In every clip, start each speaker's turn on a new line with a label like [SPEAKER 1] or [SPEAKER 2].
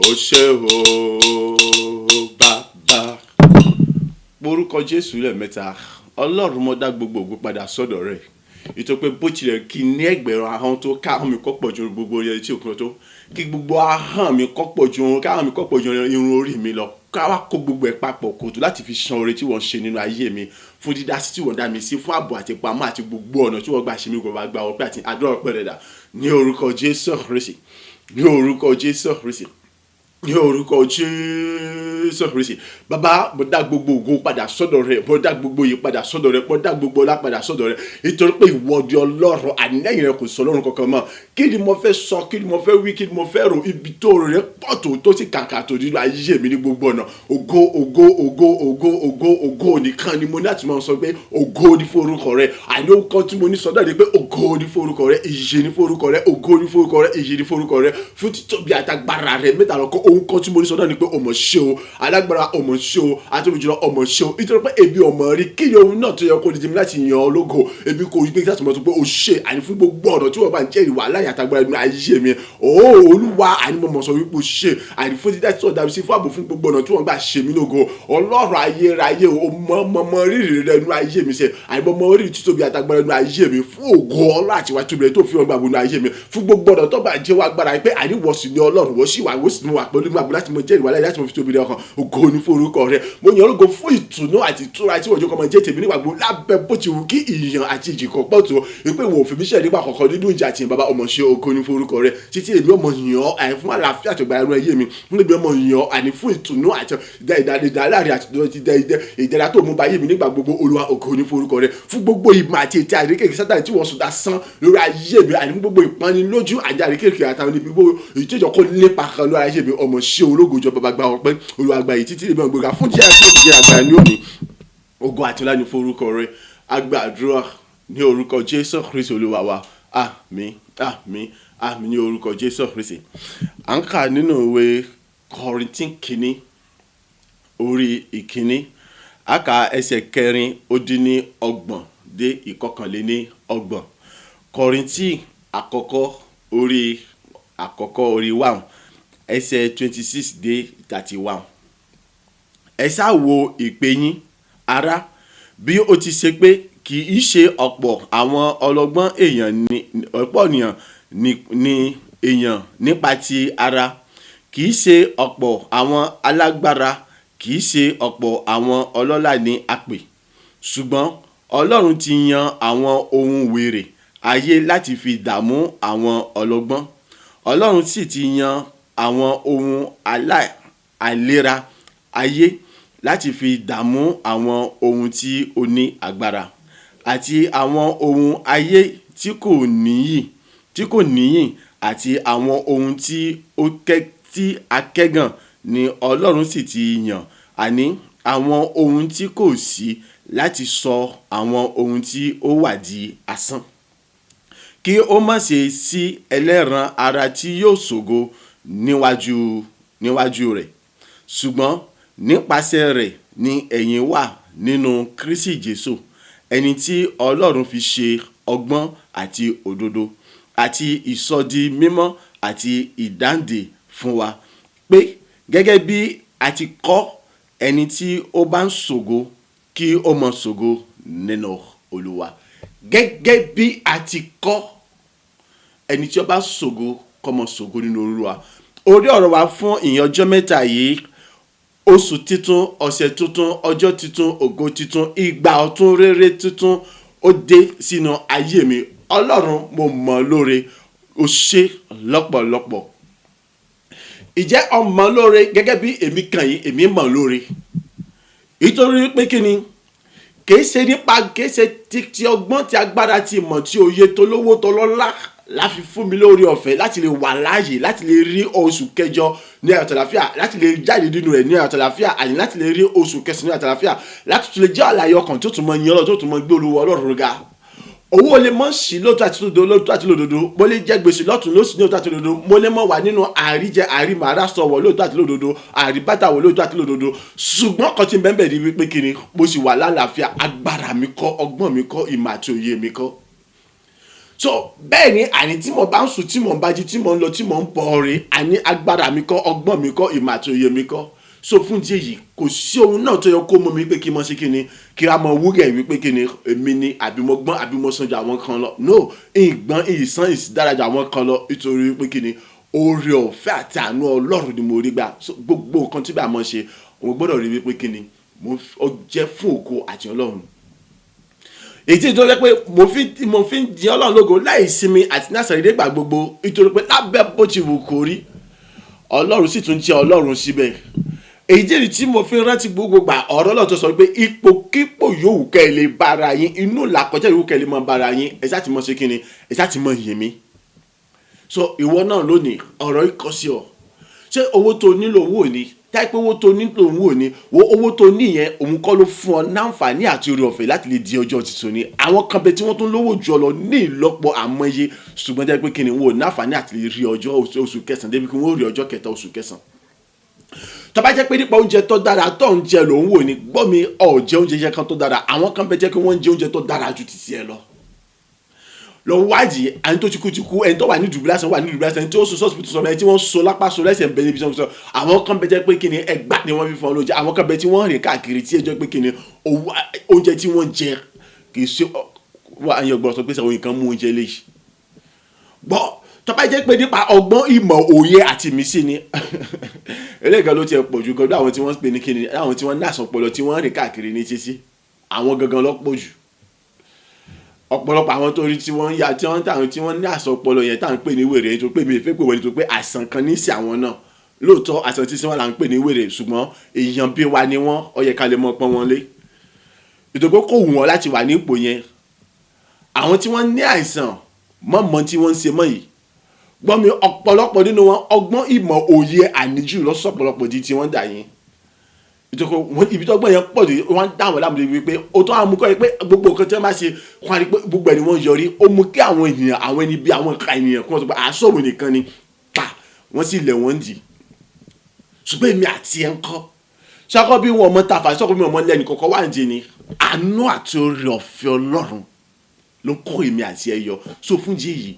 [SPEAKER 1] ó ṣé o bàbá. Orúkọ Jésù lẹ́ẹ̀mẹ́ta. Ọlọ́run mo dá gbogbo ògo padà sọ́dọ̀ rẹ̀. Nítorí pé bó tilẹ̀ kí ní ẹgbẹ̀rún ahọ́n tó káhọ́n mi kọ́ pọ̀ ju gbogbo orí tí òkun tó, kí gbogbo ahọ́n mi kọ́ pọ̀ ju káhọ́n mi kọ́ pọ̀ ju irun orí mi lọ, ká wá kó gbogbo ẹ̀ papọ̀ kòtò láti fi san oore tí wọ́n ṣe nínú ayé mi, fún dídá sí tí wọ́n dá mi sí, fún ààbò àti ìpamọ́ àti gbogbo ọ̀nà tí wọ́n gbà ṣe mí gbogbo àgbà ọpẹ́ àti àdúrà ọpẹ́ rẹ̀ dà ní orúkọ Jésù Kristi, ní orúkọ Jésù Kristi, ní orúkọ Jésù Kristi. Bàbá, mo dá gbogbo ògo padà sọ́dọ̀ rẹ̀, mo dá gbogbo yìí padà sọ́dọ̀ rẹ̀, mo dá gbogbo ọlá padà sọ́dọ̀ rẹ̀, nítorí pé ìwọ di Ọlọ́run, ànílẹ́yìn rẹ̀ kò sọ Ọlọ́run kankan mọ́. Kí ni mo fẹ́ sọ, kí ni mo fẹ́ wí, kí ni mo fẹ́ rò, ibi tó rẹ̀ pọ̀ tó sì kàkà tó nínú ayé mi ní gbogbo ọ̀nà. Ògo ògo ògo ògo ògo ògo nìkan ni mo ní láti máa sọ pé ògo ní fún orúkọ rẹ̀. Àní orúkọ tí mo ní sọ náà ni pé ògo ní fún orúkọ rẹ̀, ìyè ní fún orúkọ rẹ̀, ògo ní fún orúkọ rẹ̀, ìyè ní fún orúkọ rẹ̀, fún títóbi àtàgbàrà rẹ̀ mẹ́ta lọ́kọ́. Orúkọ tí mo ní sọ náà ni pé ọmọ ṣe o, alágbára ọmọ ṣe o, àtúntò ọmọ ṣe o, nítorí pé ebi ọmọ rí kí ni ohun náà tó yẹ kó di jẹmi láti yan ológo, ebi kò rí pé láti mọ̀ tó pé o ṣe àní fún gbogbo ọ̀nà tí wọ́n bá ń jẹ́rìí wà láyé àtàgbára nínú ayé mi. Olúwa, àní mo mọ̀ sọ wípé o ṣe àní fún dídá tí wọ́n dá mi sí, fún ààbò fún gbogbo ọ̀nà tí wọ́n gbà ṣe mí lógo. Ọlọ́run ayérayé o, mọ rírì rẹ nínú ayé mi ṣe, àní mọ rírì títóbi àtàgbára nínú ayé mi, fún ògo ọlọ́ àti wá tóbi rẹ tó fi ọgbà nínú ayé mi, fún gbogbo ọ̀nà tó bá jẹ́ wá gbára pé àní wọ̀ sí ní Ọlọ́run, wọ́n sì wà pẹ̀lú ìgbàgbọ́ láti mọ jẹ́rìí wà láyé láti mọ fi tóbi rẹ ọkàn. Ògo ní fún orúkọ rẹ. Mo yàn ológo fún ìtùnú àti ìtura tí wọ́n jẹ́ kọ́ máa jẹ́ tèmi nígbà gbogbo, lábẹ́ bó ti wù kí ìyàn àti ìjì kan pọ̀ tó, pé wò fi mí ṣẹ̀ nígbà kọ̀ọ̀kan nínú ìjà àti bàbá ọmọ ṣe. Ògo ní fún orúkọ rẹ. Títí èmi ọmọ yàn àní fún àlàáfíà àti ìgbàlà ayé mi, fún èmi ọmọ yàn àní fún ìtùnú àti ìdáláre àti ìdára tó mú bá ayé mi nígbà gbogbo. Olúwa, ògo ní fún orúkọ rẹ. Fún gbogbo ìmọ̀ àti ètè àríkèké Sátánì tí wọ́n sùn dá sán lórí ayé mi, àní fún gbogbo ìpanilójú àti àríkèké àtàwọn ibi gbogbo ìtẹ́jọ́ kó lépa kan lórí ayé mi, ọmọ ṣe ológo jọ bàbá gba ọpẹ́. Olúwa gba yìí títí èmi ọgbẹ́ga fún díẹ̀ tó ti jẹ́ àgbà ní òní. Ògo àti ọlá ní fún orúkọ rẹ. Agbàdúrà ní orúkọ Jésù Kristi Olúwa wa. Àmín, àmín, àmín ní orúkọ Jésù Kristi. À ń kà nínú ìwé Kọ́ríńtì kìíní orí ìkíní, a kà ẹsẹ̀ 4:30 dé 31. Kọ́ríńtì àkọ́kọ́ orí 1 ẹsẹ̀ 26 dé 31. Ẹ ṣáà wo ìpè yín, ará, bí ó ti ṣe pé kì í ṣe ọ̀pọ̀ àwọn ọlọ́gbọ́n èèyàn ní èèyàn nípa ti ara, kì í ṣe ọ̀pọ̀ àwọn alágbára, kì í ṣe ọ̀pọ̀ àwọn ọlọ́lá ní àpè, ṣùgbọ́n Ọlọ́run ti yan àwọn ohun wèrè ayé láti fi dààmú àwọn ọlọ́gbọ́n. Ọlọ́run sì ti yan àwọn ohun àìlera ayé láti fi dààmú àwọn ohun tí ó ní agbára, àti àwọn ohun ayé tí kò níyìn àti àwọn ohun tí akẹ́gàn ni Ọlọ́run sì ti yàn, àní àwọn ohun tí kò sí, láti sọ àwọn ohun tí ó wà di asán, kí ó má ṣe sí ẹlẹ́ran ara tí yóò ṣògo níwájú rẹ̀, ṣùgbọ́n nípasẹ̀ rẹ̀ ni ẹ̀yin wà nínú Kristi Jésù, ẹni tí Ọlọ́run fi ṣe ọgbọ́n àti òdodo àti ìsọdi mímọ́ àti ìdáǹdè fún wa, pé gẹ́gẹ́ bí a ti kọ́ ẹni tí ó bá ń ṣògo kí ó máa ṣògo nínú Olúwa. Gẹ́gẹ́ bí a ti kọ́ ẹni tí ó bá ṣògo kó máa ṣògo nínú Olúwa. Orí ọ̀rọ̀ wa fún ìyẹn ọjọ́ mẹ́ta yìí: oṣù titun, ọ̀sẹ̀ tuntun, ọjọ́ titun, ògo titun, ìgbà ọ̀tun rere titun ó dé sínú ayé mi. Ọlọ́run, mo mọ̀ lóore, o ṣé lọ́pọ̀lọpọ̀. Ìjẹ́ ọmọ lóore gẹ́gẹ́ bí èmi kàn yìí, èmi mọ̀ lóore. Nítorí pé kí ni? Kìí ṣe ti ọgbọ́n, ti agbára, ti ìmọ̀, ti òye, tó lówó, tó lọ́lá láfi fún mi lórí ọ̀fẹ́ láti lè wà láàyè, láti lè rí oṣù kẹjọ ní ayọ̀ àtàlàfíà, láti lè jáde nínú rẹ̀ ní ayọ̀ àtàlàfíà, àní láti lè rí oṣù kẹsàn-án ní ayọ̀ àtàlàfíà, láti tún lè jẹ́ àlàyé ọkàn tó tún mọ yan Ọlọ́run, tó tún mọ gbé Olúwa Ọlọ́run ga. Owó lè mọ̀ sí lóòótọ́ àti lódodo, mo lè jẹ gbèsè lọ́tún lósì ní òótọ́ àti lódodo, mo lè mọ̀ wà nínú àríjẹ àrímàrà sọ̀wọ̀ lóòótọ́ àti lódodo, àríbátàwọ̀ lóòótọ́ àti lódodo, ṣùgbọ́n kan tí ń bẹ́ẹ̀ bẹ́ẹ̀ wípé kí ni? Mo sì wà lálàáfíà, agbára mi kọ́, ọgbọ́n mi kọ́, ìmọ̀ àti òye mi kọ́. so bẹ́ẹ̀ ni àní tí mo bá ń sùn tí mo ń bá jí tí mo ń lọ tí mo ń bọ̀ ọ̀rẹ́ àní agbára mi kọ́ ọgbọ́n mi kọ́ ìmọ̀ àti òye mi kọ́ so fún díẹ̀ yìí kò sí ohun náà tó yẹ kó mọ mi pé kí n mọ sí kíni kí a mọ wúrẹ̀ wípé kíni èmi ni àbí mo gbọ́n àbí mo sàn ju àwọn kan lọ no ìgbọ́n ìsàn ìdárajà àwọn kan lọ nítorí pé kíni oore ọ̀fẹ́ àti àánú Ọlọ́run ni mo rí gbà so gbogbo nǹkan tí bá mọ̀ ṣe òun gbọ́dọ̀ rí wípé kíni mo jẹ́ fún ògo àti Ọlọ́run èyí tó jẹ́ pé mo fi ń di Ọlọ́run lógo láì sinmi àti násàrídé gbà gbogbo nítorí pé lábẹ́ bó ti wù kó rí Ọlọ́run sì tún jẹ́ Ọlọ́run síbẹ̀ èyí jẹ́ tí mo fi rántí gbogbo gbà ọ̀rọ̀ Ọlọ́run tó sọ pé ipòkípò yòówù kẹ́ ẹ lè bára yín inú làkọjá yòówù kẹ́ ẹ lè mọ bára yín ẹ sá ti mọ ṣe kíni ẹ sá ti mọ yìn mí so ìwọ náà lónìí ọ̀rọ̀ ikọ̀ sí ọ ṣé owó tó nílò owó ni táì pé owó tó nílò owó ni wo owó tó níyẹn òun kọ́ ló fún ọ náǹfààní àti oore ọ̀fẹ́ láti lè di ọjọ́ tuntun ni àwọn kan bẹ tí wọ́n tún lówó jù ọ lọ ní ìlọ́pọ̀ àmọye ṣùgbọ́n jẹ́ pé kíni wọn ò náǹfààní àti lè rí ọjọ́ oṣù kẹsàn-án débi kí wọ́n rí ọjọ́ kẹta oṣù kẹsàn-án tó bá jẹ́ pé nípa oúnjẹ tó dára tó ń jẹ lòun wò ní gbọ́ mi ọ̀ jẹ oúnjẹ yẹn kan tó dára àwọn kan bẹ jẹ́ pé wọ́n ń jẹ oúnjẹ tó dára ju títí ẹ lọ wádìí ẹni tó ti kú ẹni tó wà ní dùbúlásán ẹni tí ó sọ sọ́ọ̀sì tó sọ ẹni tí wọ́n so lápá so lẹ́sẹ̀ ń bẹ níbi sọ́ọ̀sì àwọn kan bẹ jẹ́ pé kíni ẹgbà ni wọ́n fi fọ́n lóúnjẹ àwọn kan bẹ tí wọ́n rìn káàkiri tí ẹjọ́ pé kíni oúnjẹ tí wọ́n jẹ kì í ṣe wà á yàn gbọ́ sọ pé sọ nǹkan mú oúnjẹ léyìí gbọ́ tó bá jẹ́ pé nípa ọgbọ́n ìmọ̀ òye àti ìmísí ni eléyìí ló ti ẹ̀ pọ̀ jù gan àwọn tí wọ́n pè ní kíni àwọn tí wọ́n ní àsọpọlọ tí wọ́n rìn káàkiri ní títí àwọn gangan ló pọ̀ jù ọ̀pọ̀lọpọ̀ àwọn tó rí tí wọ́n ya tí wọ́n ní àsọpọlọ yẹn tá à ń pè ní wèrè tó pé mi ìfẹ́ pè wọlé tó pé àìsàn kan ní sí àwọn náà lóòótọ́ àìsàn tí wọ́n là ń pè ní wèrè ṣùgbọ́n èèyàn bí wa ni wọ́n ó yẹ ká lè mọ pọ́n wọn lé ìdògbò kò wù wọ́n láti wà ní ipò yẹn àwọn tí wọ́n ní àìsàn mọ̀mọ́ tí wọ́n ń ṣe mọ́ yìí gbọ́n mi ọ̀pọ̀lọpọ̀ nínú wọn ọgbọ́n ìmọ̀ òye àníjù lọ́sọ̀pọ̀lọpọ̀ di tí wọ́n dà yín ibi tó gbọ́n yẹn pọ̀ jù wọ́n dá wọn láàmú wípé ó tó àwọn amúkọ́ yẹn pé gbogbo nǹkan tí wọ́n bá ṣe wọ́n á rí pé gbogbo ẹni wọ́n yọrí ó mú kí àwọn ènìyàn àwọn ẹni bí àwọn ìka ènìyàn kí wọ́n sọ pé àsọ̀rọ̀ nìkan ni pa wọ́n sì lẹ̀ wọ́n dì ṣùgbọ́n èmi àti ẹ̀ ń kọ́ ṣákọ́ bí wọn mọ tàfà ṣọ́kọ́ bí wọn mọ lẹ́nu kọ̀ọ̀kan wà ń jẹ ni àánú àti oore ọ̀fẹ́ Ọlọ́run ló kó èmi àti ẹ̀ yọ so fún jí yìí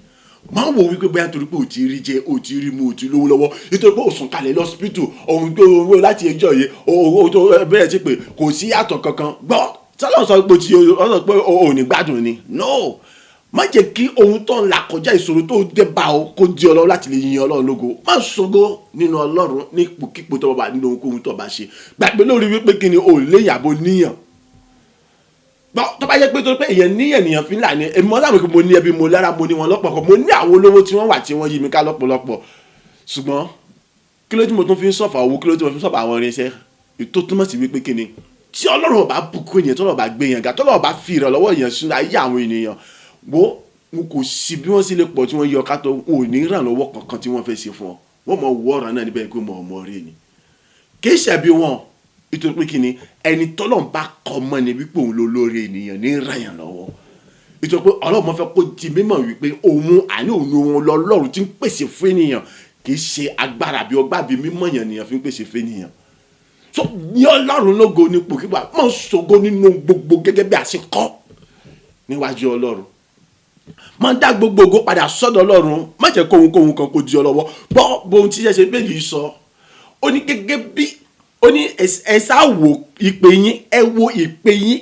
[SPEAKER 1] máa ń wò wípé bóyá torí pé ò ti rí jẹ ò ti rí mu ò ti lówó lọ́wọ́ nítorí pé ò sùn kalẹ̀ lọ́sípítù òun tó owó láti ẹjọ́ yìí owó tó bẹ̀rẹ̀ sí pé kò sí yàtọ̀ kankan gbọ́ sọ́dọ̀ sọ pé ò ní gbádùn ni no má jẹ́ kí ohun tó ń là kọjá ìṣòro tó dé bá ọ kó di Ọlọ́run láti lè yin Ọlọ́run lógo má ṣògo nínú Ọlọ́run ní ipòkípò tó bá nínú ohunkóhun tó bá ṣe gbàgbé lórí wípé kí ni ò léyìn àbò níyàn tó bá yẹ pé tó pé èèyàn ní ènìyàn fi ń là ní èmi mọ́ láwọn pé mo ní ẹbí mo lára mo ní wọn lọ́pọ̀lọpọ̀ mo ní àwọn olówó tí wọ́n wà tí wọ́n yí mi ká lọ́pọ̀lọpọ̀ ṣùgbọ́n kí ló tí mo tún fi ń sọ̀fà owó kí ló tí mo fi ń sọ̀fà àwọn irinṣẹ́ ètò túmọ̀ sí wípé kí ni tí Ọlọ́run bá bùkún ènìyàn tọ́lọ̀ bá gbé yẹn ga tọ́lọ̀ bá fi ìrànlọ́wọ́ èèyàn sínú ayé àwọn ènìyàn wo wọn kò sí bí wọ́n sì lè pọ̀ tí wọ́n yọ ká tó ò ní ìrànlọ́wọ́ kankan tí wọ́n fẹ́ ṣe fún ọ wọ́n mọ̀ wọ́ ọ̀ràn náà níbẹ̀ pé mo ọmọ rẹ ni kì í ṣẹ̀bi wọn nítorí pé kíni ẹni tọ́lọ́run bá kọ́ mọ́ ni wípé òun ló lóore ènìyàn ní ìrànyàn lọ́wọ́ nítorí pé Ọlọ́run fẹ́ kó di mímọ̀ wípé òun àní òun lọ́lọ́run tí ń pèsè fún ènìyàn kì í ṣe agbára bí ọgbà bí mímọ̀ yẹn nìyẹn fi ń pèsè fún ènìyàn so ní Ọlọ́run lógo ní pòkípà mọ̀ ṣògo nínú gbogbo gẹ́gẹ́ bí a ṣe kọ́ níwájú Ọlọ́run máa dá gbogbo ògo padà sọ́dọ̀ Ọlọ́run má jẹ́ kóhunkóhun kan kó di ọ lọ́wọ́ gbọ́ bóun tí ṣe bẹ́ẹ̀ yìí sọ ó ní gẹ́gẹ́ bí ó ní ẹ sá wo ìpè yín ẹ wo ìpè yín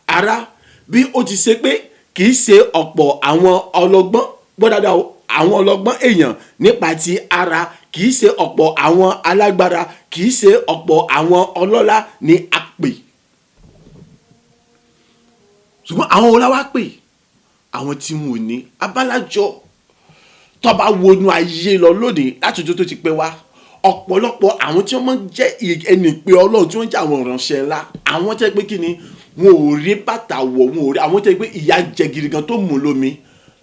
[SPEAKER 1] ara bí ó ti ṣe pé kì í ṣe ọ̀pọ̀ àwọn ọlọ́gbọ́n gbọ́dọ̀dọ̀ àwọn ọlọ́gbọ́n èèyàn nípa ti ara kì í ṣe ọ̀pọ̀ àwọn alágbára kì í ṣe ọ̀pọ̀ àwọn ọlọ́lá ní a pè ṣùgbọ́n àwọn ọlọ́wà pè àwọn tí wọn ò ní abálájọ tó bá wọnú ayé lọ lónìí láti ọjọ́ tó ti pẹ́ wá ọ̀pọ̀lọpọ̀ àwọn tí wọ́n máa ń jẹ́ ẹni pé Ọlọ́run tí wọ́n jẹ́ àwọn ìránṣẹ́ ńlá àwọn tẹ́ pé kí ni wọn ò rí bàtà wọ̀ wọn ò rí àwọn tẹ́ pé ìyà jẹ gidi gan tó mú lómi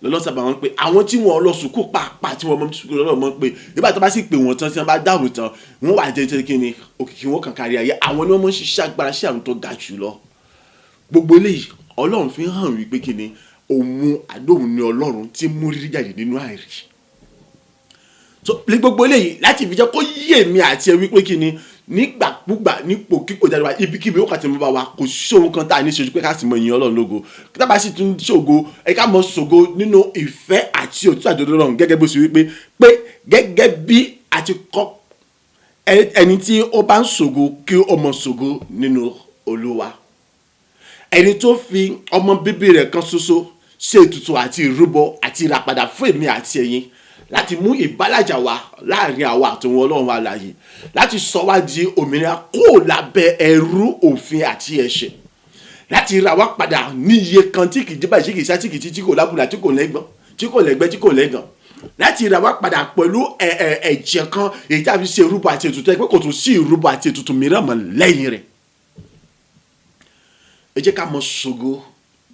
[SPEAKER 1] lọ́lọ́sàbà wọn pé àwọn tí wọ́n lọ sùkú pàápàá tí wọ́n mọ́ sùkú lọ́wọ́ mọ́ pé nígbà tó bá sì pè wọ́n tán tí wọ́n bá dáhùn tán wọ́n wà jẹ́ kí ni òkìkí wọn kàn kárí ayé àwọn ni wọ́n mọ́ ṣiṣẹ́ agbára sí àwọn tó ga jù lọ gbogbo eléyìí Ọlọ́run fi hàn wípé kí ni òun àdóhùn ni Ọlọ́run tí mú rírí jáde nínú àìrí so ní gbogbo eléyìí láti fi jẹ́ kó yé mi àti ẹ wípé kí ni nígbàkúgbà nípòkípò jáde wa ibikíbi ó kàtí mọ́ bá wa kò sóhun kan tá a ní ṣojú pé ká sì mọ ìyìn ọlọ́run lógo tábà sì tún ṣògo ẹ ká mọ ṣògo nínú ìfẹ́ àti òtítọ́ àjọ̀dún ọlọ́run gẹ́gẹ́ bó ṣe wípé pé gẹ́gẹ́ bí a ti kọ́ ẹni tí ó bá ń ṣògo kí ó mọ ṣògo nínú olúwa ẹni tó fi ọmọ bíbí rẹ̀ kan ṣoṣo ṣe ètùtù àti ìrúbọ àti ìràpadà fún èmi àti ẹ̀yin láti mú ìbálàjà wá láàrin àwa àtòun ọlọ́run alààyè láti sọ wá di òmìnira kó lábẹ́ ẹrú òfin àti ẹ̀ṣẹ̀ láti ra wá padà ní iye kan tí kìí débà tí kìí sá tí kìí tí kò lábùlà tí kò lẹ́gbẹ́ tí kò lẹ́gàn láti ra wá padà pẹ̀lú ẹ̀jẹ̀ kan èyí tí a fi ṣe ìrúbọ àti ètùtù ẹ pé kò tún sí ìrúbọ àti ètùtù mìíràn mọ́ lẹ́yìn rẹ̀ ẹ jẹ́ ká mọ ṣògo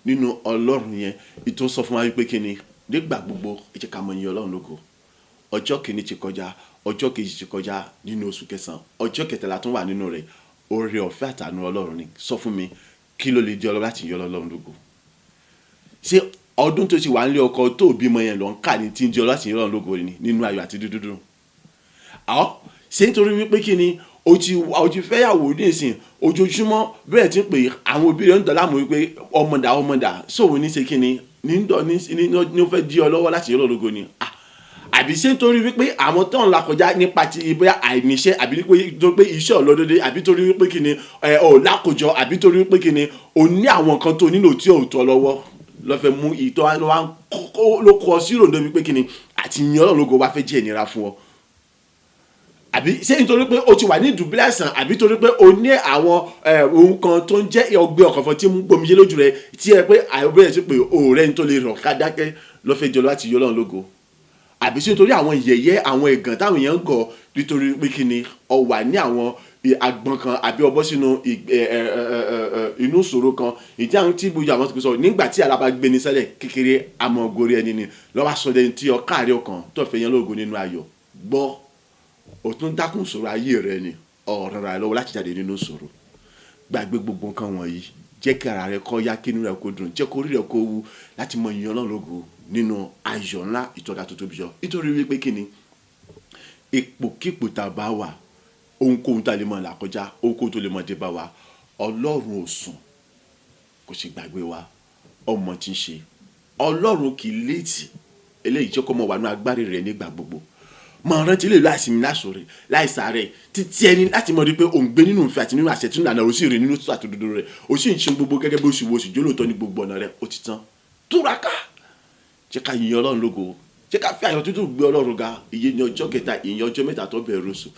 [SPEAKER 1] nínú ọlọ́run yẹn ìtò sọ fún wa wípé kí ni nígbà gbogbo ẹ jẹ́ ká mọ ìyìn ọlọ́run lógo ọjọ́ kìíní ti kọjá ọjọ́ kejì ti kọjá nínú oṣù kẹsàn-án ọjọ́ kẹtàlá tún wà nínú rẹ̀ oore ọ̀fẹ́ àtàánú ọlọ́run ni sọ fún mi kí ló lè di ọlọ́run láti yìn ọlọ́run lógo ṣé ọdún tó ti wà nílé ọkọ tó bímọ yẹn lọ ń kà ní tí ń di ọlọ́run láti yìn ọlọ́run lógo ni nínú ayọ̀ àti dúdúdú àwọn ṣé nítorí wípé kí ni o ti fẹ́yàwó ní ìsìn ojoojúmọ́ bẹ́ẹ̀ ti ń pè àwọn òbí rẹ̀ ń dọ̀ láàmú wípé ọmọdà sóòwò ní ṣe kí ni ní ó fẹ́ di ọ lọ́wọ́ láti yìn ọlọ́run lógo ni àbí ṣé nítorí wípé àwọn tó ń la kọjá nípa ti bóyá àìníṣẹ́ àbí nítorí pé iṣẹ́ ọlọ́dọdẹ àbí torí wípé kí ni lákòjọ àbí torí wípé kí ni o ní àwọn nǹkan tó nílò tí ò tọ́ lọ́wọ́ lọ́fẹ́ mú ìtọ́ ló kọ sí ìrònú wípé kí ni àti yìn ọlọ́run lógo wá fẹ́ jẹ́ ìnira fún ọ àbí ṣé nítorí pé o ti wà ní ìdùbúlẹ̀ àìsàn àbí torí pé o ní àwọn ohun kan tó ń jẹ́ ọgbẹ́ ọkàn fún tí ń gbomijé lójú rẹ tí ẹ pé àìbẹ̀rẹ̀ sí pé òòrẹ́ ní tó lè rọ̀ ká dákẹ́ lọ́fẹ́ jọ láti yìn ọlọ́run lógo àbí sí nítorí àwọn yẹ̀yẹ́ àwọn ẹ̀gàn táwọn èèyàn ń gọ̀ nítorí pé kí ni ọ wà ní àwọn agbọn kan àbí ọbọ̀ sínú inú ìṣòro kan ìdí àwọn tí gbogbo àwọn ti sọ nígbà tí alábà gbé ní sẹ́lẹ̀ kékeré àmọ́ gorí ẹni ni lọ́wọ́ sọdẹ tí ọkàrí ọkàn tó fẹ́ yẹn lóògùn nínú ayọ̀ gbọ́ ó tún dákún ìṣòro ayé rẹ ni ọ̀ràn rẹ lọ́wọ́ láti jáde nínú ìṣòro gbàgbé gbogbo nǹkan wọ̀nyí jẹ́ kí ara rẹ kó yá kí inú rẹ kó dùn jẹ́ kó rí rẹ kó wú láti mọ ìyìn Ọlọ́run lógo nínú ayọ̀ ńlá ìtọ́ka tó tóbi jọ nítorí wípé kí ni ipòkípò tá a bá wà ohunkóhun tá a lè mọ̀ là kọjá ohunkóhun tó lè mọ̀ dé bá wa Ọlọ́run ò sùn kò sì gbàgbé wa ọmọ tí ń ṣe Ọlọ́run kì í létí eléyìí jẹ́ kó mọ̀ wà ní agbárí rẹ̀ nígbà gbogbo mọ̀ rántí lè láìsinmi láṣọrẹ̀ láìsàárẹ̀ títí ẹni láti mọ̀ rí pé òun gbé nínú ìfẹ́ àti nínú àṣẹ tí ń lànà òsì rẹ̀ nínú tó àtòdodo rẹ̀ òsì ń ṣe gbogbo gẹ́gẹ́ bí oṣù wo oṣù jólóòtọ́ ní gbogbo ọ̀nà rẹ̀ ó ti tán túraká jẹ́ ká yìn Ọlọ́run lógo jẹ́ ká fi ayọ̀ tútù gbé Ọlọ́run ga ìyẹn ní ọjọ́ kẹta ìyẹn ọjọ́ mẹ́ta tó bẹ̀rẹ̀ oṣù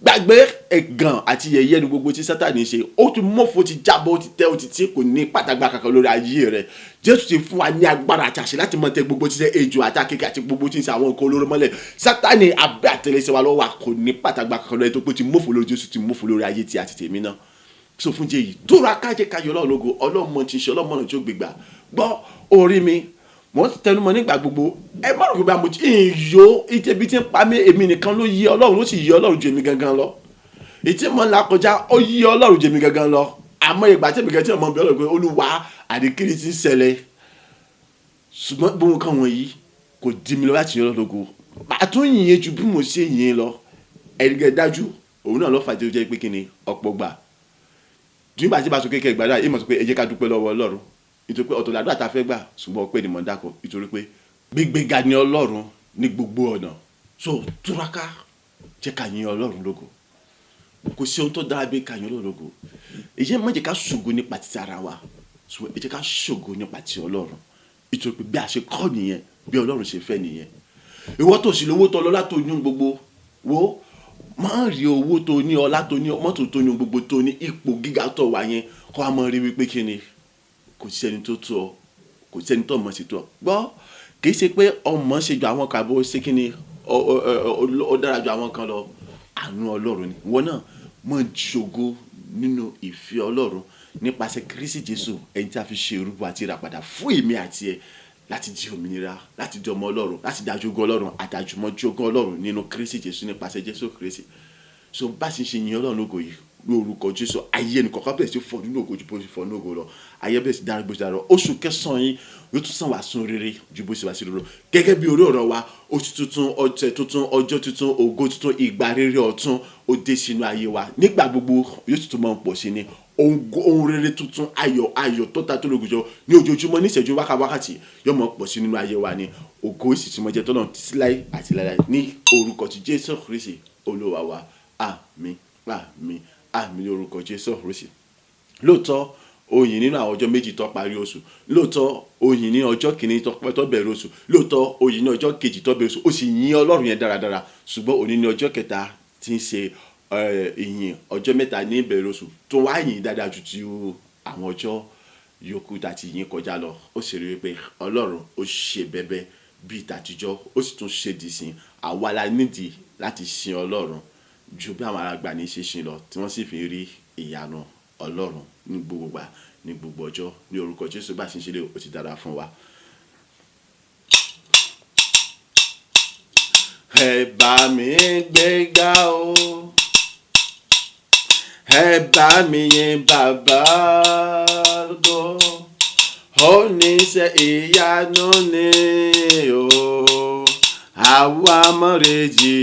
[SPEAKER 1] gbàgbé ẹ̀gàn àti yẹ̀yẹ́ ní gbogbo tí Sátánì ṣe ó ti mọ́fò ti jábọ́ ó ti tẹ́ ó ti tí kò ní pàtàgbà kankan lórí ayé rẹ̀ Jésù ti fún wa ní agbára àti àṣẹ láti mọ tẹ gbogbo tí ṣe ejò àti akéèké àti gbogbo tí ń ṣe àwọn nǹkan olóró mọ́lẹ̀ Sátánì abẹ́ àtẹlẹsẹ̀ wa lọ́wọ́ kò ní pàtàgbà kankan lórí tó pé ti mọ́fò lórí Jésù ti mọ́fò lórí ayé ti àti tèmi náà so fún jẹ́ yìí tóra kájẹ́ káyọ̀ Ọlọ́run lógo Ọlọ́run ti ṣe Ọlọ́run tí ó gbégbá gbọ́ orí mi mo ti tẹnumọ́ nígbà gbogbo ẹ má rò pé mo ti ìyó ìtẹ̀bí tí ń pa mí èmi nìkan ló yí Ọlọ́run ló sì yí Ọlọ́run ju èmi gangan lọ ètí mo là kọjá ó yí Ọlọ́run ju èmi gangan lọ àmọ́ ìgbà tí èmi gangan tí mo bí Ọlọ́run pé Olúwa àdìkiri ti ń ṣẹlẹ̀ ṣùgbọ́n gbogbo nǹkan wọ̀nyí kò dí mi lọ láti yìn Ọlọ́run lógo màá tún yìn ju bí mo ṣe yìn lọ ẹ̀rígẹ̀ dájú òun náà ló fàájì ó jẹ́ pé kí ni ọ̀pọ̀ gbà nígbà tí bá sọ kékeré gbàdá yìí mọ̀ sọ pé ẹ jẹ́ ká dúpẹ́ lọ́wọ́ Ọlọ́run nítorí pé ọ̀tọ̀ làdúrà tá a fẹ́ gbà ṣùgbọ́n ọpẹ́ ni mọ̀ ń dàkọ̀ nítorí pé gbígbéga ni Ọlọ́run ní gbogbo ọ̀nà so túraká jẹ́ ká yìn Ọlọ́run lógo kò sí ohun tó dára bí ká yìn Ọlọ́run lógo èyí má jẹ́ ká ṣògo nípa ti ara wa ṣùgbọ́n ẹ jẹ́ ká ṣògo nípa ti Ọlọ́run nítorí pé bí a ṣe kọ́ nìyẹn bí Ọlọ́run ṣe fẹ́ nìyẹn ìwọ tó sì lówó tó lọ́lá tó ní gbogbo wo máa rí owó tó ní ọlá tó ní mọ́tò tó ní gbogbo tó ní ipò gíga tó wà yẹn kó a mọ̀ rí wípé kí ni kò sẹ́ni tó tó ọ kò sẹ́ni tó mọ̀ sí tó ọ gbọ́ kì í ṣe pé ọmọ ṣe ju àwọn kan bó ṣe kí ni ó dára ju àwọn kan lọ àánú Ọlọ́run ni wọn náà mọ̀ ṣògo nínú ìfẹ́ Ọlọ́run nípasẹ̀ Kristi Jésù ẹni tí a fi ṣe ìrúbọ àti ìràpadà fún èmi àti ẹ láti di òmìnira láti di ọmọ Ọlọ́run láti dájú ogún Ọlọ́run àdájúmọ́ jogún Ọlọ́run nínú Kristi Jésù nípasẹ̀ Jésù Kristi so bá ti ṣe yin Ọlọ́run lógo yìí lórúkọ Jésù ayé ẹnì kọ̀ọ̀kan bẹ̀rẹ̀ sí fọ́ nínú ògo ju bó ṣe fọ́ nínú ògo lọ ayé bẹ̀rẹ̀ sí dára bó ṣe dára oṣù kẹsàn-án yìí yóò tún sàn wá sun rere ju bó ṣe wá sí rere gẹ́gẹ́ bí orí ọ̀rọ̀ wa oṣù tuntun ọ̀sẹ̀ tuntun ọjọ́ tuntun ògo tuntun ìgbà rere ọ̀tun ó dé sínú ayé wa nígbà gbogbo yóò tuntun máa ń pọ̀ sí ni ohun rere tuntun ayọ̀ tó ta tó lógun jọ ní ojoojúmọ́ ní ìṣẹ́jú wákàtí yóò máa pọ̀ sí nínú ayé wa ni ògo ìsìtìmọ̀jẹ́ tọ́nà títí láì àti láì ní orúkọ ti Jésù Kristi Olúwa wa àmín àmín àmín lórúkọ Jésù Kristi. Lóòótọ́ oyin nínú àwọn ọjọ́ méjì tó parí oṣù lóòótọ́ oyin ní ọjọ́ kìíní tó bẹ̀rẹ̀ oṣù lóòótọ́ oyin ní ọjọ́ kejì tó bẹ̀rẹ̀ oṣù ó sì yìn Ọlọ́run yẹn dáradára ṣùgbọ́n òní ní ọjọ́ kẹta tí ń ṣe ìyìn ọjọ́ mẹ́ta ní ìbẹ̀rẹ̀ oṣù tó wá yìn dáadáa ju ti àwọn ọjọ́ yòókù láti yìn kọjá lọ ó sì rí i pé Ọlọ́run ó ṣe bẹ́bẹ́ bíi tàtijọ́ ó sì tún ṣe dìsìn àwa la nídìí láti sin Ọlọ́run ju bí àwọn àgbà ní ṣe sin lọ tí wọ́n sì fi rí ìyanu Ọlọ́run ní gbogbo gbà ní gbogbo ọjọ́ ní orúkọ Jésù bá ṣe ń ṣe lé ó ti dára fún wa. Ẹ bá mi gbéga o ẹ bá mi yìn bàbá lógo oníṣẹ́ ìyanu ni o àwa mọ̀rẹ́jì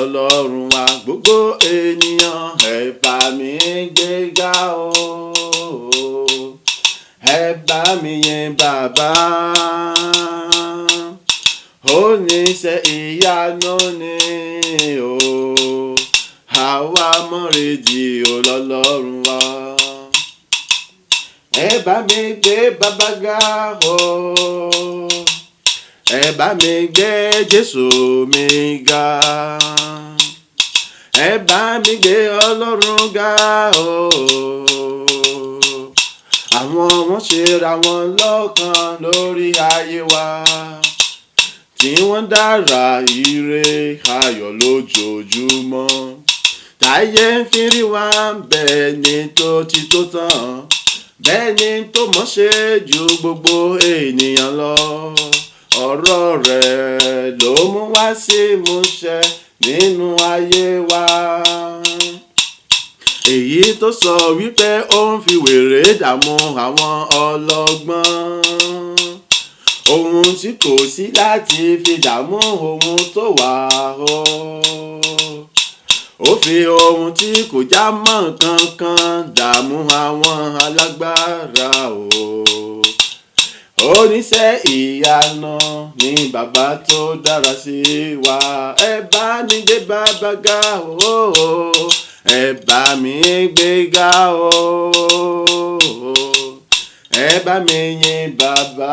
[SPEAKER 1] Ọlọ́run wa gbogbo ènìyàn ẹ bá mi gbéga o ẹ bá mi yìn bàbá oníṣẹ́ ìyanu ni o àwa mọ̀rẹ́jì Ọlọ́run wa ẹ bá mi gbé bàbá ga o ẹ bá mi gbé Jésù mi ga ẹ bá mi gbé Ọlọ́run ga o àwọn wọn ṣe ra wọn lọ́kàn lórí ayé wa tí wọ́n dára ire ayọ̀ lójoojúmọ́ táyé ń fi rí wa bẹ́ẹ̀ ni tó ti tó tán bẹ́ẹ̀ ni tó mọ̀ ṣe ju gbogbo ènìyàn lọ ọ̀rọ̀ rẹ̀ ló mú wá sí ìmúṣẹ nínú ayé wa èyí tó sọ wípé ó ń fi wèrè dààmú àwọn ọlọ́gbọ́n ohun tí kò sí láti fi dààmú ohun tó wà ó fi ohun tí kò já mọ́ kankan dààmú àwọn alágbára oníṣẹ́ ìyanu ni bàbá tó dára sí wa ẹ bá mi gbé bàbá ga o ẹ bá mi gbé ga o ẹ bá mi yìn bàbá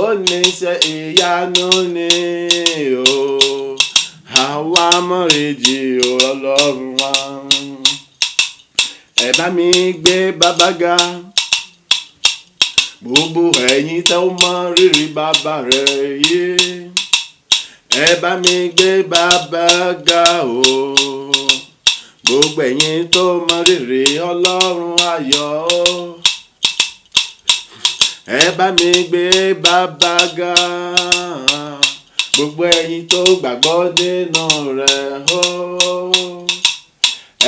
[SPEAKER 1] oníṣẹ́ ìyanu ni o àwa mọ̀rẹ́jì Ọlọ́run wa ẹ bá mi gbé bàbá ga gbogbo ẹ̀yin tẹ́ ó mọ rírì bàbá rẹ̀ yé ẹ bá mi gbé bàbá ga o gbogbo ẹ̀yin tó mọ rírì Ọlọ́run ayọ̀ ẹ bá mi gbé bàbá ga gbogbo ẹ̀yin tó gbàgbọ́ nínú rẹ̀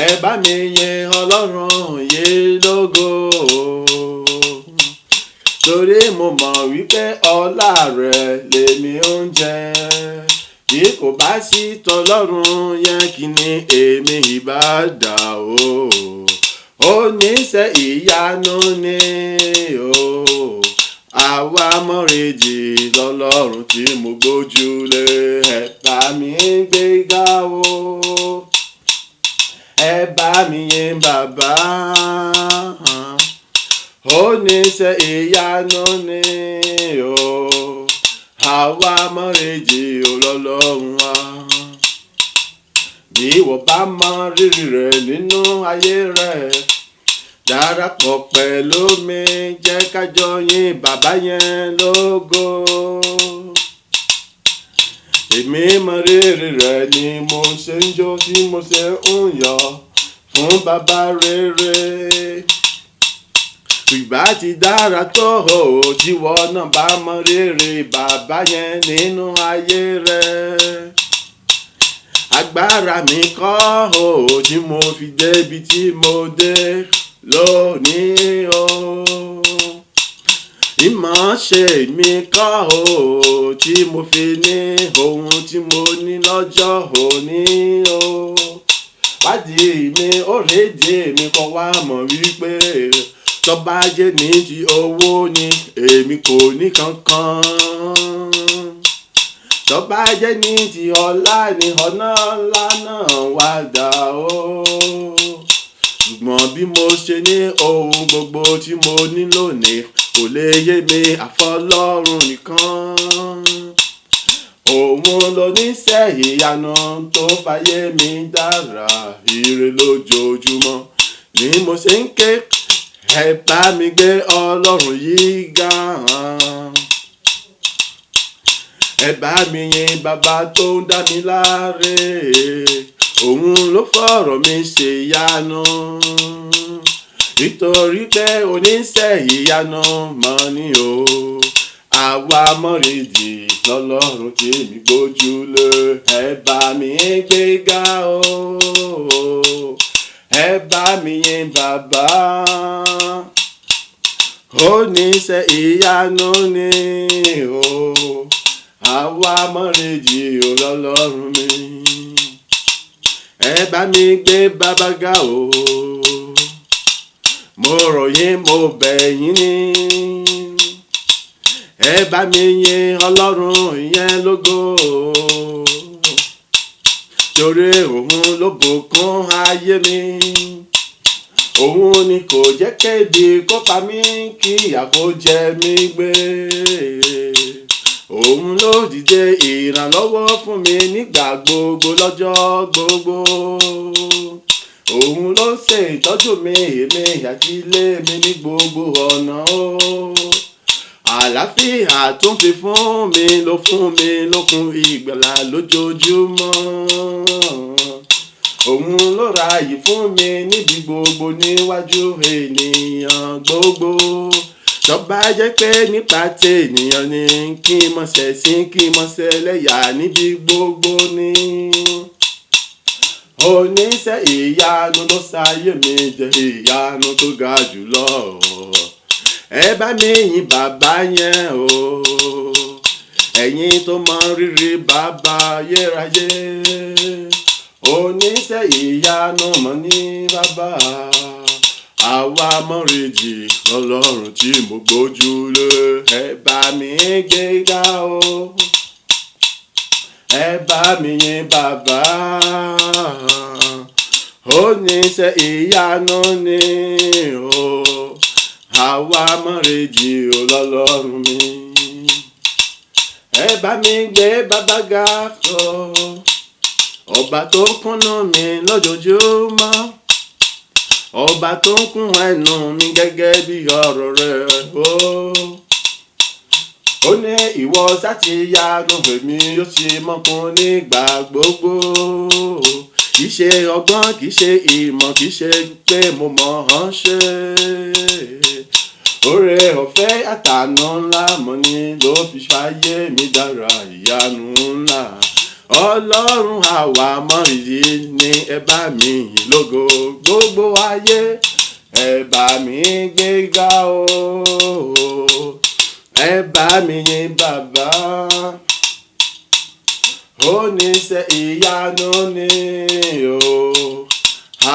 [SPEAKER 1] ẹ bá mi yìn Ọlọ́run yìí lógo torí mo mọ̀ wípé ọlá rẹ̀ lèmi ń jẹ bí kò bá sí tọlọ́run yẹn kí ni èmi ìbá dà o oníṣẹ́ ìyanu ni o àwa mọ̀rẹ́jì lọ́lọ́run tí mo gbójúlé ẹ bá mi gbéga o ẹ bá mi yìn bàbá oníṣẹ́ ìyanu ni o àwa mọ̀rẹ́jì Ọlọ́run wa bí wọ́n bá mọ rírì rẹ̀ nínú ayé rẹ̀ darapọ̀ pẹ̀lú mi jẹ́ ká jọ yìn bàbá yẹn lógo èmi mọ rírì rẹ̀ ni mo ṣe ń jó tí mo ṣe ń yọ̀ fún bàbá rere ìgbà tí dára tó o jíwọ náà bá mọ rírì bàbá yẹn nínú ayé rẹ̀ agbára mi kọ́ o tí mo fi débi tí mo dé lónìí o. Ìmọ̀ọ́ṣe mi kọ́ o tí mo fi ní ohun tí mo ní lọ́jọ́ òní o. Wádìí mi òrédè mi kọ́ wá mọ̀ wípé tọ́ba jẹ́ ní ti owó ni èmi kò ní kankan. Tọ́ba jẹ́ ní ti ọlá ni ọ̀nà ńlá náà wá dà o. Ṣùgbọ́n bí mo ṣe ní ohun gbogbo tí mo ní lónìí kò lè yé mi àfọlọ́run nìkan. Òun ló níṣẹ́ ìyanu tó fàyè mi dára ire lójoojúmọ́ ni mo ṣe ń ké ẹ bá mi gbé Ọlọ́run yìí ga. Ẹ bá mi yìn bàbá tó ń dá mi láre, òun ló fọ̀rọ̀ mi ṣe ìyanu. Nítorí pé oníṣẹ́ ìyanu mọ̀ ni o, àwa mọ̀rìndì lọ́lọ́run tí mi gbójúlé. Ẹ bá mi gbé ga o, ẹ bá mi yìn bàbá. Oníṣẹ́ ìyanu ni o, àwa mọ̀rìndì lọ́lọ́run mi. Ẹ bá mi gbé bàbá ga o, mo rọ̀ yín mo bẹ̀ yín ni. Ẹ bá mi yìn Ọlọ́run yẹn lógo, torí òun ló bùkún ayé mi. Òun ni kò jẹ́ kébi kó pa mí kí ìyà kó jẹ mí gbé. Òun ló dìde ìrànlọ́wọ́ fún mi nígbà gbogbo lọ́jọ́ gbogbo. Òun ló ṣe ìtọ́jú mi èmi àti ilé mi ní gbogbo ọ̀nà o. Àlàáfíà tó ń fi fún mi ló fún mi lókun ìgbàlà lójoojúmọ́. Òun ló ra ààyè fún mi níbi gbogbo níwájú ènìyàn gbogbo. Tọ́ba jẹ́ pé nípa tènìyàn ni kí n mọ̀ ṣẹ̀sín kí n mọ̀ ṣẹlẹ́yà níbi gbogbo ni. Oníṣẹ́ ìyanu ló ṣayé mi jẹ́ ìyanu tó ga jùlọ. Ẹ bá mi yìn bàbá yẹn o, ẹ̀yin tó mọ rírì bàbá ayérayé. Oníṣẹ́ ìyanu mọ̀ ní bàbá, àwa mọ̀rìndì lọ́lọ́run tí mo gbójúlé. Ẹ bá mi gbé ga o, ẹ bá mi yìn bàbá. Oníṣẹ́ ìyanu ni o, àwa mọ̀rìndì lọ́lọ́run mi. Ẹ bá mi gbé bàbá ga o, ọba tó ń kúnnú mi lójoojúmọ́, ọba tó ń kún ẹnu mi gẹ́gẹ́ bí ọ̀rọ̀ rẹ̀ o. Ó ní ìwọ sáti yanu èmi yóò sì mọ̀kún nígbà gbogbo. Kì í ṣe ọgbọ́n, kì í ṣe ìmọ̀, kì í ṣe pé mo mọ̀ ọ́n ṣe. Oore ọ̀fẹ́ àtànà ńlá mọ̀ ni ló fi ṣayé mi dára ìyanu ńlá. Ọlọ́run àwa mọ̀rìndì ni ẹ bá mi yìn lógo gbogbo ayé. Ẹ bá mi gbé ga o, ẹ bá mi yìn bàbá. Oníṣẹ́ ìyanu ni o,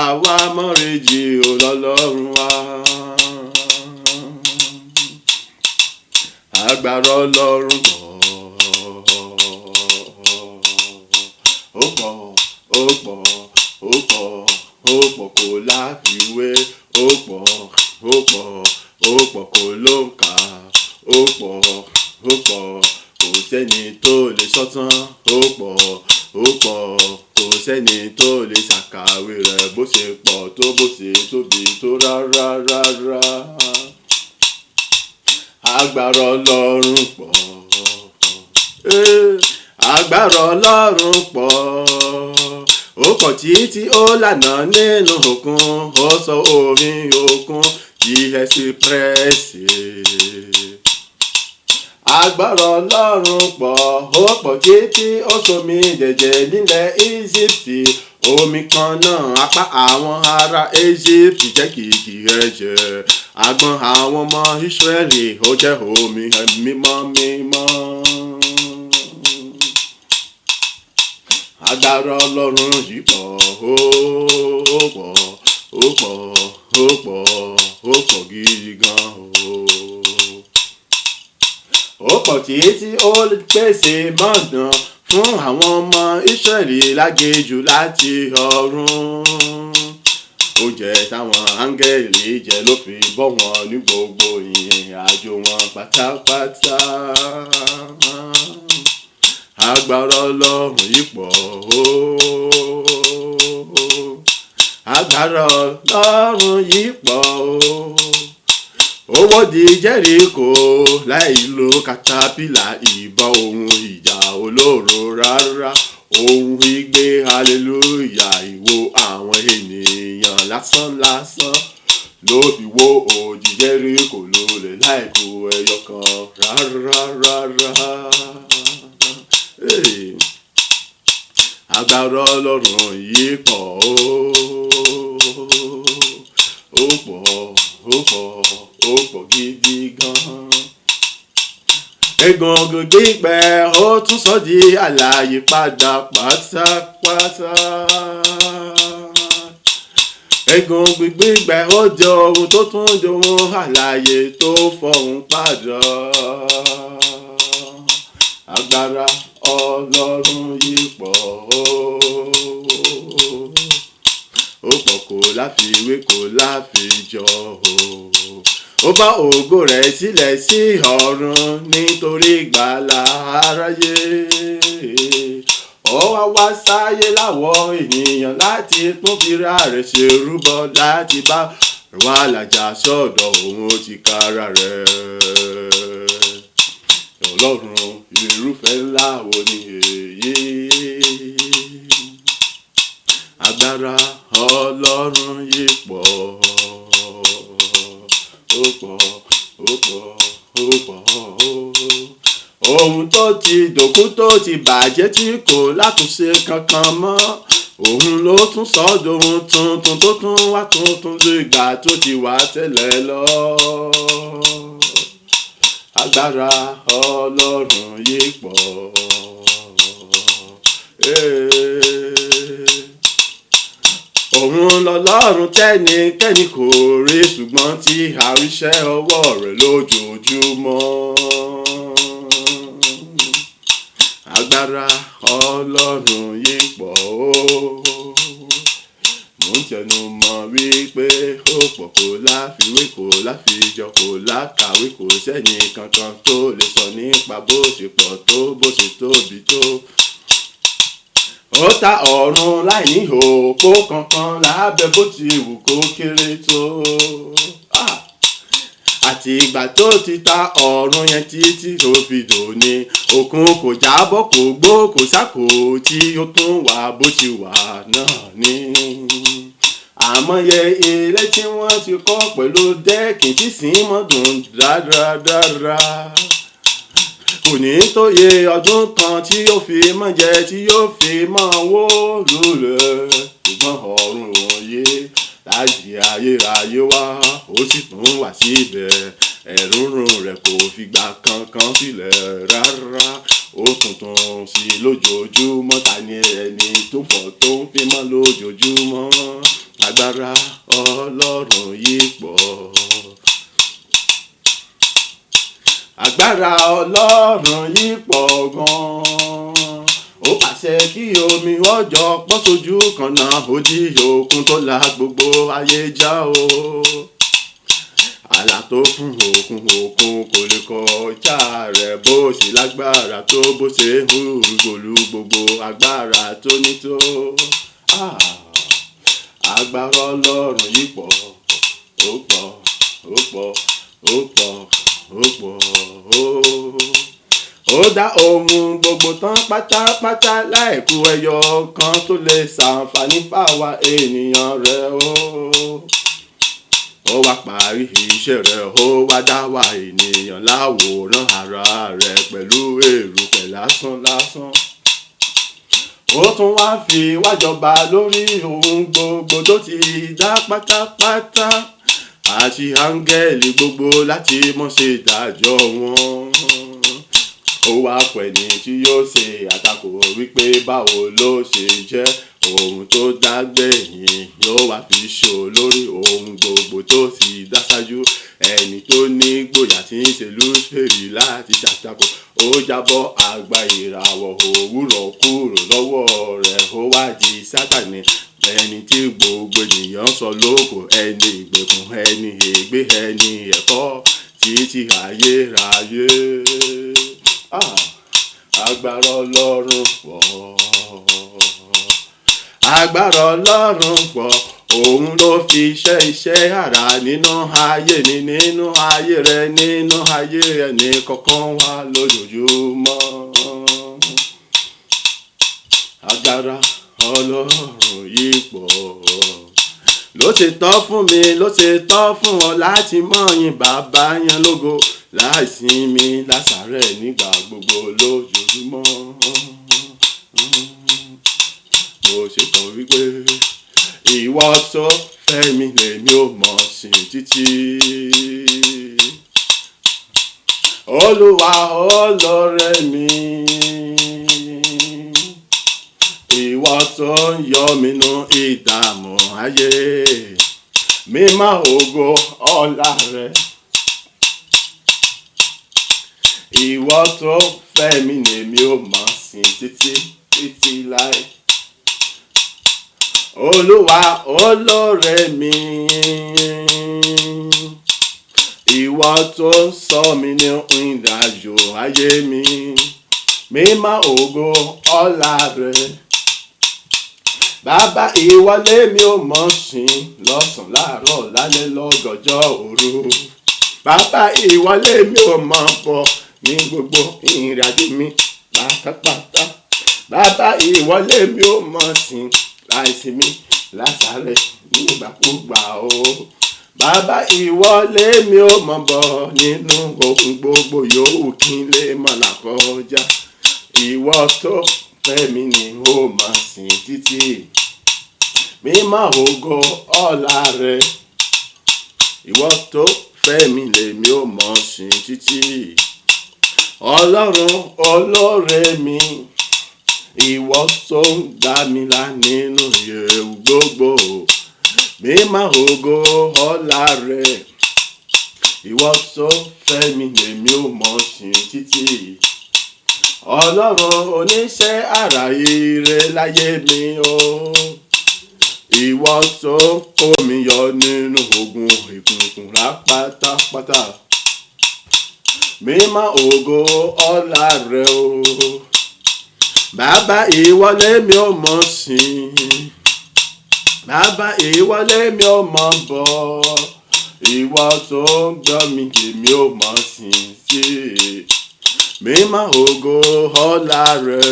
[SPEAKER 1] àwa mọ̀rìndì lọ́lọ́run wa. Agbára Ọlọ́run pọ̀ kò láfiwé. Ó pọ̀ kò lóǹkà. Ó pọ̀ kò sẹ́ni tó lè sọ́tán. Ó pọ̀ kò sẹ́ni tó lè ṣàkàwé rẹ̀ bó ṣe pọ̀ tó bó ṣe tóbi tó rárá. Agbára Ọlọ́run pọ̀. Agbára Ọlọ́run pọ̀. Ó pọ̀ títí ó lànà nínú òkun. Ó sọ omi òkun di ẹ̀sìpírẹ́sì. agbára ọlọ́run pọ̀ ó pọ̀ títí ó somi jẹ̀jẹ̀ nílẹ̀ Íjíbítì omi kan náà apá àwọn ará Íjíbítì jẹ́ kìkì ẹ̀jẹ̀ agbọ̀n àwọn ọmọ Ísírẹ́lì ó jẹ́ omi mímọ́ mímọ́. Agbára ọlọ́run yìí pọ̀ ó pọ̀ ó pọ̀ ó pọ̀ ó pọ̀ gidi gan o. Ó pọ̀ títí ó pèsè mọ̀nà fún àwọn ọmọ Ísírẹ́lì láginjù láti ọ̀run. Oúnjẹ táwọn áńgẹ́lì jẹ ló fi bọ́ wọn ní gbogbo ìrìn àjò wọn pátápátá. Agbára ọlọ́run yìí pọ̀ ó. Agbára ọlọ́run yìí pọ̀ ó. Owó di Jẹ́ríkò láì lo katapila ìbọn ohun ìjà olóró rárá. Ohun igbe hallelujah ìwo àwọn ènìyàn lásán lásán ló fi wó odi Jẹ́ríkò lulẹ̀ láì kù ẹyọ kan rárá. Agbára ọlọ́run yìí pọ̀ ó pọ̀ ó pọ̀ ó pọ̀ gidi gan. Egungun gbígbẹ ó tún sọ di àlàyé padà pátápátá. Egungun gbígbẹ ó di ohun tó tún di ohun àlàyé tó fọhùn padà. Agbára ọlọ́run yìí pọ̀ ó pọ̀ kò láfiwé kò láfijọ ó bá ògo rẹ̀ sílẹ̀ sí ọ̀run nítorí ìgbàlà aráyé. Ó wá sáyé láwọ̀ ènìyàn láti tún fira rẹ̀ ṣe rúbọ láti bá wa làjà sọ́dọ̀ òun tìkára rẹ̀. Ọlọ́run irúfẹ́ ńlá wo ni èyí? Agbára ọlọ́run yìí pọ̀ ó pọ̀ ó pọ̀ ó pọ̀. Ohun tó ti dòkú tó ti bàjẹ́ tí kò látúnṣe kankan mọ́ òun ló tún sọ́dọ̀ ohun tuntun tó tún wá tuntun ju ìgbà tó ti wà tẹ́lẹ̀ lọ. Agbára ọlọ́run yìí pọ̀ òun lọ́lọ́run tẹ́nikẹ́ni kò rí ṣùgbọ́n tí àríṣẹ́ ọwọ́ rẹ̀ lójoojúmọ́. Agbára ọlọ́run yìí pọ̀ mo ń tẹnu mọ́ wípé ó pọ̀ kò láfiwé kò láfijọ kò lákàwé kò sẹ́ni kankan tó lè sọ nípa bó ṣe pọ̀ tó bó ṣe tóbi tó. Ó ta ọ̀run láì ní òpó kankan lábẹ́ bó ti wù kó kéré tó. Àti ìgbà tó ti ta ọ̀run yẹn títí tó fi dòní òkun kò jábọ́ kò gbó kò sákò tí ó tún wà bó ti wà náà ní. Àmọye ilé tí wọ́n ti kọ́ pẹ̀lú dẹ́kìn tí sì mọ́ dùn dáradára. Kò ní tóye ọdún kan tí yóò fi mọ́ jẹ tí yóò fi mọ́ wó lulẹ̀. Ṣùgbọ́n ọ̀run òye láti ayérayé wá ó sì tún wà síbẹ̀. Ẹ̀rúnrún rẹ̀ kò fìgbà kankan sílẹ̀ rárá. Ó tuntun sí lójoojúmọ́ ta ni ẹni tó pọ̀ tó ń fi mọ́ lójoojúmọ́. Agbára ọlọ́run yìí pọ̀. Agbára ọlọ́run yìí pọ̀ gan-an. Ó pàṣẹ kí omi ọjọ́ pọ̀ sójú kan náà ó dí òkun tó la gbogbo ayé já o. Àlà tó fún òkun kò lè kọjá rẹ̀ bó sì lágbára tó bó ṣe ń hùrùgòlù gbogbo agbára tó ní tó. Agbára ọlọ́run yìí pọ̀ ó pọ̀ ó pọ̀ ó pọ̀ ó pọ̀ ó dá ohun gbogbo tán pátápátá láìkù ẹyọ kan tó lè ṣàǹfààní fáwa ènìyàn rẹ̀ o. ó wá parí iṣẹ́ rẹ̀, ó wá dá wa ènìyàn láwòrán ara rẹ̀ pẹ̀lú èrùpẹ̀ lásán lásán. Ó tún wá fi wá jọba lórí ohun gbogbo tó ti dá pátápátá, àti áńgẹ́lì gbogbo láti mọ̀ ṣe ìdájọ́ wọn. Ó wá pẹ̀lú tí yóò ṣe àtakò wípé báwo ló ṣe jẹ́ ohun tó dágbẹ̀yìn, yóò wá fi ṣò lórí ohun gbogbo tó ti dá ṣáájú. Ẹni tó ní gbòyà tí ń ṣe Lúsíférì láti ṣàtakò, ó jábọ́ àgbà ìràwọ̀ òwúrọ̀ kúrò lọ́wọ́ rẹ̀, ó wá di Sátánì, ẹni tí gbogbo ènìyàn sọ lóko, ẹni ìgbèkùn, ẹni ègbé, ẹni ẹ̀kọ́ títí ayérayé. Agbára Ọlọ́run pọ̀, agbára Ọlọ́run pọ̀, òun ló fi iṣẹ́ àrà nínú ayé mi, nínú ayé rẹ, nínú ayé ẹni kọ̀ọ̀kan wá lójoojúmọ́. Agbára Ọlọ́run yìí pọ̀, ló ti tọ́ fún mi, ló ti tọ́ fún ọ láti mọ̀yìn bàbá yẹn lógo, láìsinmi lásàrẹ̀ nígbà gbogbo lójoojúmọ́. Mo ṣe kàn wípé ìwọ tó fẹ́ mi lèmi ò mọ̀ sìn títí. Olúwa olóore mi, ìwọ tó ń yọ mí nú ìdààmú ayé, mímọ́ ògo ọlá rẹ. Ìwọ tó fẹ́ mi lèmi ò mọ̀ sìn títí títí láì. Olúwa olóore mi, ìwọ tó sọ mí ní ìrìnàjò ayé mi, mímọ́ ògo ọlá rẹ. Bàbá ìwọ lèmi ò mọ̀ sìn lọ́sàn láàárọ̀ lálẹ́ lọ́gànjọ́ òru. Bàbá ìwọ lèmi ò mọ̀ bọ̀ ní gbogbo ìrìnàjò mi pátápátá. Bàbá ìwọ lèmi ò mọ̀ sìn láìsinmi lásàrẹ̀ nígbàkúgbà o. Bàbá ìwọ lèmi ò mọ̀ bọ̀ nínú ohun gbogbo yòówù kí n lè mọ̀ là kọjá. Ìwọ tó fẹ́ mi ni ó mọ̀ sìn títí, mímọ́ ògo ọlá rẹ. Ìwọ tó fẹ́ mi lèmi ò mọ̀ sìn títí. Ọlọ́run olóore mi, ìwọ tó ń gbà mí là nínú ewu gbogbo, mímọ́ ògo ọlá rẹ. Ìwọ tó fẹ́ mi lèmi ò mọ̀ sìn títí. Ọlọ́run oníṣẹ́ àrà ire láyé mi o, ìwọ tó kó mi yọ nínú ogun ìkùnkùn pátápátá, mímọ́ ògo ọlá rẹ o. Bàbá ìwọ lèmi ò mọ̀ sìn, bàbá ìwọ lèmi ò mọ̀ bọ̀, ìwọ tó ń gbọ́ mi lèmi ò mọ̀ sìn sí, mímọ́ ògo ọlá rẹ.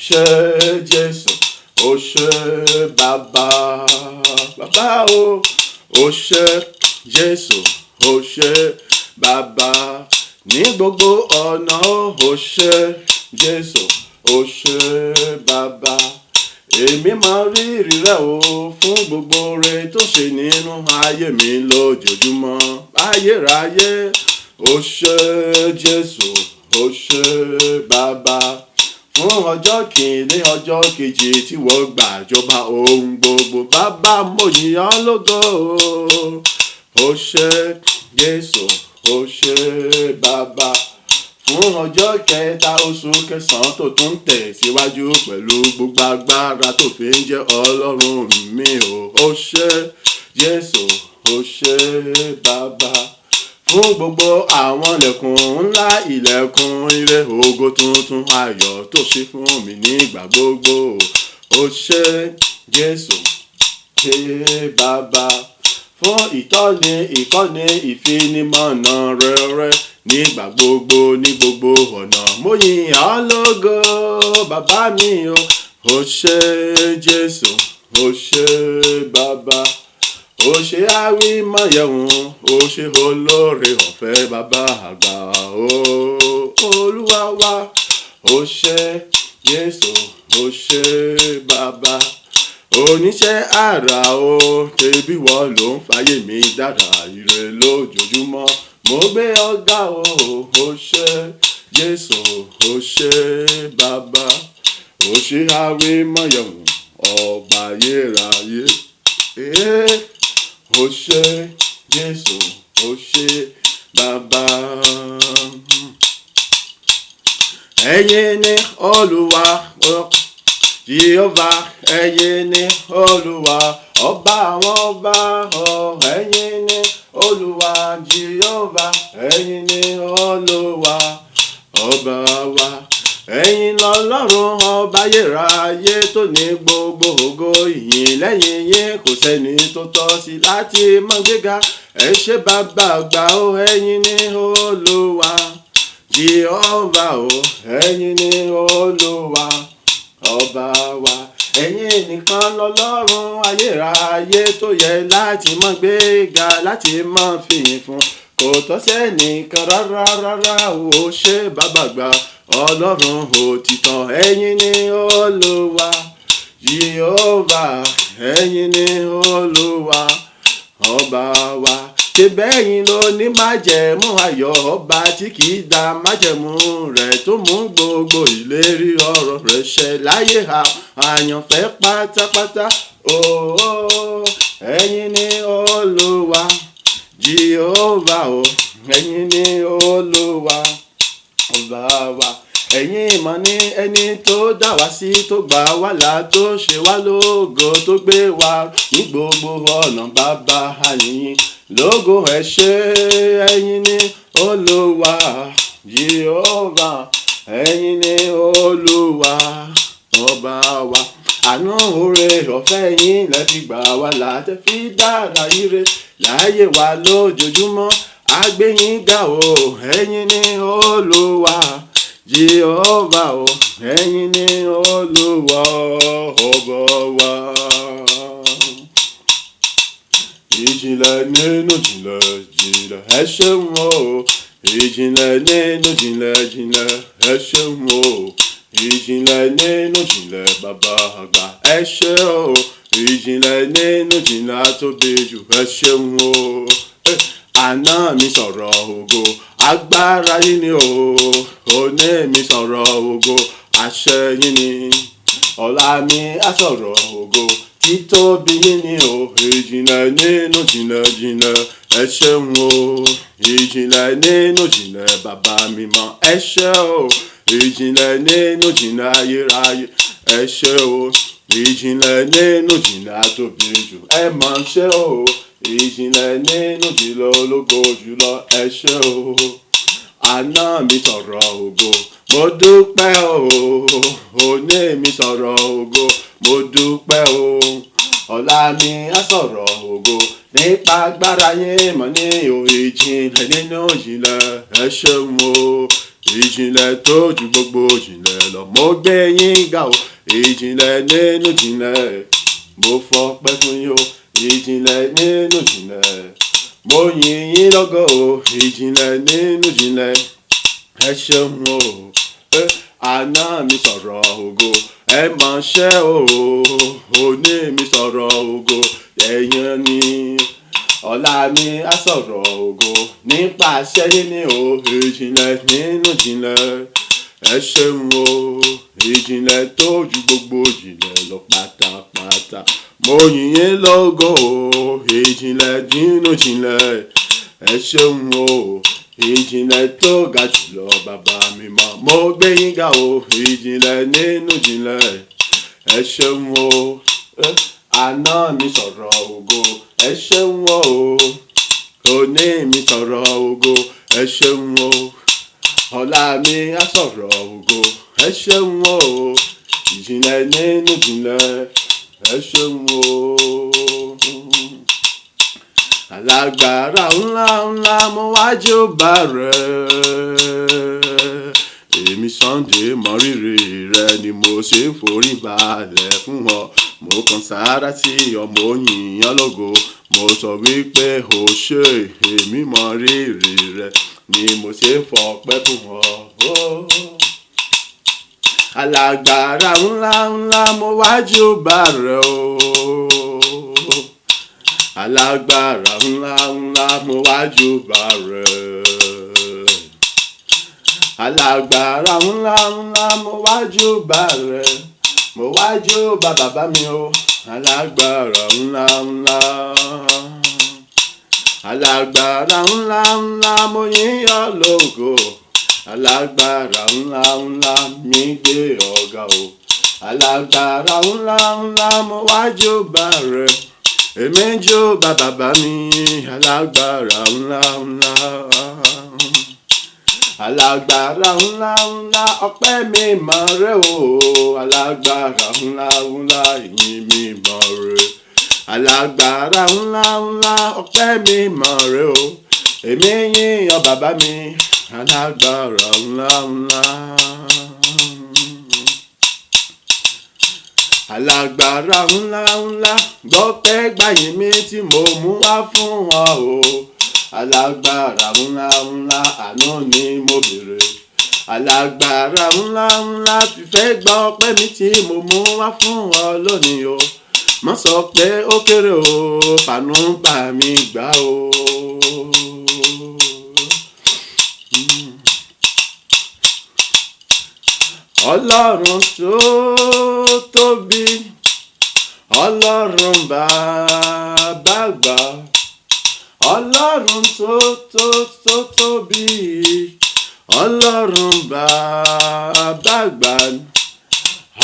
[SPEAKER 1] Ṣé Jésù, ó ṣé bàbá, bàbá ó ṣé Jésù, ó ṣé bàbá, ní gbogbo ọ̀nà ó ṣé Jésù, ó ṣé bàbá. Èmi máa rírì rẹ o fún gbogbo rẹ tó ṣe nínú ayé mi lójoojúmọ́ ayérayé. Ó ṣé Jésù, ó ṣé bàbá, fún ọjọ́ kìíní ọjọ́ kejì tí wọ́n gbàjọba ohun gbogbo. Bàbá mo yìn ọ́ lógo. Ó ṣé Jésù, ó ṣé bàbá, fún ọjọ́ kẹta oṣù kẹsàn-án tó tún tẹ̀síwájú pẹ̀lú gbogbo agbára tó fi ń jẹ́ Ọlọ́run mi o. Ó ṣé Jésù, ó ṣé bàbá, fún gbogbo àwọn ilẹ̀kùn ńlá, ilẹ̀kùn ire, ògo tuntun, ayọ̀ tó ṣí fún mi nígbà gbogbo. Ó ṣé Jésù, ṣé bàbá, fún ìtọ́ni, ìkọ́ni, ìfinimọ̀nà rere nígbà gbogbo, ní gbogbo ọ̀nà. Mo yìn ọ́ lógo bàbá mi o. Ó ṣé Jésù, ó ó ṣé bàbá. Ó ṣé àwímáyẹ̀wò, ó ṣé olóore ọ̀fẹ́ bàbá àgbà. Olúwa wa, ó ṣé Jésù, ó ṣé bàbá. Oníṣẹ́ àrà o, tẹbí wọ́n ló ń fàyè mi dára ire lójoojúmọ́. Mo gbé ọ̀gá o, ó ṣé Jésù, ó ṣé bàbá. Ó ṣé àwímáyẹ̀wò, ọba ayérayé. Ó ṣé Jésù, ó ṣé bàbá. Ẹ̀yin ni Olúwa, Jehovah, ẹ̀yin ni Olúwa, ọba àwọn ọba. Ẹ̀yin ni Olúwa, Jehovah, ẹ̀yin ni Olúwa, ọba wa. Ẹ̀yin lọ́lọ́run ọba ayérayé tó ní gbogbo ògo, ìyìn lẹ́yìn yín kò sẹ́ni tó tọ́ sí láti mọ́ gbéga. Ẹ ṣé bàbá àgbà o, ẹ̀yin ni Olúwa, Jehovah o, ẹ̀yin ni Olúwa, ọba wa. Ẹ̀yin nìkan lọ́lọ́run ayérayé tó yẹ láti mọ́ gbéga, láti mọ́ fìyìn fún. Kò tọ́ sẹ́nìkan rárá rárá, ó ṣé bàbá àgbà ọlọ́run òtítọ́. Ẹ̀yin ni Olúwa, Jehovah, ẹ̀yin ni Olúwa, ọba wa. Ṣé bẹ́yìn ló ní májẹ̀mú ayọ̀, ọba tí kì í da májẹ̀mú rẹ̀, tó mú gbogbo ìlérí ọ̀rọ̀ rẹ̀ ṣẹ láyé àyànfẹ́ pátápátá. Ẹ̀yin ni Olúwa, Jehovah o, ẹ̀yin ni Olúwa, ọba wa. Ẹ̀yin mọ̀ ní ẹni tó dá wa sí, tó gbà wá là, tó ṣe wá lógo, tó gbé wa ní gbogbo ọ̀nà bàbá àyìn lógo. Ẹ ṣé, ẹ̀yin ni Olúwa, Jehovah, ẹ̀yin ni Olúwa, ọba wa. Àánú oore ọ̀fẹ́ yín lẹ fi gbà wá là, tẹ́ fi dára ire láyé wa lójoojúmọ́. A gbé yín ga o, ẹ̀yin ni Olúwa, Jehovah o, ẹ̀yin ni Olúwa, ọba wa. Ìjìnlẹ̀ nínú ìjìnlẹ̀ ìjìnlẹ̀, ẹ ṣeun o. Ìjìnlẹ̀ nínú ìjìnlẹ̀ ìjìnlẹ̀, ẹ ṣeun o. Ìjìnlẹ̀ nínú ìjìnlẹ̀ bàbá àgbà, ẹ ṣé o. Ìjìnlẹ̀ nínú ìjìnlẹ̀ àtóbi jù, ẹ ṣeun o. Àná mi sọ̀rọ̀ ògo, agbára yín ni o. Òní mi sọ̀rọ̀ ògo, àṣẹ yín ni. Ọ̀la mi á sọ̀rọ̀ ògo, títóbi yín ni o. Ìjìnlẹ̀ nínú ìjìnlẹ̀ ìjìnlẹ̀, ẹ ṣeun o. Ìjìnlẹ̀ nínú ìjìnlẹ̀ bàbá mi mọ́, ẹ ṣé o. Ìjìnlẹ̀ nínú ìjìnlẹ̀ ayérayé, ẹ ṣé o. Ìjìnlẹ̀ nínú ìjìnlẹ̀ àtóbi jù, ẹ mọ̀ ṣé o. Ìjìnlẹ̀ nínú ìjìnlẹ̀ ológo jùlọ, ẹ ṣé o. Àná mi sọ̀rọ̀ ògo, mo dúpẹ́ o. Òní mi sọ̀rọ̀ ògo, mo dúpẹ́ o. Ọ̀la mi á sọ̀rọ̀ ògo, nípa agbára yín mọ̀ ní o. Ìjìnlẹ̀ nínú ìjìnlẹ̀, ẹ ṣeun o. Ìjìnlẹ̀ tó ju gbogbo ìjìnlẹ̀ lọ, mo gbé yín ga o. Ìjìnlẹ̀ nínú ìjìnlẹ̀, mo fọpẹ́ fún yín o. Ìjìnlẹ̀ nínú ìjìnlẹ̀, mo yìn yín lógo o. Ìjìnlẹ̀ nínú ìjìnlẹ̀, ẹ ṣeun o. Àná mi sọ̀rọ̀ ògo, ẹ mọ̀ ṣé o. Òní mi sọ̀rọ̀ ògo, ẹ̀yin ni. Ọ̀la mi á sọ̀rọ̀ ògo, nípa àṣẹ yín ni o. Ìjìnlẹ̀ nínú ìjìnlẹ̀, ẹ ṣeun o. Ìjìnlẹ̀ tó ju gbogbo ìjìnlẹ̀ lọ pátápátá, mo yìn yín lógo o. Ìjìnlẹ̀ nínú ìjìnlẹ̀, ẹ ṣeun o. Ìjìnlẹ̀ tó ga jùlọ bàbá mi mọ́, mo gbé yín ga o. Ìjìnlẹ̀ nínú ìjìnlẹ̀, ẹ ṣeun o. Àná mi sọ̀rọ̀ ògo, ẹ ṣeun o. Òní mi sọ̀rọ̀ ògo, ẹ ṣeun o. Ọ̀la mi á sọ̀rọ̀ ògo, ẹ ṣeun o. Ìjìnlẹ̀ nínú ìjìnlẹ̀, ẹ ṣeun o. Alágbára ńlá ńlá mo wá júbà rẹ. mi Sunday mọ rírì rẹ ni mo ṣe ń forí balẹ̀ fún ọ. Mo kàn sára sí ọmọ òyìnbó lógo, mo sọ wípé o ṣé, èmi mọ rírì rẹ ni mo ṣe ń fọpẹ́ fún ọ. Alágbára ńlá ńlá mo wájú bá rẹ o. Alágbára ńlá ńlá mo wájú bá rẹ. Alágbára ńlá ńlá mo wájú bá rẹ. Mo wájú bá bàbá mi o. Alágbára ńlá ńlá. Alágbára ńlá ńlá mo yìn ọ́ lógo. Alágbára ńlá ńlá mi gbé ọ̀gá o. Alágbára ńlá ńlá mo wájú bá rẹ. Èmi jó bá bàbá mi. Alágbára ńlá ńlá. Alágbára ńlá ńlá ọpẹ́ mi mọ̀ rẹ o. Alágbára ńlá ńlá ìyìn mi mọ̀ rẹ. Alágbára ńlá ńlá ọpẹ́ mi mọ̀ rẹ o. Èmi yìn ọ́ bàbá mi. Alágbára ńlá ńlá. Alágbára ńlá ńlá gbọ́pẹ́ gbàyìn mi tí mo mú wá fún ọ o. Alágbára ńlá ńlá àánú ni mo béèrè. Alágbára ńlá ńlá fìfẹ́ gbọ́ ọpẹ́ mi tí mo mú wá fún ọ lónìí o. Má sọ pé ó kéré o, fàánú bá mi gbà o. Ọlọ́run tó tóbi, Ọlọ́run bàbá àgbà, Ọlọ́run tó tóbi, Ọlọ́run bàbá àgbà,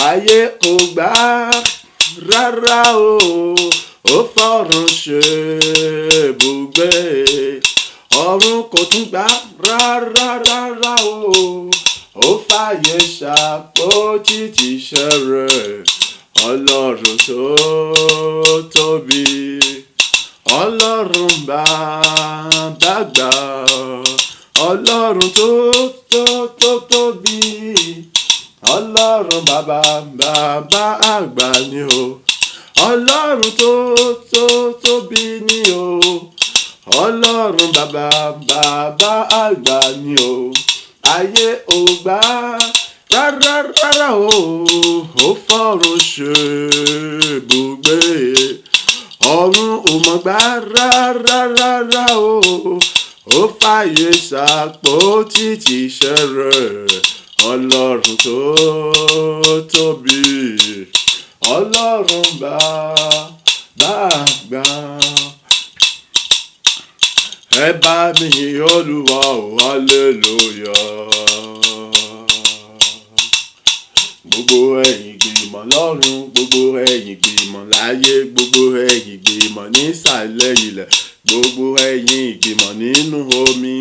[SPEAKER 1] ayé kò gbà rárá o, ó fọ̀run ṣe ibùgbé, ọ̀run kò tún gbà rárá o. Ó fàyè ṣàpótí tìṣẹ́ rẹ̀. Ọlọ́run tó tóbi, Ọlọ́run bàbá àgbà, Ọlọ́run tó tóbi, Ọlọ́run bàbá àgbà ni o. Ọlọ́run tó tóbi ni o. Ọlọ́run bàbá àgbà ni o. Ayé ò gbà rárá o, ó fọ̀run ṣe ibùgbé, ọ̀run ò mọ̀ gbà rárá o, ó fàyè ṣàpótí tìṣẹ́ rẹ̀. Ọlọ́run tó tóbi, Ọlọ́run bàbá àgbà. Ẹ bá mi yìn Olúwa o, hallelujah. Gbogbo ẹ̀yin ìgbìmọ̀ lọ́run, gbogbo ẹ̀yin ìgbìmọ̀ láyé, gbogbo ẹ̀yin ìgbìmọ̀ nísàlẹ̀ ilẹ̀, gbogbo ẹ̀yin ìgbìmọ̀ nínú omi.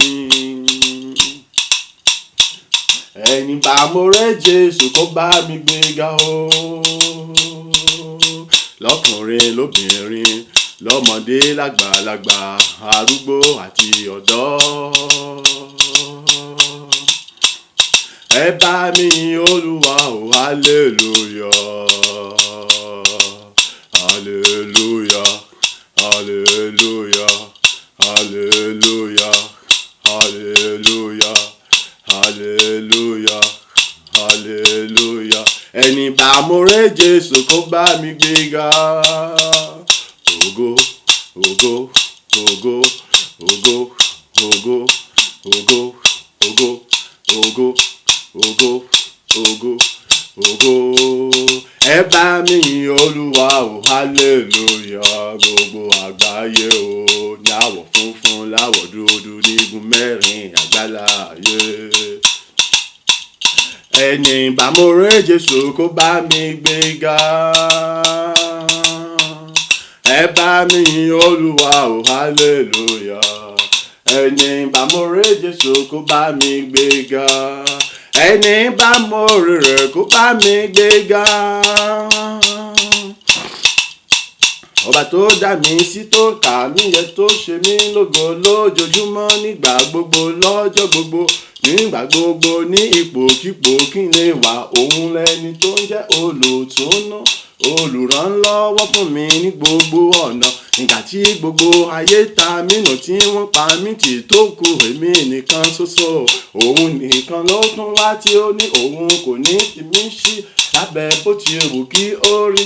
[SPEAKER 1] Ẹni bá mo rẹ́ Jésù kó bá mi gbéga o. Lọ́kùnrin lóbìnrin, lọ́mọdé lágbàlagbà, arúgbó àti ọ̀dọ́. Ẹ bá mi yìn Olúwa o, hallelujah. Hallelujah, hallelujah, hallelujah, hallelujah, hallelujah, hallelujah. Ẹni bá mo rẹ́ Jésù kó bá mi gbéga. Ògo, ògo, ògo, ògo, ògo, ògo, ògo, ògo, ògo, ògo, ògo. Ẹ bá mi yìn Olúwa o, hallelujah. Gbogbo àgbáyé o, ní àwọ̀ funfun láwọ̀ dúdú nígun mẹ́rin àgbáláyé. Ẹni bá mo rẹ́ Jésù kó bá mi gbéga. Ẹ bá mi yìn Olúwa o, hallelujah. Ẹni bá mo rẹ́ Jésù kó bá mi gbéga. Ẹni bá mo rẹ́ rẹ̀ kó bá mi gbéga. Ọba tó dá mi sí, tó kà mí yẹ, tó ṣe mí lógo lójoojúmọ́, nígbà gbogbo lọ́jọ́ gbogbo, nígbà gbogbo ní ipòkípò kí n lè wà. Òun lẹni tó ń jẹ́ olùtùnú, olùrànlọ́wọ́ fún mi ní gbogbo ọ̀nà. Nígbà tí gbogbo ayé ta mí nù tí wọ́n pa mí tì tó kù èmi nìkan ṣoṣo. Òun nìkan ló tún wá tí ó ní òun kò ní fi mí sí lábẹ́ bó ti wù kí ó rí.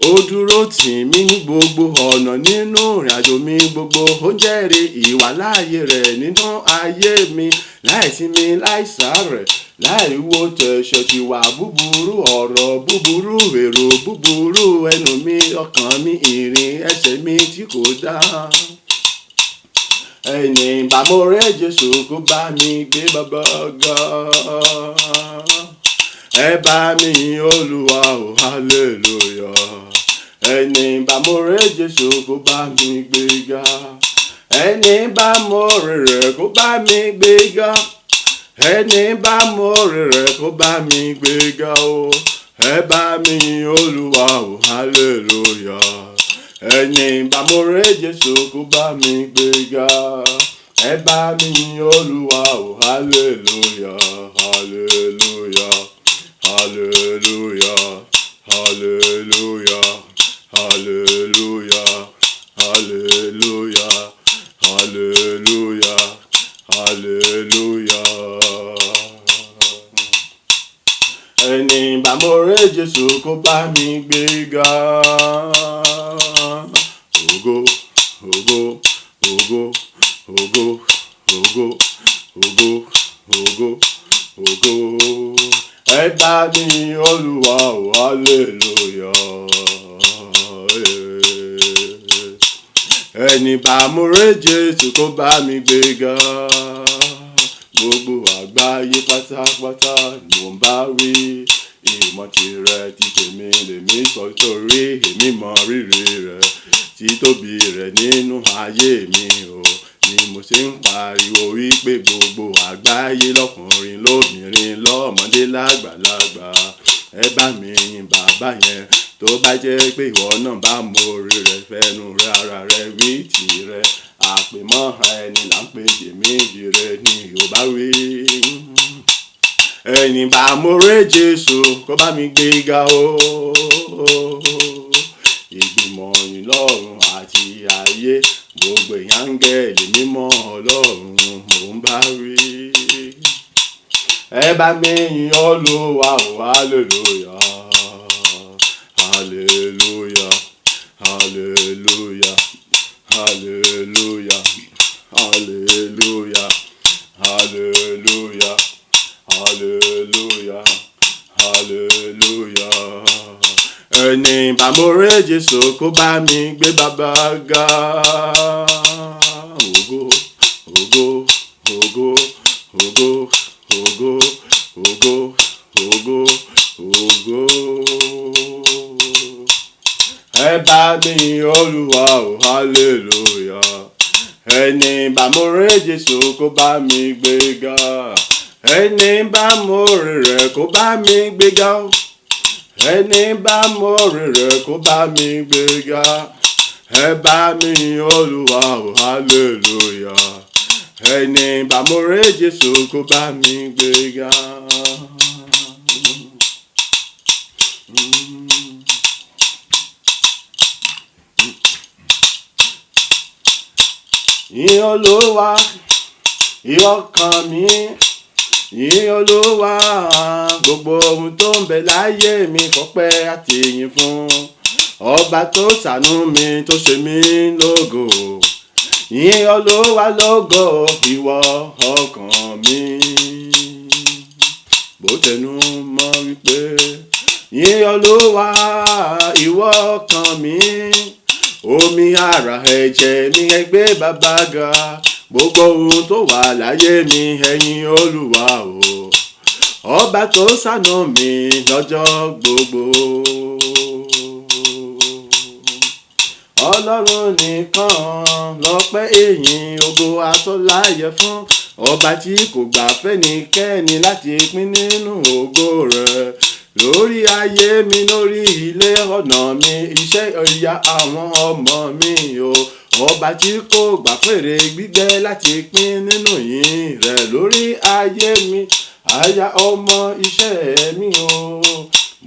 [SPEAKER 1] Ó dúró tì mí ní gbogbo ọ̀nà nínú ìrìnàjò mi gbogbo. Ó jẹ́rìí ìwàláàyè rẹ̀ nínú ayé mi. Láìsinmi láìsàárẹ̀, láìwo tẹ̀sẹ̀ tí wà búburú, ọ̀rọ̀ búburú, èrò búburú, ẹnu mi, ọkàn mi, ìrìn ẹsẹ̀ mi tí kò dáa. Ẹni bá mo rẹ́ Jésù kó bá mi gbé bàbá ga. Ẹ bá mi yìn Olúwa o, hallelujah. Ẹni bá mo rẹ́ Jésù kó bá mi gbé ga. Ẹni bá mo rẹ̀ rẹ̀ kó bá mi gbé ga. Ẹni bá mo rẹ̀ rẹ̀ kó bá mi gbé ga o. Ẹ bá mi yìn Olúwa o, hallelujah. Ẹni bá mo rẹ́ Jésù kó bá mi gbé ga. Ẹ bá mi yìn Olúwa o, hallelujah, hallelujah, hallelujah, hallelujah, hallelujah, hallelujah, hallelujah, hallelujah. Ẹni bá mo rẹ́ Jésù kó bá mi gbé ga. Ògo, ògo, ògo, ògo, ògo, ògo, ògo, ògo. Ẹ bá mi yìn Olúwa o, hallelujah. Ẹni bá mo rẹ́ Jésù kó bá mi gbé ga. Gbogbo àgbáyé pátápátá ló ń bá wí. Ìmọ̀ tirẹ̀ ti tèmi lèmi sọ torí èmi mọ rírì rẹ̀. Títóbi rẹ̀ nínú ayé mi o, ni mo ṣe ń pariwo wípé gbogbo àgbáyé lọ́kùnrin lóbìnrin lọ́mọdé lágbàlagbà. Ẹ bá mi yìn bàbá yẹn. Tó bá jẹ́ pé ìwọ náà bá mọ orí rẹ̀ fẹ́nu rẹ̀ ara rẹ̀ wí tirẹ̀. Àpèmọ́ ẹni là ń pè jèmí jìrẹ̀ ni yóò bá wí. Ẹni bá mo rẹ́ Jésù kó bá mi gbé ga o. Ìgbìmọ̀ yìn lọ́run àti ayé, gbogbo áńgẹ́lì mímọ́ Ọlọ́run mò ń bá wí. Ẹ bá mi yìn Olúwa o, hallelujah, hallelujah, hallelujah, hallelujah, hallelujah, hallelujah, hallelujah, hallelujah. Ẹni bá mo rẹ́ Jésù kó bá mi gbé bàbá ga. Ògo, ògo, ògo, ògo, ògo, ògo, ògo, ògo. Ẹ bá mi yìn Olúwa o, hallelujah. Ẹni bá mo rẹ́ Jésù kó bá mi gbé ga. Ẹni bá mo rẹ̀ rẹ̀ kó bá mi gbé ga. Ẹni bá mo rẹ̀ rẹ̀ kó bá mi gbé ga. Ẹ bá mi yìn Olúwa o, hallelujah. Ẹni bá mo rẹ́ Jésù kó bá mi gbé ga. Yìn Olúwa, ìwọ ọkàn mi. Yìn Olúwa, gbogbo ohun tó ń bẹ láyé mi fọpẹ́ àti ìyìn fún. Ọba tó ṣàánú mi tó ṣe mí lógo. Yìn Olúwa lógo, ìwọ ọkàn mi. Bó tẹnu mọ́ wípé yìn Olúwa, ìwọ ọkàn mi. Omi ara ẹ̀jẹ̀ mi ẹ gbé bàbá ga. Gbogbo ohun tó wà láyé mi ẹ yìn Olúwa o. Ọba tó ṣàánú mi lọ́jọ́ gbogbo. Ọlọ́run nìkan lọ́pẹ́ ìyìn ògo àtọ́láyẹ fún. Ọba tí kò gbà fẹ́nikẹ́ni láti pín nínú ògo rẹ̀. Lórí ayé mi, lórí ilé ọ̀nà mi, iṣẹ́ ìyá àwọn ọmọ mi o. ọba tí kò gbà fèrè gbígbẹ́ láti pín nínú yìn rẹ̀ lórí ayé mi. Aya ọmọ iṣẹ́ mi o,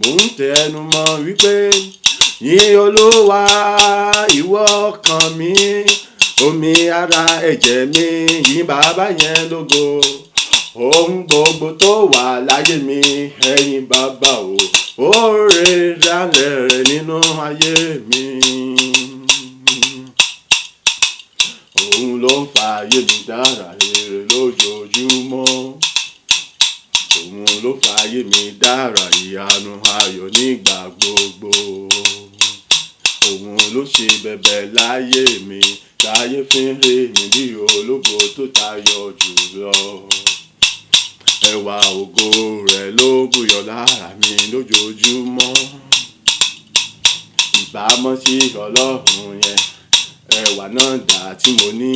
[SPEAKER 1] mò ń tẹnu mọ́ wípé yìn Olúwa ìwọ ọkàn mi, omi ara ẹ̀jẹ̀ mi, yìn bàbá yẹn lógo. Ohun gbogbo tó wà láyé mi, ẹ̀yin bàbá o, oore rẹ̀ nínú ayé mi. Òun ló ń fa ayé mi dára ire lójoojúmọ́. Òun ló fa ayé mi dára ìyanu ayọ̀ nígbà gbogbo. Òun ló ṣe bẹ̀bẹ̀ láyé mi, láyé fi ń rí mi bí ológo tó tayọ jùlọ. Ẹwà ògo rẹ̀ ló bùyọ lára mi lójoojúmọ́. Ìbámọ́ sí Ọlọ́run yẹn, ẹwà náà dà tí mo ní,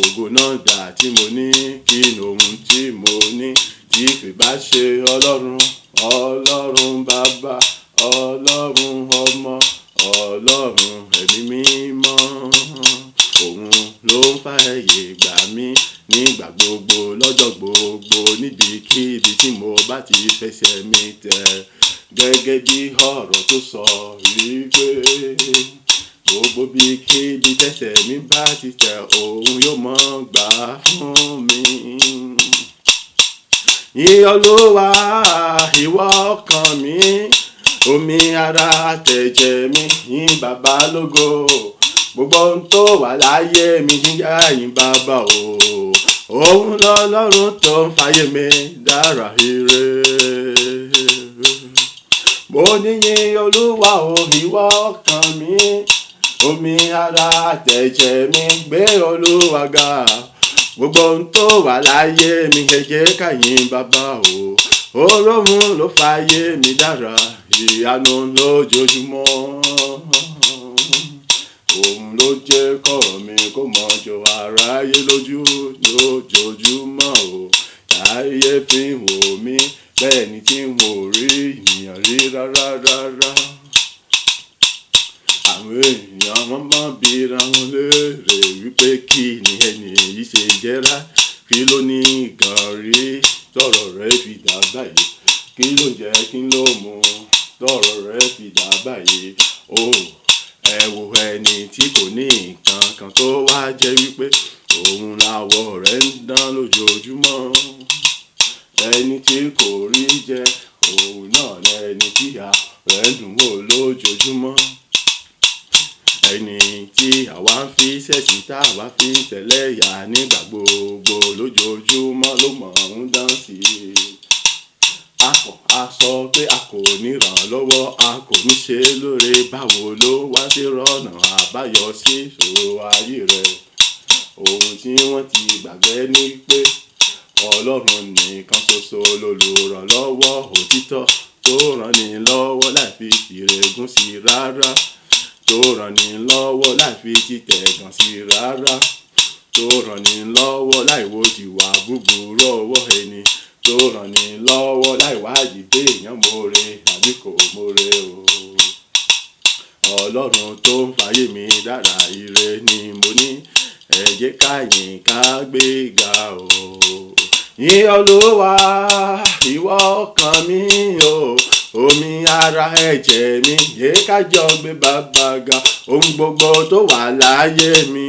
[SPEAKER 1] ògo náà dà tí mo ní, kí ni ohun tí mo ní tí kì bá ṣe Ọlọ́run, Ọlọ́run bàbá, Ọlọ́run ọmọ, Ọlọ́run ẹ̀mí mímọ́. Òun ló ń fààyè gbà mí nígbà gbogbo, lọ́jọ́ gbogbo, níbikíbi tí mo bá ti fẹsẹ̀ mi tẹ̀. Gẹ́gẹ́ bí ọ̀rọ̀ tó sọ wípé gbogbo bíkíbi tẹsẹ̀ mi bá ti tẹ̀, òun yóò mọ̀ gbà fún mi. Yìn Olúwa ìwọ ọkàn mi, omi ara àtẹ̀jẹ̀ mi, yìn bàbá lógo. Gbogbo ohun tó wà láyé mi, yìn bàbá o. Òun lọ́lọ́run tó ń fàyè mi dára ire. Mo ní yìn Olúwa o ìwọ ọkàn mi, omi ara àtẹ̀jẹ̀ mi, gbé Olúwa ga. Gbogbo ohun tó wà láyé mi, ẹ jẹ́ ká yìn bàbá o. Olóhun ló fàyè mi dára ìyanu lójoojúmọ́. Òun ló jẹ́ kọ̀rọ̀ mi kó mọ̀ jọ aráyé lójú lójoojúmọ́ o. Táyé fi ń wò mí bẹ́ẹ̀ ni tí n ò rí ènìyàn rí rárá. Àwọn èèyàn wọn máa bira wọn léèrè wípé kí ni ẹni yìí ṣe jẹ́rá, kí ló ní gan rí tọ̀rọ̀ rẹ̀ fi dà báyìí, kí ló jẹ́ kí ló mú tọ̀rọ̀ rẹ̀ fi dà báyìí. Ẹ wo ẹni tí kò ní nǹkan kan tó wá jẹ́ wípé òun làwọ̀ rẹ̀ ń dán lójoojúmọ́. Ẹni tí kò rí jẹ, òun náà lẹni tí a rẹ̀ dùn wò lójoojúmọ́. Ẹni tí àwa ń fi ṣẹ̀sìn tá àwa fi ń tẹ̀lé yà nígbà gbogbo lójoojúmọ́ ló mọ̀ ń dán sí i. A sọ pé a kò ní ràn lọ́wọ́, a kò ní ṣe lóore, báwo ló wá sí rọ́nà àbáyọ sí ìṣòro ayé rẹ̀. Ohun tí wọ́n ti gbàgbé ni pé Ọlọ́run nìkan ṣoṣo lolùrànlọ́wọ́ òtítọ́, tó ràn ní lọ́wọ́ láì fi ìrègùn sí rárá, tó ràn ní lọ́wọ́ láì fi títẹ̀gàn sí rárá, tó ràn ní lọ́wọ́ láì wo ìwà búburú ọwọ́ ẹni, tó ràn ní lọ́wọ́ láì wádìí pé èèyàn mórè àbí kò mórè o. Ọlọ́run tó ń fàyè mi dára ire ni mo ní, ẹ jẹ́ ká yìn ká gbé ga o. Yìn Olúwa ìwọ ọkàn mi o, omi ara ẹ̀jẹ̀ mi, yẹ ká jọ gbé bàbá ga. Ohun gbogbo tó wà láyé mi,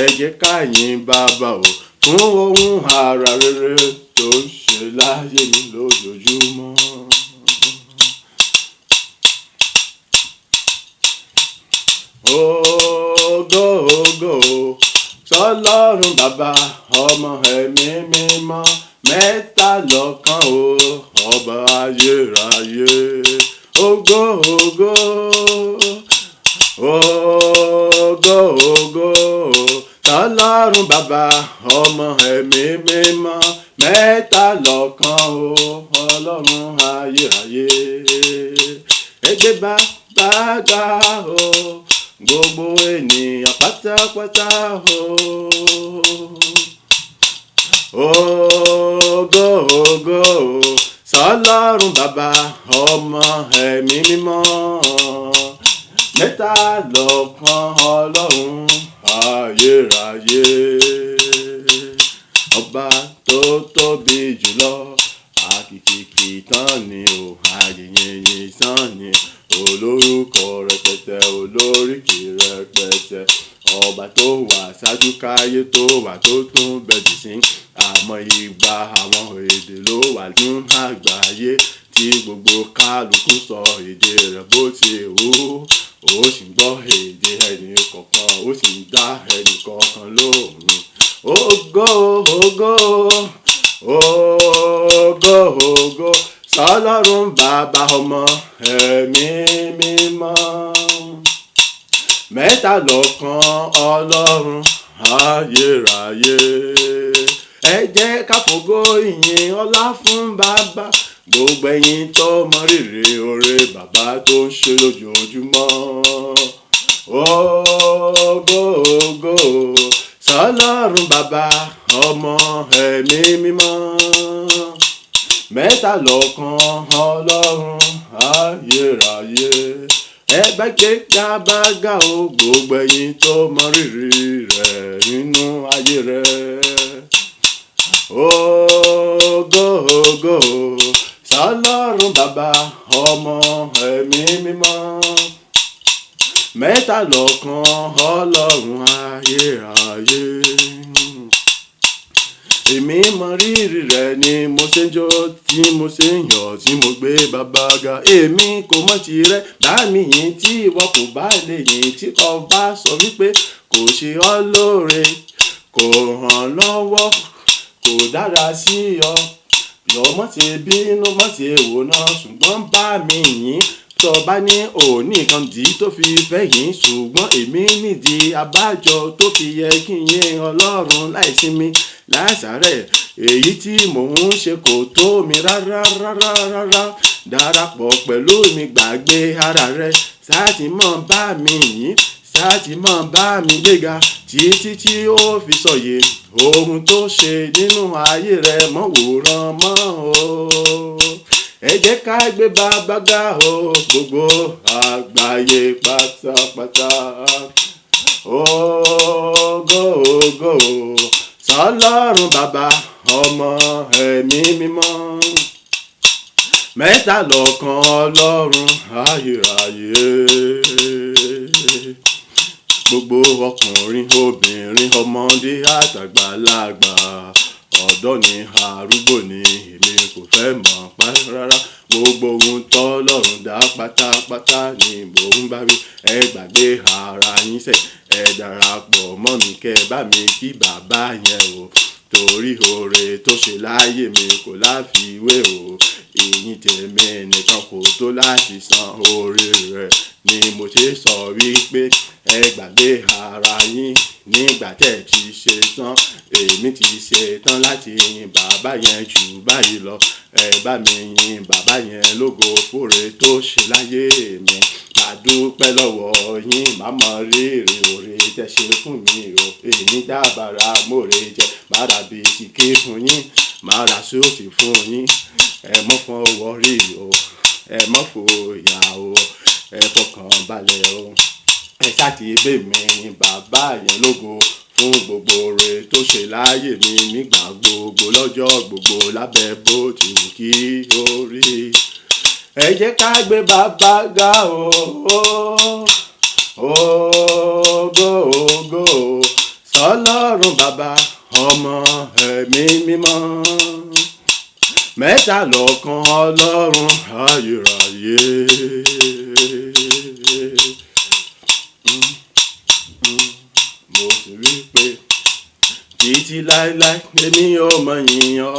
[SPEAKER 1] ẹ jẹ́ ká yìn bàbá o, fún ohun ara rere tó ń ṣe láyé mi lójoojúmọ́. Ògo ògo sọ́lọ́run bàbá, ọmọ ẹ̀mí mímọ́, mẹ́ta lọ́kan o, ọba ayérayé. Ògo ògo ògo ògo sọ́lọ́run bàbá, ọmọ ẹ̀mí mímọ́, mẹ́ta lọ́kan o, Ọlọ́run ayérayé. Ẹ gbé bàbá ga o, gbogbo ènìyàn pátápátá o. Ògo ògo sọ́lọ́run bàbá, ọmọ ẹ̀mí mímọ́, mẹ́ta lọ́kan Ọlọ́run ayérayé, ọba tó tóbi jùlọ, àkìkìkì tán ni o, àyìnyìnyín tán ni, olórúkọ rẹpẹtẹ, olóríkì rẹpẹtẹ, ọba tó wà ṣáájú káyé tó wà tó tún bẹ̀dì sí, àmọ́ ìgbà àwọn èdè ló wà ní àgbáyé, tí gbogbo kálukú sọ èdè rẹ̀ bó ti wù ú, ó sì ń gbọ́ èdè ẹnì kọ̀ọ̀kan, ó sì ń dá ẹnì kọ̀ọ̀kan lóhùn. Ògo ògo ògo ògo sọ́lọ́run bàbá ọmọ ẹ̀mí mímọ́, mẹ́ta lọ́kan ọlọ́run ayérayé. Ẹ jẹ́ ká fògo ìyìn ọlá fún bàbá, gbogbo ẹ̀yin tó mọ rírì oore bàbá tó ń ṣe lójoojúmọ́. Ògo ògo sọ́lọ́run bàbá ọmọ ẹ̀mí mímọ́, mẹ́ta lọ́kan ọlọ́run ayérayé. Ẹ bá gbé gábágá o, gbogbo ẹ̀yin tó mọ rírì rẹ̀ nínú ayé rẹ̀. Ògo ògo sọ́lọ́run bàbá ọmọ ẹ̀mí mímọ́, mẹ́ta lọ́kan ọlọ́run ayérayé. Èmi mọ rírì rẹ̀ ni mo ṣe ń jó, tí mo ṣe ń yọ̀, tí mo gbé bàbá ga. Èmi kò mọ̀ tirẹ̀ bá mi yìn, tí ìwọ kò bá lè yìn, tí ọba sọ wípé kò ṣe ọ́ lóore, kò ràn lọ́wọ́, kò dára sí ọ. Yọ̀ mọ́ ti bínú, mọ́ ti èwò náà, ṣùgbọ́n bá mi yìn. Tó bá ní òní kan dì tó fi fẹ́ yìn, ṣùgbọ́n èmi nídìí abájọ tó fi yẹ kí n yìn ọlọ́run láìsinmi láìsàárẹ̀. Èyí tí mò ń ṣe kò tó mi rárá rárá rárá, darapọ̀ pẹ̀lú mi, gbàgbé ara rẹ, sáàtì mọ́ bá mi yìn, sáàtì mọ́ bá mi gbéga, títí tí ó fi sọ̀yè ohun tó ṣe nínú ayé rẹ, mọ́ wòran mọ́ o. Ẹ jẹ́ ká gbé bàbá ga o, gbogbo àgbáyé pátápátá. Ògo ògo sọ́lọ́run bàbá ọmọ ẹ̀mí mímọ́, mẹ́ta lọ́kan ọlọ́run ayérayé. Gbogbo ọkùnrin, obìnrin, ọmọdé àtàgbàlagbà, ọ̀dọ́ ni arúgbó ni, èmi kò fẹ́ mọ̀ pa rárá. Gbogbo ohun tọ́lọ́run dá pátápátá ni mò ń bá wí. Ẹ gbàgbé ara yín sẹ̀, ẹ darapọ̀ mọ́ mi kẹ́ bá mi kí bàbá yẹn o, torí oore tó ṣe láyé mi kò láfiwé o. Ìyìn tèmi nìkan kò tó láti san oore rẹ̀, ni mo ṣe sọ wípé ẹ gbàgbé ara yín nígbà tẹ́ ti ṣe tán. Èmi ti ṣe tán láti yin bàbá yẹn jù báyìí lọ. Ẹ bá mi yin bàbá yẹn lógo fóore tó ṣe láyé mi. Màá dúpẹ́ lọ́wọ́ yín, màá mọ rírì oore tẹ́ ṣe fún mi o. Èmi dábàrà mórè jẹ, màá ra bisikí fún yín, màá ra sóòtì fún yín. Ẹ mọ́ fọwọ́ rí o, ẹ mọ́ fòyà o, ẹ fọkàn balẹ̀ o. Ẹ ṣáàtì bẹ́ mi yin bàbá yẹn lógo fún gbogbo oore tó ṣe láyé mi, nígbà gbogbo lọ́jọ́ gbogbo, lábẹ́ bó ti wù kí ó rí. Ẹ jẹ́ ká gbé bàbá ga o. Ògo ògo sọ́lọ́run bàbá ọmọ ẹ̀mí mímọ́, mẹ́ta lọ́kan ọlọ́run ayérayé. Mo sì rí pé títí láéláé èmi yóò máa yìn ọ́,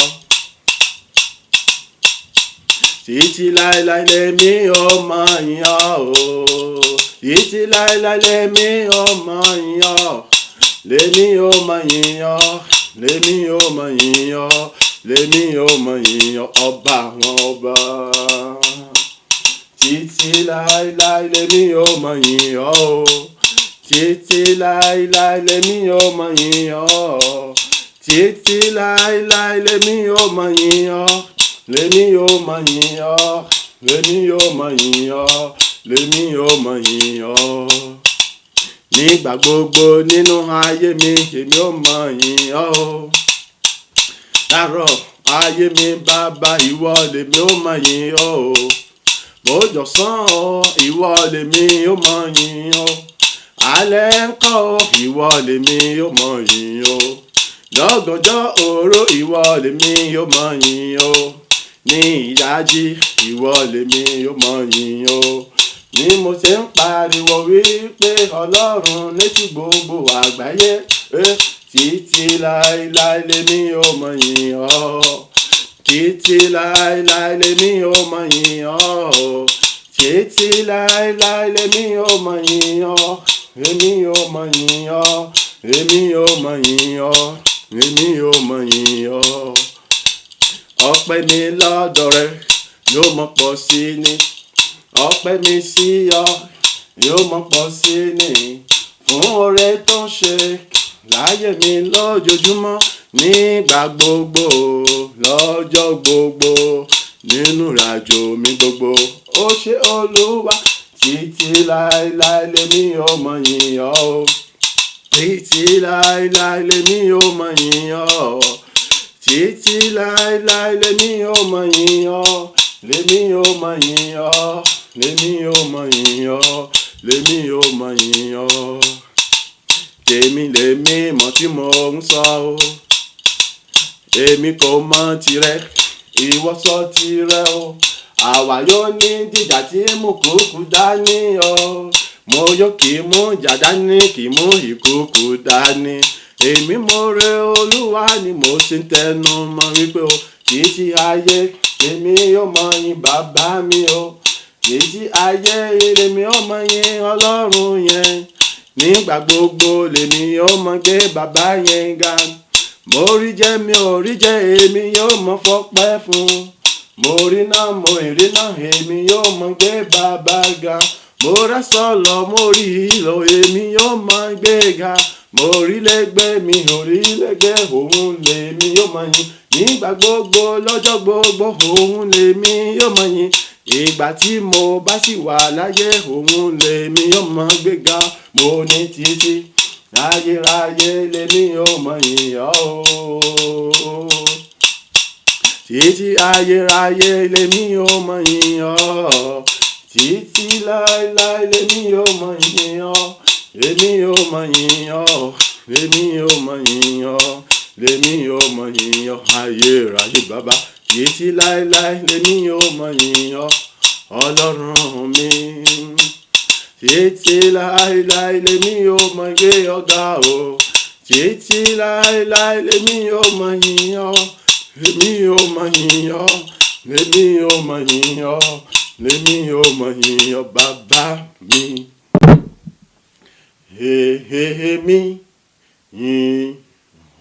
[SPEAKER 1] títí láéláé lèmi yóò máa yìn ọ́ o, títí láéláé lèmi yóò máa yìn ọ́, lèmi yóò máa yìn ọ́, lèmi yóò máa yìn ọ́, lèmi yóò máa yìn ọ́, ọba àwọn ọba. Títí láéláé lèmi yóò máa yìn ọ́ o, títí láéláé lèmi yóò máa yìn ọ́, títí láéláé lèmi yóò máa yìn ọ́, lèmi yóò máa yìn ọ́, lèmi yóò máa yìn ọ́, lèmi yóò máa yìn ọ́. nígbà gbogbo nínú ayé mi èmi ó mọ yìn ọ́ o. Láàárọ̀ ayé mi bàbá ìwọ lèmi ó mọ yìn ọ́ o. Bójọ̀sán ìwọ lèmi ó mọ yìn ọ́. Alẹ́ ńkọ́ ìwọ lèmi ó mọ yìn ọ́. Lọ́gànjọ́ òru ìwọ lèmi ó mọ yìn ọ́. Ní ìdájí ìwọ lèmi ó mọ yìn ọ́. Ni mo ṣe ń pariwo wípé Ọlọ́run létí gbogbo àgbáyé, títí láéláé lèmi ó mọ yìn ọ́. Títí láéláé lèmi ó mọ yìn ọ́. Títí láéláé lèmi ó mọ yìn ọ́. Èmi ó mọ yìn ọ́. Èmi ó mọ yìn ọ́. Èmi ó mọ yìn ọ́. Ọpẹ́ mi lọ́dọ̀ rẹ yóò mọ pọ̀ sí ni. Ọpẹ́ mi sí ọ yóò mọ pọ̀ sí ni. Fún oore tó ń ṣe láyé mi lójoojúmọ́, nígbà gbogbo, lọ́jọ́ gbogbo, nínú ìrìnàjò mi gbogbo. Ó ṣé Olúwa, títí láéláé lèmi ó mọ yìn ọ́ o. Títí láéláé lèmi ó mọ yìn ọ́. Títí láéláé lèmi ó mọ yìn ọ́. Lèmi ó mọ yìn ọ́. Lèmi ó mọ yìn ọ́. Lèmi ó mọ yìn ọ́. Tèmi lèmi mọ̀ tí mo ń sọ o. Èmi kò mọ tirẹ̀, ìwọ sọ tirẹ̀ o. Àwa yóò ní jíjà tí mú kúkú dání o. Mo yóò kì í mú jà dání, kì í mú ìkúkú dání. Èmi more Olúwa ni mo ti ń tẹnu mọ́ wípé o. Títí ayé èmi yóò mọ yìn bàbá mi o. Títí ayé èmi yóò mọ yìn Ọlọ́run yẹn. Nígbà gbogbo lèmi yóò mọ gbé bàbá yẹn ga. Mo rí jẹ mi ò rí jẹ èmi yóò mọ fọpẹ́ fún. Mo rí náà mo rí náà èmi yóò mọ gbé bàbá ga. Mo rá sọ̀lọ̀ mo rí ìlò èmi yóò mọ gbé ga. Mo rí lẹ́gbẹ́ mi ò rí lẹ́gbẹ́ òun lèmi yóò mọ yìn. Nígbà gbogbo lọ́jọ́ gbogbo òun lèmi yóò mọ yìn. Ìgbà tí mo bá sì wà láyé òun lèmi yóò mọ gbé ga. Mo ní títí ráyéráyé lèmi yóò mọ yìn ọ́ o. Títí ayérayé lèmi yóò mọ yìn ọ́. Títí láéláé lèmi yóò mọ yìn ọ́. Lèmi yóò mọ yìn ọ́. Lèmi yóò mọ yìn ọ́. Lèmi yóò mọ yìn ọ́. Ayérayé bàbá. Títí láéláé lèmi yóò mọ yìn ọ́. Ọlọ́run mi. Títí láéláé lèmi yóò mọ gbé ọ̀gá o. Títí láéláé lèmi yóò mọ yìn ọ́. Lèmi yóò mọ yìn ọ́. Lèmi yóò mọ yìn ọ́. Lèmi yóò mọ yìn ọ́ bàbá mi. Èmi yìn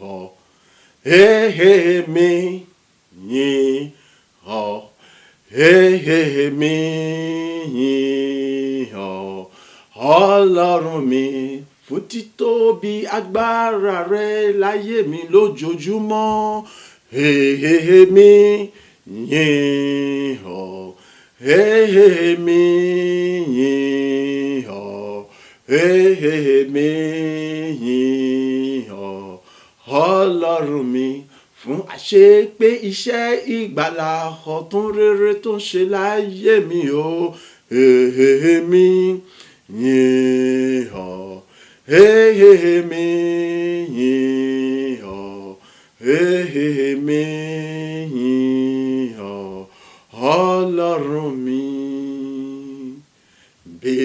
[SPEAKER 1] ọ́. Èmi yìn ọ́. Èmi yìn ọ́. Ọlọ́run mi, fún títóbi agbára rẹ láyé mi lójoojúmọ́. Èmi yìn ọ́. Èmi yìn ọ́. Èmi yìn ọ́. Ọlọ́run mi, fún àṣepé iṣẹ́ ìgbàlà ọ̀tun rere tó ń ṣe láyé mi o. Èmi yìn ọ́. Èmi yìn ọ́. Èmi yìn ọ́. Ọlọ́run mi, bí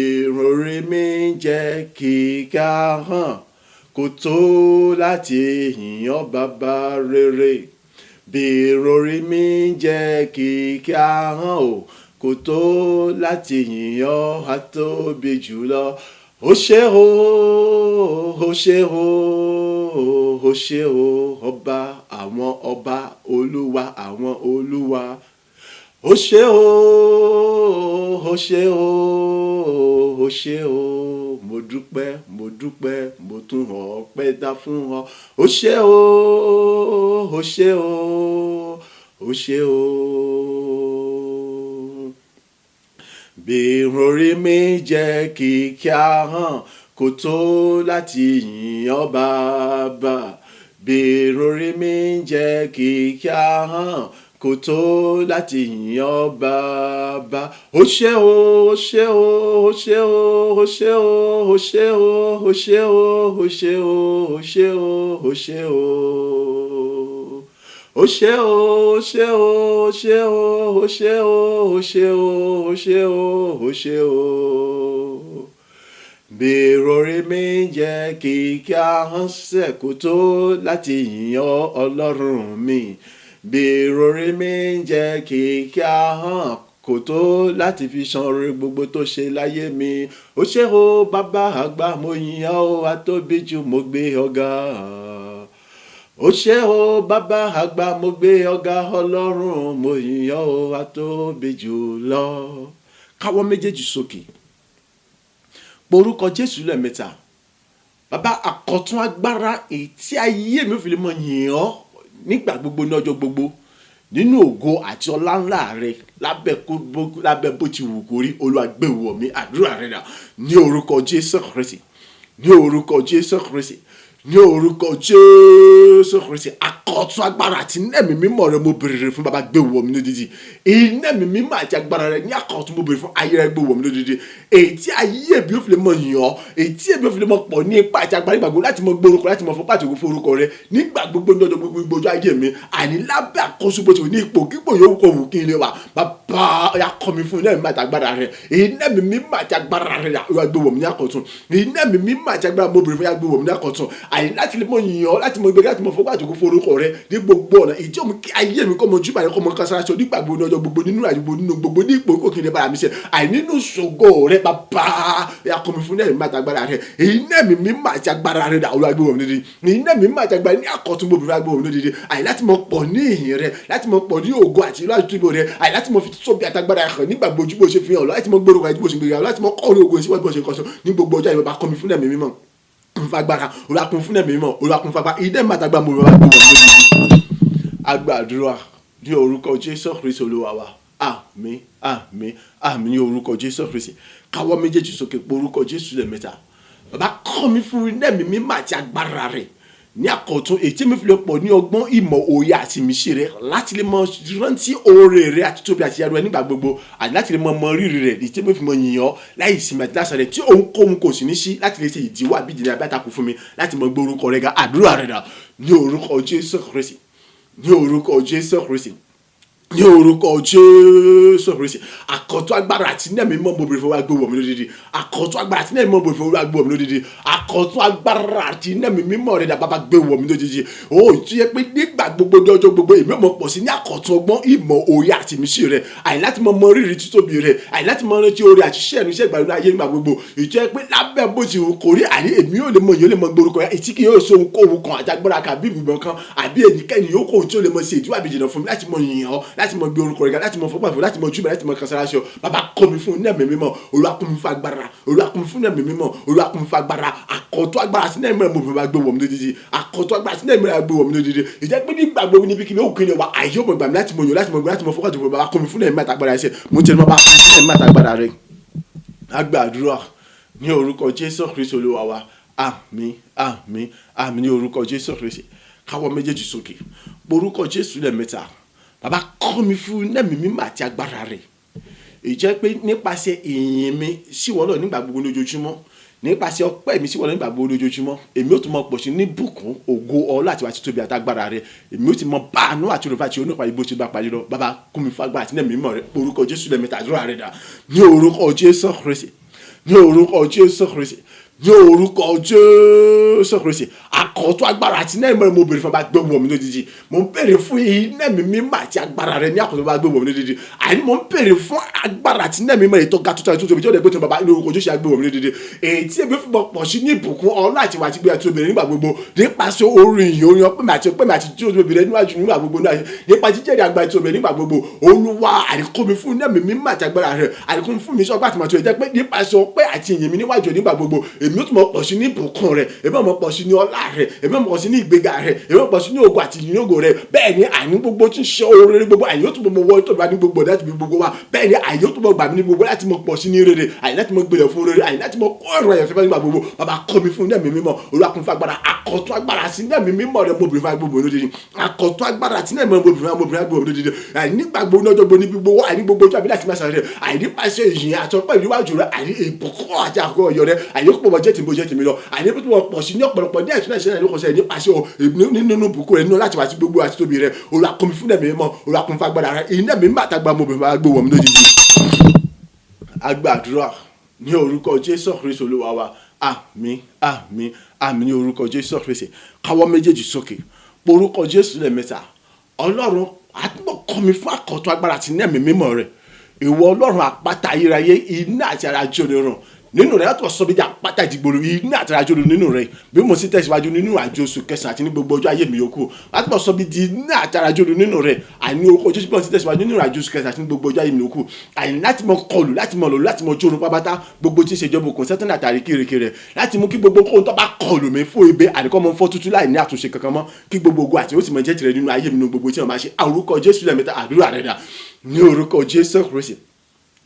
[SPEAKER 1] orí mi jẹ́ kíkà hàn, kò tó láti yìn ọ́ bàbá rere. Bí orí mi jẹ́ kíkà hàn o, kò tó láti yìn ọ́ àtóbi jùlọ. Ó ṣé o, ó ṣé o, ó ṣé o, ọba àwọn ọba, olúwa àwọn olúwa. Ó ṣé o, ó ṣé o, ó ṣé o, mo dúpẹ́, mo dúpẹ́, mo tún ọpẹ́ dá fún ọ. Ó ṣé o, ó ṣé o, ó ṣé o. Bí orí mi jẹ́ kíkà hàn, kò tó láti yìn ọ́ bàbá. Bèrò orí mi ń jẹ́ kìkì ahọ́n, kò tó láti yìn ọ́ bàbá. Ó ṣé o, ó ṣé o, ó ṣé o, ó ṣé o, ó ṣé o, ó ṣé o, ó ṣé o, ó ṣé o, ó ṣé o. Ó ṣé o, ó ṣé o, ó ṣé o, ó ṣé o, ó ṣé o, ó ṣé o, ó ṣé o. Bèrò orí mi ń jẹ́ kìkì ahọ́n sẹ̀, kò tó láti yìn ọ́ Ọlọ́run mi. Bèrò orí mi ń jẹ́ kìkì ahọ́n, kò tó láti fi san oore gbogbo tó ṣe láyé mi. Ó ṣé o bàbá àgbà, mo yìn ọ́ o, atóbi jù mo gbé ọ ga. Ó ṣé o bàbá àgbà, mo gbé ọ ga Ọlọ́run, mo yìn ọ́ o, atóbi jù lọ. Káwọ́ méjèèjì sókè, porúkọ Jésù lẹ́ẹ̀mẹ́ta. Bàbá, àkọ̀tun agbára èyí tí ayé mi ò fi lè mọ yìn ọ́ nígbà gbogbo ní ọjọ́ gbogbo, nínú ògo àti ọlá ńlá rẹ, lábẹ́ bó ti wù kó rí, Olúwa gbé wọ̀ mí. Àdúrà rẹ dà ní orúkọ Jésù Kristi, ní orúkọ Jésù Kristi, ní orúkọ Jésù Kristi. Àkọ̀tun agbára àti ẹ̀mí mímọ́ rẹ mo béèrè fún, bàbá gbé wọ̀ mí lódìdí. Iná ẹ̀mí mímọ́ àti agbára rẹ ní àkọ̀tun mo béèrè fún, ayé rẹ gbé wọ̀ mí lódìdí. Èyí tí ayé bí ó fi lè mọ yìn ọ́, èyí tí èmi ò fi lè mọ pọ̀ ní ipá àti agbára nígbà gbogbo láti mọ gbórúkọ, láti mọ fọpá àti ògo fún orúkọ rẹ nígbà gbogbo ní ọjọ́ gbogbo ìgbójú ayé mi, àní lábẹ́ àkóso bó ti wù ní ipò kíkò yóò kó wù kí n lè wà. Bàbá ya kọ́ mi fún iná ẹ̀mí àti agbára rẹ, iná ẹ̀mí mímọ́ àti agbára rẹ ya gbé wọ̀ mí ní àkọ̀tun, iná ẹ̀mí mímọ́ àti agbára mo béèrè fún, ya gbé wọ̀ mí ní àkọ̀tun, àní láti lè mọ yìn ọ́, láti mọ gbé, láti mọ fọpá àti ògo fún orúkọ rẹ ní gbogbo ọ̀nà. Ìdí òmù kí ayé mi kọ́ mọ jùbà rẹ, kọ́ mọ kásáráṣọ nígbà gbogbo ní ọjọ́ gbogbo, nínú àdúgbò, nínú gbogbo ní ipò kí n lè bára mi ṣe, àní nínú ṣògo rẹ. Bàbá ya kọ́ mi fún iná ẹ̀mí àti agbára rẹ, iná ẹ̀mí mímọ́ àti agbára rẹ dà, Olúwa gbé wọ̀ mí lódìdí. Iná ẹ̀mí mímọ́ àti agbára ní àkọ̀tun mo béèrè, gbé wọ̀ mí lódìdí. Àní láti mọ pọ̀ ní ìyìn rẹ, láti mọ pọ̀ ní ògo àti ìlú àti ìbò rẹ, àní láti mọ fi tóbi àti agbára rẹ nígbà gbogbo bó ṣe fi hàn lọ, láti mọ gbórúkọ àti bó ṣe gbéra, láti mọ kọ́ orí ògo ìṣíwájú bó ṣe kọ́ sọ ní gbogbo ọjọ́ ìbá. Kọ́ mi fún ẹ̀mí mímọ́ fagbára, Olúwa kún fún ẹ̀mí mímọ́, Olúwa kún fagbára, iná ẹ̀mí àti agbára mo béèrè, gbé wọ̀ mí lódìdí. Agbàdúrà ní orúkọ Jésù Kristi Olúwa wa. Àmín, àmín, àmín ní orúkọ Jésù Kristi. Káwọ́ méjèèjì sókè, porúkọ Jésù lẹ́ẹ̀mẹ́ta. Bàbá, kọ́ mi fún iná ẹ̀mí mímọ́ àti agbára rẹ̀ ní àkọ̀tun, èyí tí mi fi lè pọ̀ ní ọgbọ́n, ìmọ̀, òye àti ìmísí rẹ, láti lè mọ rántí oore rẹ àti tóbi àti ìyanu rẹ nígbà gbogbo, àti láti lè mọ rírì rẹ, èyí tí mi fi mọ yìn ọ́ láì sinmi àti láṣà rẹ, tí ohunkóhun kò sì ní sí láti lè ṣe ìdíwọ́ àbí ìdílé àbí àtakò fún mi láti mọ gbé orúkọ rẹ ga. Àdúrà rẹ dà ní orúkọ Jésù Kristi, ní orúkọ Jésù Kristi, ní orúkọ Jésù Kristi. Àkọ̀tun agbára àti iná ẹ̀mí mímọ́ mo béèrè fún, wa gbé wọ̀ mí lódìdí. Àkọ̀tun agbára àti iná ẹ̀mí mímọ́ mo béèrè fún, wa gbé wọ̀ mí lódìdí. Àkọ̀tun agbára àti iná ẹ̀mí mímọ́ rẹ̀ dà, bàbá gbé wọ̀ mí lódìdí. Ó tí yẹ pé nígbà gbogbo ní ọjọ́ gbogbo èmi mọ̀ pọ̀ sí ní àkọ̀tun ọgbọ́n, ìmọ̀, òye àti ìmísí rẹ̀, àyè láti mọ rírì títóbi rẹ̀, àyè láti mọ rántí oore àti iṣẹ́ ìrìnsẹ̀ ìgbàlódé ayé nígbà gbogbo. Ìjẹ́ pé lábẹ́ bó ti wù kó rí, àní èmi yóò lè mọ yóò lè mọ gbórúkọ yẹn, ètí kì yóò so ohunkóhun kan àti agbára kan àbí ìbùbọn kan àbí ènìkẹ́ni yóò kó tí ó lè mọ ṣe ìdíwọ́ àbí ìjìnà fún mi láti mọ yìn ọ́, láti mọ gbé orúkọ rẹ̀ ga, láti mọ fọpá fún, láti mọ júbà, láti mọ kásáráṣọ. Bàbá kọ́ mi fún iná ẹ̀mí mímọ́, Olúwa kún mi fún agbára, Olúwa kún mi fún ẹ̀mí mímọ́, Olúwa kún mi fún agbára. Àkọ̀tun agbára sí iná ẹ̀mí mímọ́ mo gbé wọ̀ mí lódìdí. Àkọ̀tun agbára sí iná ẹ̀mí mímọ́ gbé wọ̀ mí lódìdí. Ìjẹ́ pé nígbà gbogbo níbi kí ni ó kí ni wà, àyè ó mọ̀ gbà mí láti mọ yìn, láti mọ gbé, láti mọ fọpá fún. Bàbá kún mi fún ẹ̀mí àtàgbára ẹ̀ṣẹ̀, mo tẹnu bàbá kún mi fún ẹ̀mí àtàgbára rẹ̀. Agbàdúrà ní orúkọ Jésù Kristi Olúwa wa. Àmín, àmín, àmín ní orúkọ Jésù Kristi. Káwọ́ méjèèjì sókè, porúkọ Jésù lẹ́ẹ̀mẹ́ta. Bàbá kọ́ mi fún ẹ̀mí mímọ́ àti agbára rẹ̀. Ìjẹ́ pé nípasẹ̀ ìyìn mi sí wọ́lọ́ nígbà gbogbo lójoojúmọ́, nípasẹ̀ ọpẹ́ mi sí wọ́lọ́ nígbà gbogbo lójoojúmọ́, èmi ó tún mọ pọ̀ sí ní bùkún, ògo, ọlá àti wàá tóbi àtagbára rẹ̀. Èmi ó ti mọ báànú àti òrùfà àti onípa ìbò tí ó bá parí lọ. Bàbá kún mi fún agbára àti ẹ̀mí mímọ́ rẹ̀, porúkọ Jésù lẹ́ẹ̀mẹ́ta. Àdúrà rẹ̀ dà ní orúkọ Jésù Kristi, ní orúkọ Jésù Kristi, ní orúkọ Jésù Kristi. Àkọ̀tun agbára àti iná ẹ̀mí mo béèrè fún, bá gbé wọ̀ mí lódìdí. Mo ń béèrè fún iná ẹ̀mí mímọ́ àti agbára rẹ ní àkọ̀tun, bá gbé wọ̀ mí lódìdí. àní mo ń béèrè fún agbára àti iná ẹ̀mí mímọ́ ètò ga tuntun tí ó dẹ̀ gbé tó bàbá ní orúkọ Jésù àgbé wọ̀ mí lódìdí. Èyí tí ebi fún pọ̀ sí ní ìbùkún ọlá àti ìwà àti ìgbé àti obìnrin nígbà gbogbo nípasẹ̀ orin ìyìn, orin ọpẹ́ mi àti tí ó obìnrin níwájú nígbà gbogbo náà, nípa jíjẹ́rìí àgbà àti obìnrin nígbà gbogbo. Olúwa àríkó mi fún iná ẹ̀mí mímọ́ àti agbára rẹ, àríkó mi fún mi sọ́gbà àti màtó ìjẹ́ pé nípasẹ̀ ọpẹ́ àti ìyìn mi níwájú nígbà gbogbo, èmi ó tún mọ̀ pọ̀ sí ní ìbùkún rẹ̀, èmi ó mọ̀ pọ̀ sí ní ọlá rẹ̀ èmi mọ̀ sí ní ìgbéga rẹ̀ èmi mọ̀ sí ní ògo àti ìyógo rẹ̀ bẹ́ẹ̀ ni àní gbogbo tí ń ṣe oore rere gbogbo àyè yóò tún mọ̀ wọ́ tó bá ní gbogbo láti bí gbogbo wa bẹ́ẹ̀ ni àyè yóò tún mọ̀ gbà mí ní gbogbo láti mọ̀ pọ̀ sí ní rere àyè láti mọ̀ gbèrè fún rere àyè láti mọ̀ kọ́ ẹ̀rọ ẹ̀yọ̀ fẹ́fẹ́ nígbà gbogbo bàbá kọ́ mi fún ẹ̀mí mímọ́ olùwàkùn fagbára akọ̀tún agbára sí ẹ̀mí mímọ́ rẹ̀ mọ̀bìnrin fún agbègbè olódìdí akọ̀tún agbára sí ẹ̀mí mọ̀bìnrin agbègbè olódìdí nígbà gbogbo náà jọgbó níbi gbogbo àní gbogbo ojú àbílẹ̀ àti máa ṣàṣẹ àìní pàṣẹ ìyìn àtọ́pẹ́ ìwájú rẹ̀ àìní ìbùkún àti àkọ́ ọ̀yọ́ rẹ̀ àìní kó pọ̀ jẹ́ tìǹbù jẹ́ tìǹbù lọ àìní pé wọ́n pọ̀ sí ní ọ̀pọ̀lọpọ̀ ní àìsàn ìṣẹ̀lẹ̀ lókọ̀ọ́sẹ̀ ní pàṣẹ nínú bùkún rẹ̀ nínú láti wá sí gbogbo àti tóbi rẹ̀ olùwàkùnmi fún ẹ̀mí mímọ́ olùwàkùnmi fagbára rẹ̀ ìní ẹ̀mí mímọ́ àtàgbà mọ̀bìnrin agbègbè olódìdí agbàdúrà ní orúkọ Jésù Kristi Olúwa wa àmín àmín àmín ní orúkọ Jésù Kristi káwọ́ méjèèjì sókè orúkọ Jésù lẹ́ẹ̀mẹ́ta Ọlọ́run àtúbọ̀ kọ́ mi fún àkọ́tún agbára tí ní ẹ̀mí mímọ́ rẹ̀ ìwọ Ọlọ́run àpáta ayérayé iná àti ara jónirun nínú rẹ̀ láti wọ́n sọ bí di àpáta ìdìgbòrò iná àti ara jónirun nínú rẹ̀ bí mo sì tẹ̀síwájú nínú àjò oṣù kẹsàn-án àti ní gbogbo ọjọ́ ayé mi yòókù láti wọ́n sọ bí di iná àti ara jónirun nínú rẹ̀ àní orúkọ Jésù bí mo sì tẹ̀síwájú nínú àjò oṣù kẹsàn-án àti ní gbogbo ọjọ́ ayé mi yòókù àní láti mọ kọlù láti mọ lòlù láti mọ jórun pápátá gbogbo tí ń ṣèjọba òkun sẹ́tàn àtàrí kírèké rẹ̀ láti mú kí gbogbo kóhun tó bá kọlù mi fún ebe àdìkọ́ mọ fọ́ tútú láì ní àtúnṣe kankan mọ́ kí gbogbo ogun àti ó sì mọ jẹ́ tirẹ̀ nínú ayé mi nínú gbogbo tí wọ́n máa ṣe orúkọ Jésù lẹ́ẹ̀mẹ́ta àdúrà rẹ̀ dà ní orúkọ Jésù Kristi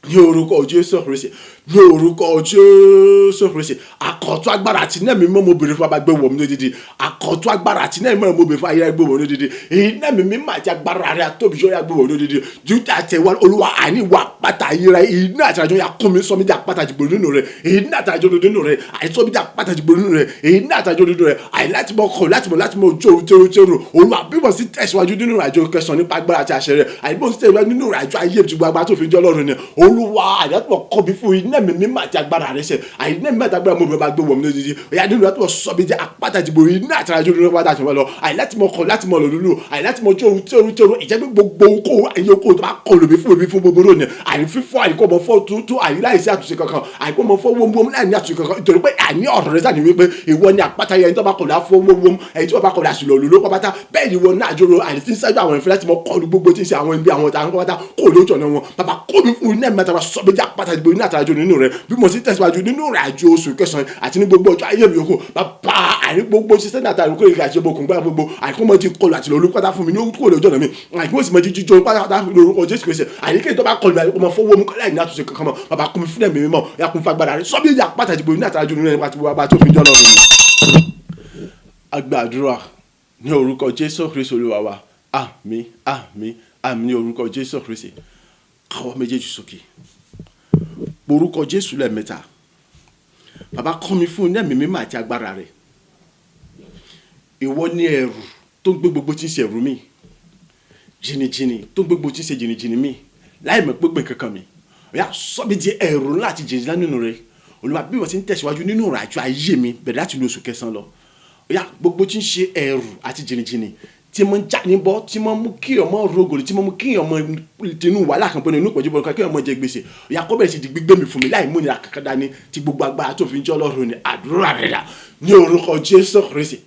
[SPEAKER 1] ní orúkọ Jésù Kristi ní orúkọ Jésù Kristi àkọ́tún agbára àti iná mi mọ́ mo bèrè fún abágbé wọ̀ mí lódìdí àkọ́tún agbára àti iná mi mọ́ mo bèrè fún ayé gbé wọ̀ mí lódìdí iná mi mímọ́ àti agbára rẹ̀ àtóbi sọ́yà gbé wọ̀ mí lódìdí júdà àtẹ̀wá Olúwa àní ìwà àpáta ayéra iná àtàjọ ya kún mi sọ mi di àpáta jìgbò nínú rẹ̀ iná àtàjọ nínú rẹ̀ àìsọ mi di àpáta jìgbò nínú rẹ̀ iná àtàjọ nínú rẹ̀ àì láti mọ kọ láti mọ jó tẹ́rù Olúwa bí mo sì tẹ̀síwájú nínú àjọ kẹsàn-án nípa agbára àti àṣẹ rẹ̀ àì bí mo sì tẹ̀síwájú nínú àjọ ayé ti gbogbo tó fi jẹ́ Ọlọ́run ni Olúwa àdàtúmọ̀ kọ́ bí fún iná mi mímọ́ àti agbára rẹ̀ ṣe àìní mímọ́ àti agbára mo bẹ̀rẹ̀ bá gbé wọ̀ mí lójijì ọ̀yà nínú láti mọ̀ sọ bí jẹ́ àpáta ìdìbò iná àti àjọ nínú pátá àtìmọ́ lọ àì láti mọ̀ kọ́ láti mọ̀ lọ lulú àì láti mọ̀ tẹ́rù ìjẹ́ pé gbogbo kó àyè okó tó bá kọ́ lómi fún gbogbo lónìí àì fífọ́ àìkọ́ mọ̀ fọ́ tuntun àì láìsí àtúnṣe kankan àìkọ́ mọ̀ fọ́ wọ́n láì ní àtúnṣe kankan nítorí pé àní ọ̀rọ̀ rẹ̀ sàní wípé ìwọ ni àpáta yẹn tó bá kọ̀ láfọ́ wọ́n ẹ̀yìn tó bá kọ̀ láṣù lọ lulú pátá bẹ́ẹ̀ ni wọn náà jòrò àì tí ń sáájú àwọn ìfẹ́ láti mọ̀ kọ́ lu gbogbo tí ń ṣe àwọn ibi àwọn ọ̀tá pátá kó lójú ọ̀nà wọn bàbá kó mi fún iná mẹ́ta sọ bí jẹ́ àpáta ìdìbò iná àtàjọ nínú rẹ̀ bí mo sì tẹ̀síwájú nínú rẹ̀ àjò oṣù kẹsàn-án àti ní gbogbo ọjọ́ ayé mi yòókù bàbá àní gbogbo ṣiṣẹ́ náà àtàrí kúrò ìgbà àti ìbòkùn gbà gbogbo àìkú mọ́ ti kọlù àti lọ́lú pátá fún mi ní kúrò lójú ọ̀nà mi àìkú sì mọ́ ti jíjọ pátá lórúkọ Jésù Kristi àyíké tó bá kọlù àìkú mọ́ fọwọ́ mi kọ́lá ìní àtúnṣe kankan mọ́ bàbá kún mi fún ẹ̀mí mímọ́ ya kún fagbára rẹ̀ sọ́bí ìyá pàtàkì gbòòrò ní àtàrájú nínú ẹ̀pá tí wọ́n bá tó fi jọ́ lọ́rùn. Agbàdúrà ní orúkọ Jésù Kristi Olúwa wa àmín àmín àmín ní orúkọ Jésù Kristi káwọ́ méjèèjì sókè orúkọ Jésù lẹ́ẹ̀mẹ́ta bàbá kọ́ mi fún ẹ̀mí mímọ́ àti agbára rẹ̀ ìwọ ni ẹ̀rù tó ń gbé gbogbo tí ń ṣe ẹ̀rù mi jìnnìjìnnì tó ń gbé gbogbo tí ń ṣe jìnnìjìnnì mi láì mọ̀ pé gbé kankan mi ọ̀yà sọ́bi di ẹ̀rù ńlá àti jìnnìjìnnì nínú rẹ̀ Olúwa bí wọ́n ti ń tẹ̀síwájú nínú ìrìnàjò ayé mi bẹ̀rẹ̀ láti lo oṣù kẹsàn-án lọ ọ̀yà gbogbo tí ń ṣe ẹ̀rù àti jìnnìjìnnì tí mo ń já níbọ̀ tí mo mú kí ọmọ rogòlì tí mo mú kí ọmọ tinú wàhálà kan pẹ̀lú inú ìpọ́njú bọ̀ kí ọmọ jẹ gbèsè ọ̀yà kọ́ bẹ̀rẹ̀ sí di gbígbé mi fún mi láì múnira kankan dání tí gbogbo agbára tó fi ń jẹ́ Ọlọ́run ni àdúrà rẹ̀ dà ní orúkọ Jésù Kristi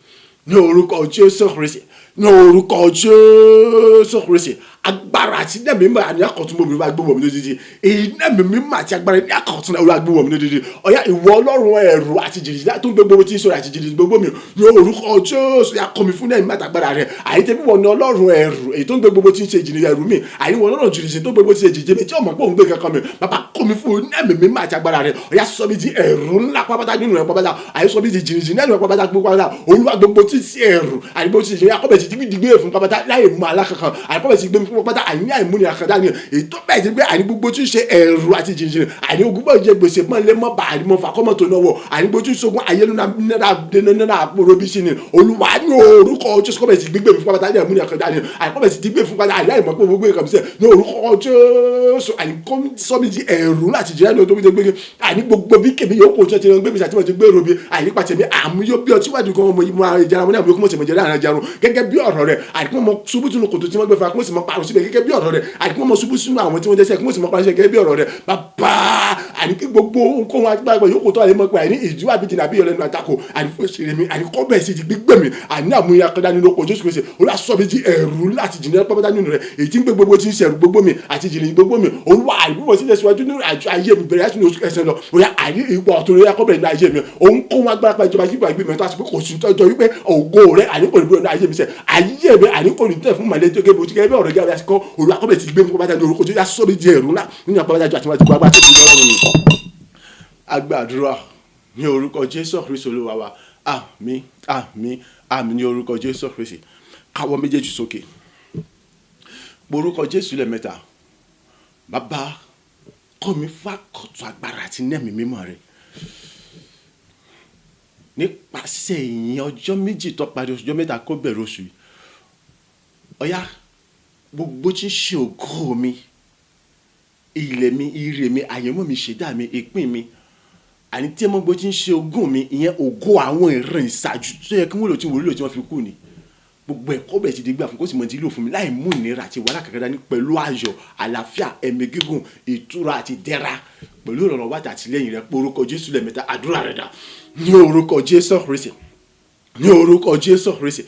[SPEAKER 1] ní orúkọ Jésù Kristi ní orúkọ Jésù Kristi agbára àti iná mímọ́ àní àkọ́tún mọ́ mi wá gbé wọ̀ mí lójijì iná mímọ́ àti agbára ní àkọ́tún náà wá gbé wọ̀ mí lójijì ọ̀yà ìwọ Ọlọ́run ẹ̀rù àti jìnnìjìnnì tó ń gbé gbogbo tí ń sọ̀rọ̀ àti jìnnìjìnnì gbogbo mi ní orúkọ Jésù yà kọ́ mi fún náà mímọ́ àtàgbára rẹ̀ àyètẹ́ bí wọn ní Ọlọ́run ẹ̀rù èyí tó ń gbé gbogbo tí ń ṣe jìnnìjìnnì ẹ̀rù mi àyèwọ̀ Ọlọ́run jìnnìjìnnì tó ń gbé gbogbo tí ń ṣe jìnnìjìnnì tí ọmọ pé òun gbé kankan mi bàbá kọ́ mi fún náà mímọ́ àti agbára rẹ̀ ọ̀yà sọ mi di ẹ̀rù ńlá pápátá nínú rẹ̀ pápátá àyè sọ mi di jìnnìjìnnì nínú rẹ̀ pápátá gbogbo pápátá Olúwa gbogbo tí ń ṣe ẹ̀rù àyèbó tí ń ṣe akọ́bẹ̀ ti gbé fún pápátá láì mú alákankan àyèkọ́bẹ̀ ti gbé fún pápátá àyè ní àkàndá ni ètò bẹ́ẹ̀ ti gbé àní gbogbo tí ń ṣe ẹ̀rù àti jìnnìjìnnì àní ogun bọ́ jẹ gbèsè mọ́ lé mọ́ bá àní mọ́ fà kọ́mọ́ tó náwó àní gbogbo tí ń sogun ayélujára àpòrò bí sí ni Olúwa ní orúkọ Jésù kọ́bẹ̀ ti gbé fún pápátá ní àmúni àkàndá ni àní kọ́bẹ̀ ti gbé fún pápátá àní àìmọ́ pé gbogbo nǹkan bí sẹ́ ní orúkọ Jésù àní sọ́mi di ẹ̀rù láti jẹ́ ní ọdún gbé àní gbogbo bí kèmí yóò kó tí wọ́n gbé mi sàtìmọ̀ ti gbé robi àní pàṣẹ mi àmú yóò bí ọtí wádìí kan ọmọ ìjẹun àwọn àmú yóò kó mọ̀ sẹ̀mọ̀ jẹ́ láàrin jarun gẹ́gẹ́ bí ọ̀rọ̀ rẹ̀ àní kó mọ ṣubú tunu kòtò tí wọ́n gbé fún akó sì mọ parun síbẹ̀ gẹ́gẹ́ bí ọ̀rọ̀ rẹ̀ àní kó mọ ṣubú sínú àwọn tí wọ́n dẹ́ṣẹ̀ kó sì mọ parun síbẹ̀ gẹ́gẹ́ bí ọ̀rọ̀ rẹ̀ bàbá àní kí gbogbo nǹkan wọn agbára yóò kó tó àlẹ́ mọ́ pé àní ìjú àbíjìnà àbí ọ̀lẹ́nu àtakò àní fún ìṣẹ̀lẹ̀ mi àní kọ́ bẹ́ẹ̀ sí ti gbígbẹ́ mi àní àmúyẹ akọ́dá nínú ọkọ̀ Jésù Kristi Olúwa sọ mi di ẹ̀rù láti jìnnà pápátá nínú rẹ̀ èyí tí ń gbé gbogbo tí ń ṣẹ̀rù gbogbo mi àti jìnnà gbogbo mi Olúwa àìbúwọ̀ sí tẹ̀síwájú nínú nínú àjọ ayé mi bẹ̀rẹ̀ láti ní oṣù kẹsàn-án lọ bóyá àní ìwọ ọ̀tún lórí akọ́bẹ̀rẹ̀ nínú ayé mi òun kó wọn agbára pa ìjọba yípa ìgbìmọ̀ tó àsìkò kò sí tọ́jọ́ wípé ògo rẹ̀ àní kò ní búrọ̀ nínú ayé mi sẹ́ ayé mi àní kò ní tẹ̀ fún màlẹ́ tó gébó tí gẹ́gẹ́ bí ọ̀rọ̀ gẹ́gẹ́ bí àsìkò olú akọ́bẹ̀rẹ̀ ti gbé mi kó bá dájú orúkọ tó yá sóbi di ẹ̀rú ńlá nínú àpamọ́dájú àti wájú agbára tó ti lọ́rùn mi. agbàdúrà ní orúkọ Jésù Kristi Olúwa wa àmín àmín àmín ní orúkọ Jésù Kristi káwọ́ méjèèjì sókè orúkọ Jésù lẹ́ẹ̀mẹ́ta bàbá kọ́ mi fàkọ̀tọ̀ agbára àti nẹ́ẹ̀mí mímọ́ rẹ̀ nípasẹ̀ ìyẹn ọjọ́ méjì tó parí ọjọ́ mẹ́ta kó bẹ̀rẹ̀ oṣù yìí ọ̀yá gbogbo tí ń ṣe ògo mi ilẹ̀ mi ire mi àyẹ̀mọ́ mi ṣẹ̀dá mi ìpín mi àní tí ẹ mọ́ gbogbo tí ń ṣe ogún mi ìyẹn ògo àwọn ìran ìṣáájú tó yẹ kí wọ́n lò tí wọ́n rí lò tí wọ́n fi kú ni gbogbo ẹ̀kọ́ bẹ̀ ti di gbà fún kó sì mọ̀ ti lò fún mi láì mú ìnira àti wàhálà kankan dání pẹ̀lú ayọ̀ àlàáfíà ẹ̀mí gígùn ìtura àti dẹ́ra pẹ̀lú ìrànlọ́wọ́ àti àtìlẹ́yìn rẹ pé orúkọ Jésù lẹ́ẹ̀mẹ́ta àdúrà rẹ dà ní orúkọ Jésù Kristi ní orúkọ Jésù Kristi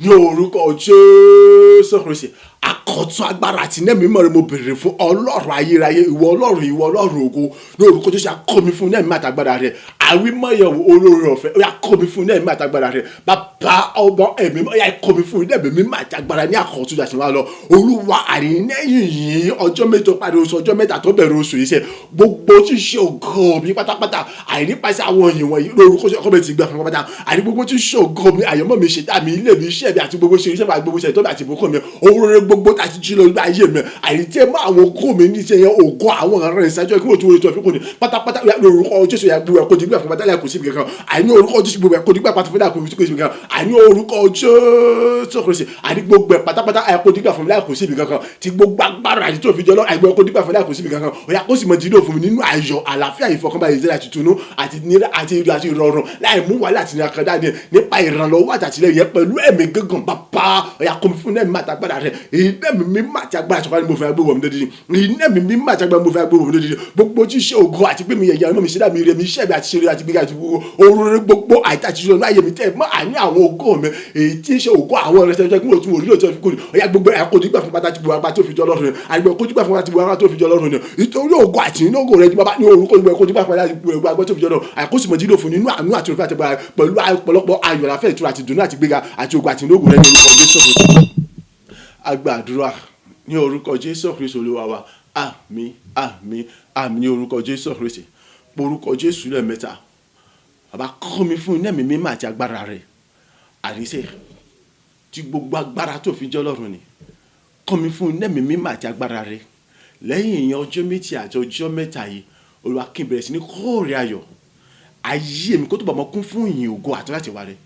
[SPEAKER 1] ní orúkọ Jésù Kristi akọ̀tún agbára àti nẹ́ẹ̀mí mọ̀ rẹ mo bèrè fún ọlọ́run ayérayé ìwọ ọlọ́run ògo ní orúkọ Jésù akọ́ mi fún nẹ́ẹ̀mí àtàgbára rẹ àwímọ̀yẹ̀wò olóore ọ̀fẹ́ ó yá kọ́ mi fún nẹ́ẹ̀mí àtàgbára rẹ bàbá ọmọ ẹ̀mí ó yá kọ́ mi fún nẹ́ẹ̀mí àtàgbára ní àkọ́tún àti wà lọ olúwa àrílẹ́yìn yìí ọjọ́ mẹ́jọ parí oṣù ọjọ́ mẹ́ta tó bẹ̀rẹ̀ oṣù yìí sẹ́ gbogbo ṣíṣe ògo mi pátápátá àìnípasẹ̀ àwọn èèyàn wọ̀nyí lórúkọ Jésù ọkọ̀ ti gbà fún pátápátá àní gbogbo ṣíṣe ògo mi àyẹ̀mọ́ mi ṣẹ̀dá mi ilé mi iṣẹ́ mi àti gbogbo ṣe iṣẹ́ mi àti gbogbo ṣe ìtọ́bi àti ìbùkún mi òwúrọ̀ gbogbo àti jí lórí ayé mi àìtẹ́ mọ́ àwọn ògo mi ní iṣẹ́ yẹn ògo àwọn ọ̀rẹ́ ìṣáájú kí wọ́n tún wọlé tó fi kún ni pátápátá lórúkọ Jésù yà gbogbo ẹ̀kọ́ dìgbà fún pátálẹ̀ kò sí ibi kankan àní orúkọ Jésù gbogbo ẹ̀kọ́ dìgbà pátá fún dàkú kò sí ibi kankan àní orúkọ Jésù Kristi àní gbogbo ẹ̀ pátápátá ẹ̀kọ́ dìgbà fún dàkú kò sí ibi kankan ti gbogbo agbára àti tó fi jọlọ àìgbọ́ ẹ̀kọ́ dìgbà fún dàkú kò sí ibi kankan òyà kó sì mọ̀ dídò fún mi nínú ayọ̀ àlàáfíà ìfọkànbalẹ̀ ìzẹ́lẹ̀ àti ìtùnú àti ìrọ̀rùn láì mú wàhálà àti ìrìnàkàndá ni nípa ìrànlọ́wọ́ àtàtìlẹ́yìn pẹ̀lú ẹ̀mí gígùn bàbá ọ̀yà kọ́ mi fún nẹ́ẹ̀mí àtàgbára rẹ̀ ìnẹ́ẹ̀mí mímọ́ àti agbára àti ọ̀kadì mo fẹ́ gbówó mi lódìdí ìnẹ́ẹ̀mí mímọ́ àti agbára mo fẹ́ gbówó mi lódìdí gbogbo tí ṣe ògo àti pé mi yẹ̀yẹ́ ọmọ mi ṣẹ́dá mi rẹ̀ mi iṣẹ́ mi àti ṣeré àti gbéga àti gbogbo orúurú gbogbo àìtàtì ṣe ọ̀nà ayé mi tẹ̀ mọ́ àní àwọn ògo mi èyí tí ń ṣe ògo àwọn ọ̀rẹ́ tẹ́jọ́ kí wọ́n tún orí lóòótọ́ fi kú ni ọ̀yà gbogbo ẹ̀kọ́ dígbà fún pátá tí bu apá tó fi jọ lọ́rùn ni àgbẹ̀ kó dígbà fún pátá tí bu apá tó fi jọ lọ́rùn ni nítorí ògo àti inú ògo rẹ̀ ní bàbá ní orúkọ ìgbà ẹ̀kọ́ dígbà fún pátá tí bu apá tó fi jọ lọ́rùn àìkóso mọ̀ dídò fún nínú àánú àti òfin àti pẹ̀lú ọ̀pọ̀lọpọ̀ ayọ̀ àfẹ́ ìtura àti ìdùnnú àti gbéga àti ògo àti inú ògo rẹ̀ ní orúkọ Jésù agbàdúrà ní orúkọ Jésù Kristi Olúwa wa àmín àmín àmín ní orúkọ Jésù Kristi orúkọ Jésù lẹ́ẹ̀mẹ́ta bàbá kọ́ mi fún iná mi mímọ́ àti agbára rẹ̀ àníṣe tí gbogbo agbára tó fi jẹ́ Ọlọ́run ni kọ́ mi fún iná mi mímọ́ àti agbára rẹ̀ lẹ́yìn ìyẹn ọjọ́ méjì àti ọjọ́ mẹ́ta yìí Olúwa kí n bẹ̀rẹ̀ sí ní kóòrè ayọ̀ ayé mi kó tó bá mọ́ kún fún ìyìn ògo àti láti wá rẹ̀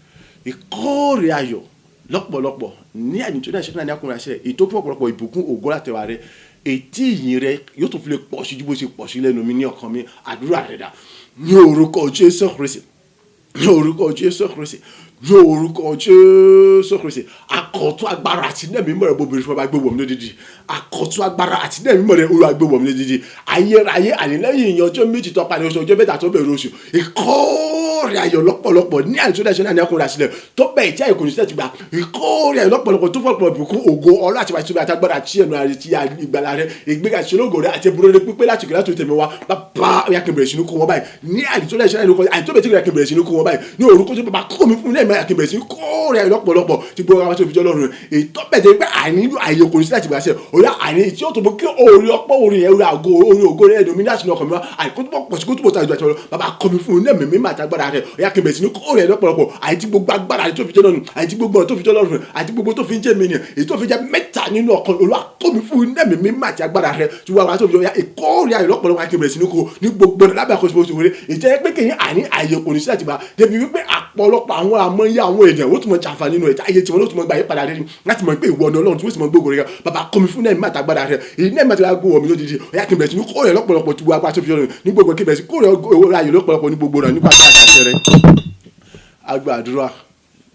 [SPEAKER 1] ìkóòrè ayọ̀ lọ́pọ̀lọpọ̀ ní àyìn tó dá ìṣẹ́kùnrin ní akùnrin àṣẹ ètò fún ọ̀pọ̀lọpọ̀ ìbùkún ògo láti wá rẹ̀ ètí ìyìn rẹ̀ yóò tó fi lè pọ̀ sí ju bó ṣe pọ̀ sí lẹ́nu mi ní ọkàn mi àdúrà rẹ̀ dà ní orúkọ Jésù Kristi ní orúkọ Jésù Kristi ní orúkọ Jésù Kristi akọ̀tún agbára àti nẹ́ẹ̀mí mọ̀rẹ́ bóbìnrin fún ọba gbé wọ̀mí lódìdí akọ̀tún agbára àti nẹ́ẹ̀mí mọ̀rẹ́ olúwa gbé wọ̀mí lódìdí ayérayé ànílẹ́yìn ìyẹn ọjọ́ méjì tó parí oṣù ọjọ́ mẹ́ta tó bẹ̀rẹ̀ oṣù ìkórè ayọ̀ lọ́pọ̀lọpọ̀ ní àìsódà ìṣẹ́lẹ̀ ní ọkùnrin àṣìlẹ̀ tó bẹ̀ ìtí àìkùnrin sílẹ̀ ti gbà ìkórè ayọ̀ lọ́pọ̀lọpọ̀ tó fọ́pọ̀ ìbùkún ògo ọlọ́ àti wàásù àtàgbára àti ẹnu àti ìgbàlá rẹ ìgbéga ìṣológo rẹ àti ìbúrò pípé láti òkè láti tẹ̀mí wa bàbá ọ̀yà kẹ̀mbẹ̀rẹ̀ sínú kó wọn báyìí ní àìsódà ìṣẹ́lẹ̀ ní ọkùnrin àìtóbẹ̀ tí kẹ̀mbẹ̀rẹ̀ sínú kó wọn báyìí ní orúkọ tó bàbá kó mi fún lẹ́ẹ̀mẹ́ àkẹ̀mbẹ̀rẹ̀ sínú kórè ayọ̀ lọ́pọ̀lọpọ̀ tí gbogbo àwọn tó fi jọ lọ́rùn ìtọ́bẹ̀tẹ̀ pé àìnílò àyè òkùnrin sílẹ̀ ti gbà sẹ́ òyà àìní tí ó tó bọ́ kí orí ọpọ́ orí yẹn orí ògo rẹ̀ domination ọkàn mi wá àìkótópọ̀ pọ̀ sí kótópọ̀ tàbí àjọ bàbá kọ́ mi fún un nẹ́ẹ̀mí mímọ́ àtàgbára rẹ̀ ọ̀yà kẹ̀mbẹ̀rẹ̀ sínú kórè lọ́pọ̀lọpọ̀ àìtí gbogbo agbára tó fi jẹ́ lọ́rùn àìtí gbogbo tó fi jẹ́ lọ́rùn àìtí gbogbo tó fi ń jẹ́ mi nìyẹn èyí tó fi jẹ́ mẹ́ta nínú ọkàn Olúwa kọ́ mi fún un nẹ́ẹ̀mí mímọ́ àtàgbára rẹ̀ tí wọ́n wá tó fi jẹ́ ìkórè ayọ̀ lọ́pọ̀lọpọ̀ kẹ̀mbẹ̀rẹ̀ sínú kó ní gbogbo lábẹ́ àkóso bó ti wọlé ìjẹ́ pé kéyìn àní àyè òní sílẹ̀ ti bá débi wípé àpọ̀lọpọ̀ àwọn àmọ́yé àwọn ènìyàn ó tún mọ̀ jàǹfààní nínú ẹ̀ta ayé tí wọ́n ló tún mọ̀ gbà yí padà rẹ̀ láti mọ̀ pé ìwọ ọ̀nà Ọlọ́run tí wọ́n sì mọ̀ gbógo rẹ̀ bàbá kọ́ mi fún nẹ́ẹ̀mí àtàgbára rẹ̀ èyí nẹ́ẹ̀mí àtàgbára gbówó mi lódìdí ọ̀yà kí n bẹ̀rẹ̀ sí ní kórè lọ́pọ̀lọpọ̀ tí wọ́n apá tó fi jọrọ̀ ní gbogbo kí n bẹ̀rẹ̀ sí kórè ayọ̀ lọ́pọ̀lọpọ̀ ní gbogbo rẹ̀ nípa àṣẹ rẹ̀. agbàdúrà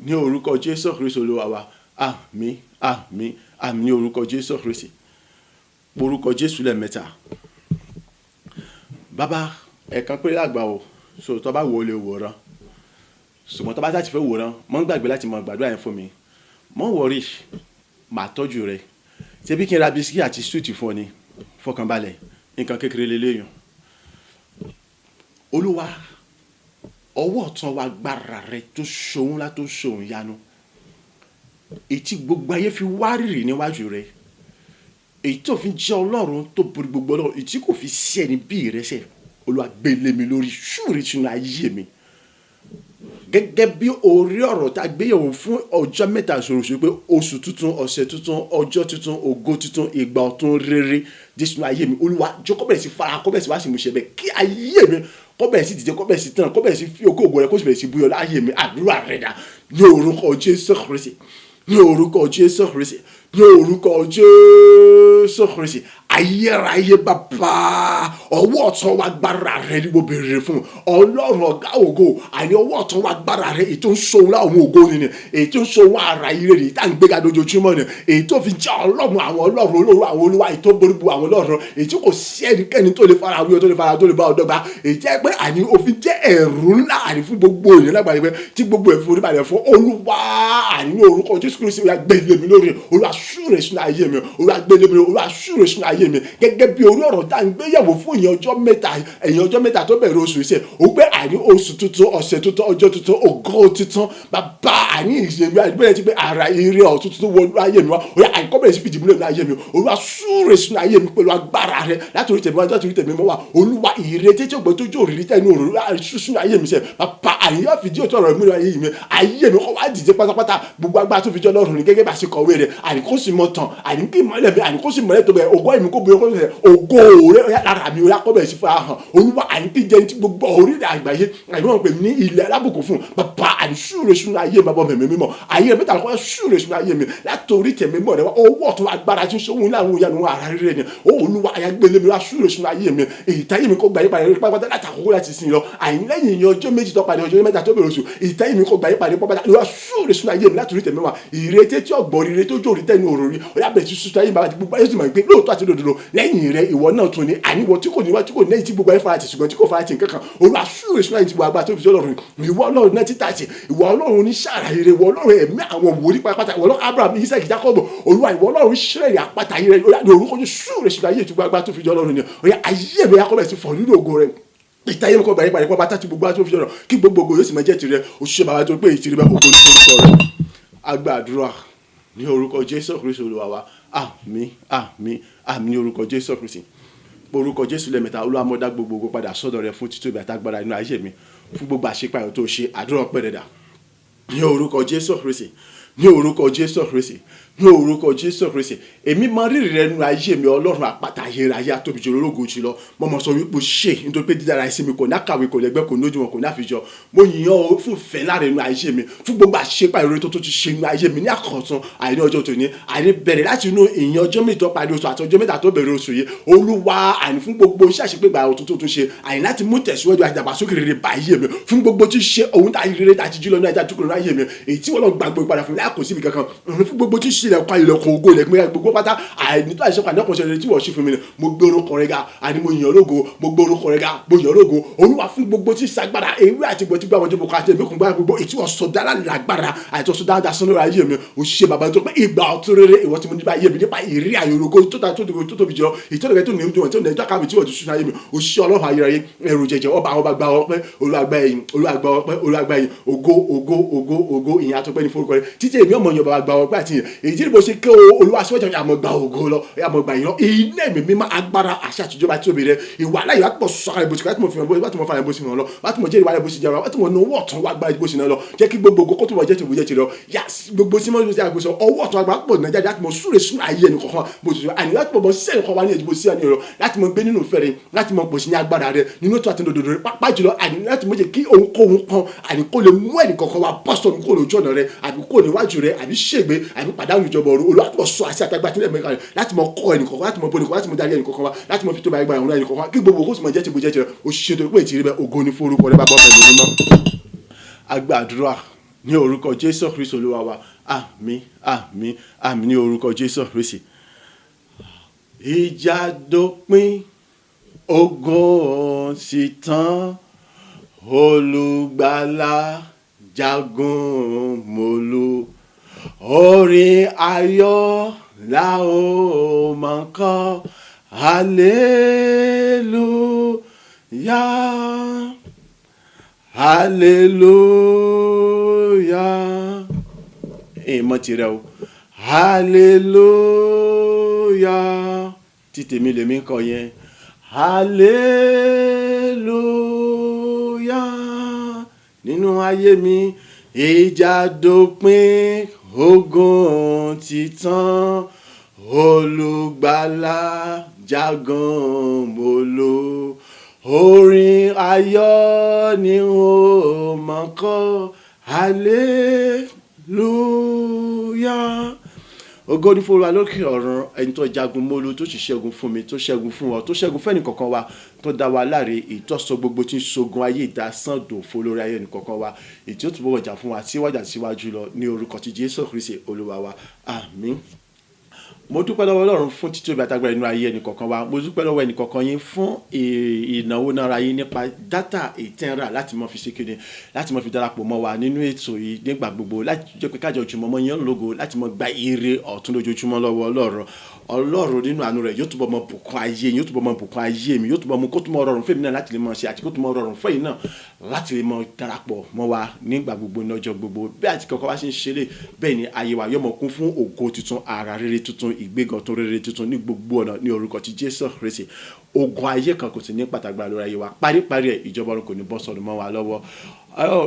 [SPEAKER 1] ní orúkọ Jésù Kristi Olúwa wa àmín àmín àmín ní orúkọ Jésù Kristi orúkọ Jésù lẹ́ẹ̀mẹ́ta bàbá ẹ̀kan péré àgbà o so tó bá wò ó lè wòran ṣùgbọ́n tó bá sáà ti fẹ́ wòran mọ́ ń gbàgbé láti mọ gbàdúrà yẹn fún mi mọ́ wọ̀rí màá tọ́jú rẹ̀ ṣebí kí n ra bisikì àti súùtì fún ọ ni fọkànbalẹ̀ nǹkan kékeré lélẹ́yìn Olúwa ọwọ́ ọ̀tún wa agbára rẹ tó ṣohun ńlá tó ṣohun ìyanu èyí tí gbogbo ayé fi wárìrì níwájú rẹ èyí tó fi jẹ́ Ọlọ́run tó borí gbogbo Ọlọ́run èyí tí kò fi sí ẹni bí ìrẹsẹ̀ Olúwa gbé lé mi lórí ṣúre sínú ayé mi gẹ́gẹ́ bí orí ọ̀rọ̀ tá a gbéyẹ̀wò fún ọjọ́ mẹ́ta ṣòroṣò pé oṣù tuntun ọ̀sẹ̀ tuntun ọjọ́ tuntun ògo tuntun ìgbà ọ̀tun rere Jésù ayé mi Olúwa jọ̀ọ́ kó bẹ̀rẹ̀ sí fara kó bẹ̀rẹ̀ sí wá sí ìmúṣẹ bẹ́ẹ̀ kí ayé mi kó bẹ̀rẹ̀ sí dìde kó bẹ̀rẹ̀ sí tàn kó bẹ̀rẹ̀ sí fi ògo rẹ kó sì bẹ̀rẹ̀ sí búyọ láyé mi àdúrà rẹ dà ní orúkọ Jésù Kristi ní orúkọ Jésù Kristi ní orúkọ Jésù Kristi ayérayé bàbá ọwọ́ ọ̀tún wa agbára rẹ ni mo béèrè fún Ọlọ́run ọ̀gá ògo àní ọwọ́ ọ̀tún wa agbára rẹ èyí tó ń ṣohun láwọn ògo nìyẹn èyí tó ń ṣohun ara ire rẹ èyí tá à ń gbéga lójoojúmọ́ ni èyí tó fi jẹ́ Ọlọ́run àwọn Ọlọ́run olóró àwọn olúwa èyí tó borí bu àwọn Ọlọ́run èyí tí kò sí ẹnikẹ́ni tó lè fara wíwọ́ tó lè fara tó lè bá ọ dọ́gba èyí jẹ́ pé àní òfin jẹ́ ẹ̀rù ńlá àní fún gbogbo èèyàn lágbàáyé pé tí gbogbo ẹ̀ forí balẹ̀ fún Olúwa àní ní orúkọ Jésù Kristi Olúwa gbé lé mi lórí Olúwa súre sínú ayé mi Olúwa gbé lé mi lórí Olúwa súre sínú ayé mi gẹ́gẹ́ bí orí ọ̀rọ̀ tá à ń gbéyàwó fún ìyẹn ọjọ́ mẹ́ta tó bẹ̀rẹ̀ oṣù iṣẹ́ ó gbé àní oṣù tuntun ọ̀sẹ̀ tuntun ọjọ́ tuntun ògo tuntun bàbá àní ìṣèlú àdúgbò ti pé ara ire ọ̀tún tuntun wọnú ayé mi wá òyà àìkọ́ bẹ̀rẹ̀ sí fìdí múlẹ̀ ní ayé mi Olúwa súre sínú ayé mi pẹ̀lú agbára rẹ látòrí tẹ̀mí wá látòrí tẹ̀mí mọ́ wá Olúwa ìrètí tí ògbó tó jó òrìrì tẹ̀ ní òrùlé sínú ayé mi sẹ́ bàbá àníyàn fìdí òtún ọ̀rọ̀ múlẹ̀ ayé mi kọ́ wá dìde pátápátá gbogbo agbára tó fi jẹ́ Ọlọ́run ní gẹ́gẹ́ bá ṣe kọ̀wé rẹ̀ àníkó sì mọ̀ tán àníkó ìmọ̀lẹ̀ mi àníkó sì mọ̀lẹ̀ tó bẹ̀ ògo ẹ̀mí kó bóyá kó bẹ̀ ògo rẹ̀ lára mi ó kọ́ bẹ̀ sí fún ahọ́n Olúwa àníkí jẹ́ ní ti gbogbo orílẹ̀ àgbáyé àníwọ̀n pè ní ilẹ̀ alábùkún fún bàbá àníṣúre sínú ayé mi bàbá mẹ̀mí mímọ́ ayé mi mẹ́ta kọ́ ṣúre sínú ayé mi látòrí tẹ̀mí mọ́ rẹ̀ owó ọ̀tún agbára tí ń ṣòwò láwọn ìyanu ara rere ni Olúwa àyàgbélé mi wá ṣúre sínú ayé mi ìtayé mi kó gbà yípadà rẹ̀ pápátá látàkókò láti sin lọ àìlẹ́yìn ìyẹn ọjọ́ méjì tó padà ọjọ́ mẹ́ta tó bẹ̀rẹ̀ oṣù ìtayé mi kó gbà yípadà pápátá ló wá ṣúre sínú ayé mi látòrí tẹ̀mí wa ìrètí tí ọgbọ̀n rere tó jó orí tẹ̀nu òròrí ọ̀yà bẹ̀rẹ̀ sí sùtà yìí bàbá ti gbogbo ayé sì máa ń gbé lóòótọ́ àti lòdòdò lẹ́yìn rẹ̀ ìwọ náà tún ní àníwọ̀ tí kò ní wá tí kò ní tí gbogbo ayé fara ti ṣùgbọ́n tí kò fara ti nǹkan kan Olúwa ṣúre sínú ayé ti gbogbo agbára tó fi sí Ọlọ́run ìwọ Ọlọ́run náà títà sí ìwọ Ọlọ́run ní sàrà ire ìwọ Ọlọ́run ẹ̀mí àwọn wòlíì pátápátá ìwọ Ọlọ́run Abraham Isaac Jacob Olúwa ìwọ Ọlọ́run Ísírẹ́lì àpáta ire ní orúkọ ní ṣúre sínú ayé ti gbogbo agbára tó fi sí Ọlọ́run ni ọ̀yà ayé mi akọ́bẹ̀ sí fọ̀ nínú ògo rẹ̀ ìtayé mi kọ́ bàyẹ̀ pàdé pátá tí gbogbo agbára tó fi sí Ọlọ́run kí gbogbo ògo yóò sì máa jẹ́ tirẹ̀ òṣìṣẹ́ bàbá tó pé ìtìrì bá ògo ní orúkọ rẹ̀ agbàdúrà ní orúkọ Jésù Kristi Olúwa wa àmín àmín àmín ní orúkọ Jésù Kristi orúkọ Jésù lẹ́mẹ̀ta Olúwa mo dá gbogbo ògo padà sọ́dọ̀ rẹ fún títóbi àtagbára inú ayé mi fún gbogbo àṣepàyàn tó ṣe àdúrà pẹ̀rẹ̀dà ní orúkọ Jésù Kristi ní orúkọ Jésù Kristi ní orúkọ Jésù Kristi èmi máa rírì rẹ nínú ayé mi Ọlọ́run àpáta ayérayé àtóbi jù ológo jùlọ mo mọ̀ sọ wípé ṣe nítorí pé dídára ẹsẹ̀ mi kò ní àkàwé kò lẹ́gbẹ́ kò ní ojúmọ́ kò ní àfijọ́ mo yìn ọ́ fún ìfẹ́ láre nínú ayé mi fún gbogbo àṣepà ìròyìn tó ti ṣe nínú ayé mi ní àkọ́tún àìní ọjọ́ tòní àìní bẹ̀rẹ̀ láti inú ìyẹn ọjọ́ méjì tó parí oṣù àti ọjọ́ mẹ́ta tó bẹ̀rẹ̀ oṣù yìí Olúwa àìní fún gbogbo iṣẹ́ àṣepégbà ọ̀tún tó tún ṣe àìní láti mú tẹ̀síwájú àdàgbàsókè rere bá ayé mi fún gbogbo tí ṣe ohun tá rere tá ti jí lọ ní ajá tó kúrò ní ayé mi èyí tí wọ́n lọ gbàgbé padà fún mi láàkóso mi kankan fún gbogbo tí ṣe ilẹ̀kùn ayọ̀lẹ̀kùn ògo ilẹ̀kùn gbogbo pátá àìní tó àìsàn pàdé ọkùnrin ṣẹlẹ̀ tí wọ́n ṣe fún mi ni mo gbé orúkọ rẹ ga àní mo yàn lógo mo gbé orúkọ rẹ ga mo yàn lógo Olúwa fún gbogbo tí sagbára ewé àti gbogbo tí gbà wọn jẹ́ boko àti èmi kò gbà gbogbo ètí wọ́n sọ dára lágbára àti ọ̀sọ̀ dáadáa sọ́nà ayé mi ò ṣe bàbá tó pé ìgbà ọ̀tún rere ìwọ́n ti mo nípa ayé mi nípa ìrírí àyòrògo tó tóbi jọ ìtọ́nà tó ní ojú wọn tó ní ẹjọ́ káàbì tí wọ́n ti sún ayé mi ò ṣe Ọlọ́run ayérayé ẹrù jẹjẹ ọba àwọn gbà ọpẹ́ olùwàgbà ẹ̀yìn ògo ìyẹn àtọ́pẹ́ ní forúkọ rẹ títí èmi ọmọ yẹn bàbá gbà ọpẹ́ àti èyí tí mo ṣe ké Olúwa síwájú àmọ́ gbà ògo lọ àmọ́ gbà yìí lọ ilé mi mímọ́ agbára àṣà àtijọba tí ó bẹ̀rẹ̀ ìwà aláyọ̀ láti mọ̀ sọ ara ìbòsí láti mọ̀ fi hàn bó láti mọ̀ fara ìbòsí hàn lọ láti mọ̀ jẹ́ ìwà ìbòsí jẹ́ láti mọ̀ ní owó ọ̀tún wá gba ìbòsí náà lọ jẹ́ kí gbogbo kó tó mọ̀ jẹ́ tìbújẹ́ ti lọ yà gbogbo sí mọ́ ní ìbòsí ọwọ́ ọ̀tún agbára pọ̀ nàìjíríà láti mọ̀ súre sún ayé ẹnì kọ̀ọ̀kan bòsí àní láti mọ̀ sẹ́yìn kọ́ wa ní ìbòsí àní ọ̀rọ̀ láti mọ̀ gbé nínú fẹ́rẹ̀ láti mọ̀ pòsí ní agbára rẹ̀ nínú tó àti dòdòdò rẹ̀ pápá jùlọ àní láti mọ̀ jẹ́ kí ohunkóhun kan àní kó lè mú ẹnì kọ̀ọ̀kan wa bọ́sọ̀ kó lójú ọ̀nà rẹ̀ àbí kó níwájú rẹ̀ àbí ṣègbè àbí pàdánù ìjọba ọ̀rọ̀ olùwàtúmọ̀ sọ àti àtàgbà tí lẹ́mẹ̀ká rẹ̀ láti mọ̀ kọ́ ẹnì kọ̀ọ̀kan láti mọ̀ bọ́ni láti mọ̀ darí ẹnì kọ̀ọ̀kan wa láti mọ̀ fi tó bá ẹgbàá ìrún ẹnì kọ̀ọ̀kan kí gbogbo kó sì mọ̀ jẹ́ ti bó jẹ́ ti rẹ̀ òṣìṣẹ́ tó pé ìtìrí bẹ́ẹ̀ ògo ní forúkọ rẹ̀ bá bọ́ pẹ̀lú mímọ́. agbàdúrà ní orúkọ Jésù Kristi Olúwa wa àmín àmín àmín ní orúkọ Jésù Kristi. ìjà dópin ogun sì tán olùgbàlà jagun mólú orin ayọ̀ la ó máa kọ hallelujah. hallelujah ìmọ̀ tirẹ̀ o hallelujah tí tèmi lèmi kọ yẹn hallelujah nínú ayé mi ìjà dópin ogun ti tán olùgbàlà jagun molo orin ayọ̀ ni ó mọ̀ kọ́ hallelujah ògo ni fún wa lókè ọ̀run ẹni tó jagun mólú tó sì ṣẹ́gun fún mi tó ṣẹ́gun fún ọ tó ṣẹ́gun fẹ́ni kankan wa tó dá wa láre ìtọ́sọ gbogbo tí ń ṣogun ayé ìdásán dòfo lórí ayé ẹni kankan wa ètí ó túbọ̀ wọ̀jà fún wa síwájú lọ ní orúkọ ti Jésù Kristi olúwa wa àmín. Mo dúpẹ́ lọ́wọ́ Ọlọ́run fún títóbi àtàgbàrá inú ayé ẹnì kọ̀ọ̀kan wa mo dúpẹ́ lọ́wọ́ ẹnì kọ̀ọ̀kan yín fún ìnáwó náírà yín nípa dátà ìtẹ́ra láti mọ fi ṣe kéde láti mọ fi darapọ̀ mọ́ wa nínú ètò yìí nígbà gbogbo láti jẹ́ pé kájọ ojúmọ́ mọ́ yẹn lógo láti mọ gba ire ọ̀tún lójoojúmọ́ lọ́wọ́ Ọlọ́run nínú àánú rẹ̀ yóò túbọ̀ mọ bùkún ayé yóò túbọ̀ mọ bùkún ayé mi yóò túbọ̀ mọ kó túbọ̀ rọrùn fún èmi náà láti lè mọ ṣe àti kó túbọ̀ rọrùn fún èyí náà láti lè mọ darapọ̀ mọ́ wa nígbà gbogbo lọ́jọ́ gbogbo bí àti kọ̀ọ̀kan wá ṣe ń ṣeré bẹ́ẹ̀ ni ayé wa yóò mọ kún fún ògo tuntun ara rere tuntun ìgbéga tó rere tuntun ní gbogbo ọ̀nà ní orúkọ ti Jésù Kristi ogun ayé kan kò sì ní pàtàkì lórí ayé wa paríparí ẹ̀ ìjọba ọ̀run kò ní bọ́ sọ̀rọ̀ mọ́ wa lọ́wọ́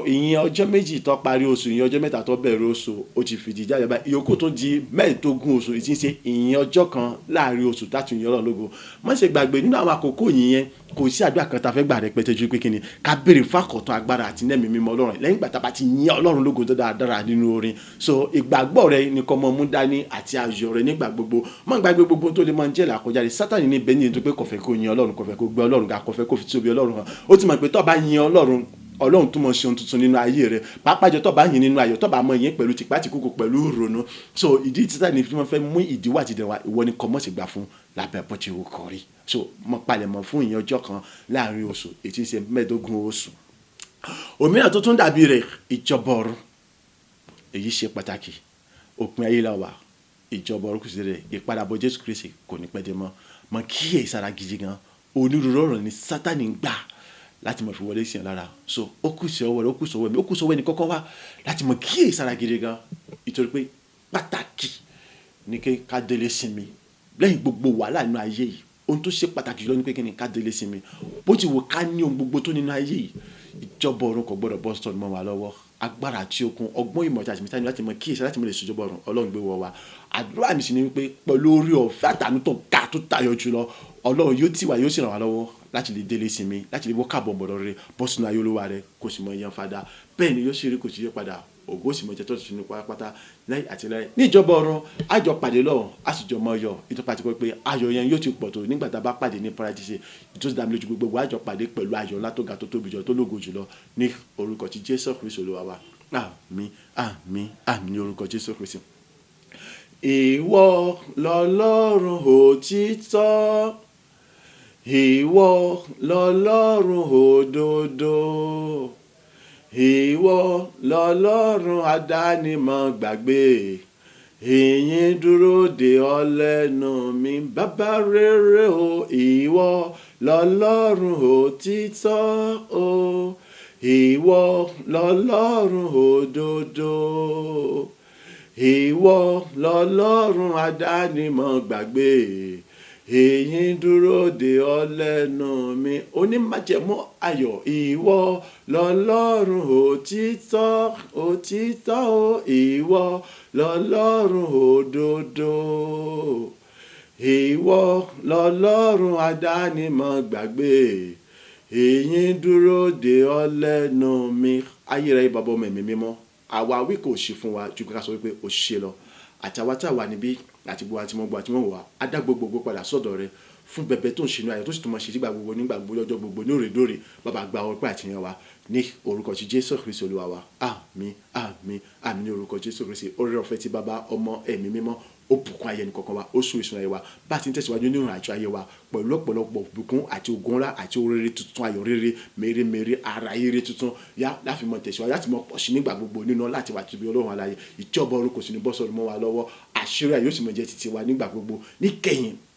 [SPEAKER 1] ìyẹn ọjọ́ méjì tó parí oṣù ìyẹn ọjọ́ mẹ́ta tó bẹ̀rẹ̀ oṣù ó ti fìdí jáde báyìí ìyókù tó di mẹ́ẹ̀ẹ́dógún oṣù ìtí ń ṣe ìyẹn ọjọ́ kan láàrin oṣù tátù ìyẹn Ọlọ́run lógo má ṣe gbàgbé nínú àwọn àkókò yìnyẹn kò sí àdúrà kan tá a fẹ́ gbà rẹpẹtẹ ju pé kíni ká béèrè fákọ̀tún agbára àti nẹ́ẹ̀mí mímọ́ Ọlọ́run lẹ́yìn ìgbà tá a bá ti yìn Ọlọ́run lógo tó dáradára nínú orin so ìgbàgbọ́ rẹ ni kò mọ mú dání àti ayọ̀ rẹ nígbà gbogbo má gbàgbé gbogbo tó lè máa ń jẹ́ làkọjáde Sátánì ní bẹ́ẹ̀ ní tó pé kò fẹ́ kó yìn Ọlọ́run kò fẹ́ kó gbé Ọlọ́run ga kò fẹ́ kó fi tóbi Ọlọ́run hàn ó ti mọ̀ pé tó bá yìn Ọlọ́run tó mọ̀ ṣe ohun tuntun nínú ayé rẹ̀ pàápàá jọ tó bá yìn nínú ayọ̀ tó bá mọ̀ yìn pẹ̀lú tipátìkúkú pẹ̀lú ìrònú so ìdí títà ní fi wọ́n fẹ́ mú ìdíwọ́ àti ìdẹ̀wà ìwọ ni kọ́ mọ̀ sí gbà fún lábẹ́ bó ti wù kọ́ rí so mọ̀ palẹ̀mọ́ fún ìyẹn ọjọ́ kan láàrin oṣù ètí ṣe mẹ́ẹ̀ẹ́dógún oṣù òmíràn tó tún dàbí rẹ̀ ìjọba ọ̀run èyí ṣe pàtàkì òpin ayé la wà ìjọba ọ̀run kù sí rẹ̀ ìpadàbọ̀ Jésù Kristi kò ní pẹ́ dé mọ́ kíyè sára gidi gan onírúurú ọ̀rọ̀ ni Sátánì ń gbà láti mọ̀ fi wọlé sí ẹ̀ lára so ó kù sí ọwọ́ rẹ̀ ó kù sọ́wọ́ mi ó kù sọ́wọ́ ẹni kọ́kọ́ wá láti mọ̀ kíyè sára gidi gan ìtorí pé pàtàkì ní kí ká délé sinmi lẹ́yìn gbogbo wàhálà nínú ayé yìí ohun tó ṣe pàtàkì jùlọ ní pé kí ni ká délé sinmi bó ti wò ká ní ohun gbogbo tó nínú ayé yìí ìjọba ọ̀run kò gbọ́dọ̀ bọ́ sọ́ọ̀nù mọ́ wa lọ́wọ́ agbára àti okun ọgbọ́n ìmọ̀ àti àtìmítà láti mọ kíyèsí láti mọ lè ṣèjọba ọ̀run Ọlọ́run gbé wọ wa àdúrà mi sì ni wípé pẹ̀lú orí ọ̀fẹ́ àtàánú tó ga tó tayọ jùlọ Ọlọ́run yóò tì wá yóò sì ràn wá lọ́wọ́ láti lè délé sinmi láti lè wọ́ káàbọ̀ bọ̀dọ̀ rere bọ́ sínú ayé olúwa rẹ kò sì mọ iyan fada bẹ́ẹ̀ ni yóò ṣe eré kò sì yé padà ògo sì mọ jẹ tó ti sinú pátápátá lẹ́yìn àti lẹ́yìn níjọba ọ̀run àjọ pàdé lọ́wọ́ a sì jọ mọ ọyọ ìtọ́pá ti kọ́ pé ayọ̀ yẹn yóò ti pọ̀ tó nígbà tá a bá pàdé ní paradíṣe ìtòsí dàmí lójú gbogbo àjọ pàdé pẹ̀lú ayọ̀ ńlá tó ga tó tóbi jọ tó lógo jùlọ ní orúkọ ti Jésù Kristi olúwa wa àmín àmín àmín ní orúkọ Jésù Kristi. Ìwọ lọ́lọ́run òtítọ́ ìwọ lọ́lọ́run òdodo ìwọ lọ́lọ́run àdánimọ̀ gbàgbé ìyìn dúró de ọ lẹ́nu mi bàbá rere o ìwọ lọ́lọ́run òtítọ́ o ìwọ lọ́lọ́run òdodo ìwọ lọ́lọ́run àdánimọ̀ gbàgbé èyí dúró de ọ lẹ́nu mi onímájẹ̀mú ayọ̀ ìwọ lọ́lọ́run òtítọ́ òtítọ́ o ìwọ lọ́lọ́run òdodo ìwọ lọ́lọ́run àdánimọ̀ gbàgbé èyí dúró de ọ lẹ́nu mi ayé rẹ bàbá ọmọ ẹ̀mí mímọ́ àwa wí kò ṣe fún wa ju ká sọ wípé ó ṣe lọ àtàwa tá a wà níbí àti gbogbo àti mọ́gbọ́ àti mọ́wọ́ wa adá gbogbo padà sọ́dọ̀ rẹ fún bẹbẹ tó ń ṣe inú ayọ̀ tó sì tún mọ̀ ṣe nígbà gbogbo lọ́jọ́ gbogbo ní òrèdóòrè bàbá gba ọpẹ́ àti yẹn wa ní orúkọ ti Jésù Kristi olúwa wa àmín àmín àmín ní orúkọ Jésù Kristi oore ọ̀fẹ́ ti bàbá ọmọ ẹ̀mí mímọ́ ó bùkún ayé ẹnìkọ̀ọ̀kan wa ó sún ìsun ayé wa bá a ti ń tẹ̀síwájú nínú ìrìnàjò ayé wa pẹ̀lú ọ̀pọ̀lọpọ̀ bùkún àti ògo ńlá àti oore tuntun ayọ̀ rere mèremère ara rere tuntun yá láfi mọ tẹ̀síwájú láti mọ pọ̀ sí nígbà gbogbo nínú láti wà tóbi Ọlọ́run aláyé ìjọba ọ̀run kò sí ní bọ́ sọ́dọ̀ mọ́ wa lọ́wọ́ àṣírí ayé yóò sì mọ jẹ́ títí wa nígbà gbogbo níkẹyìn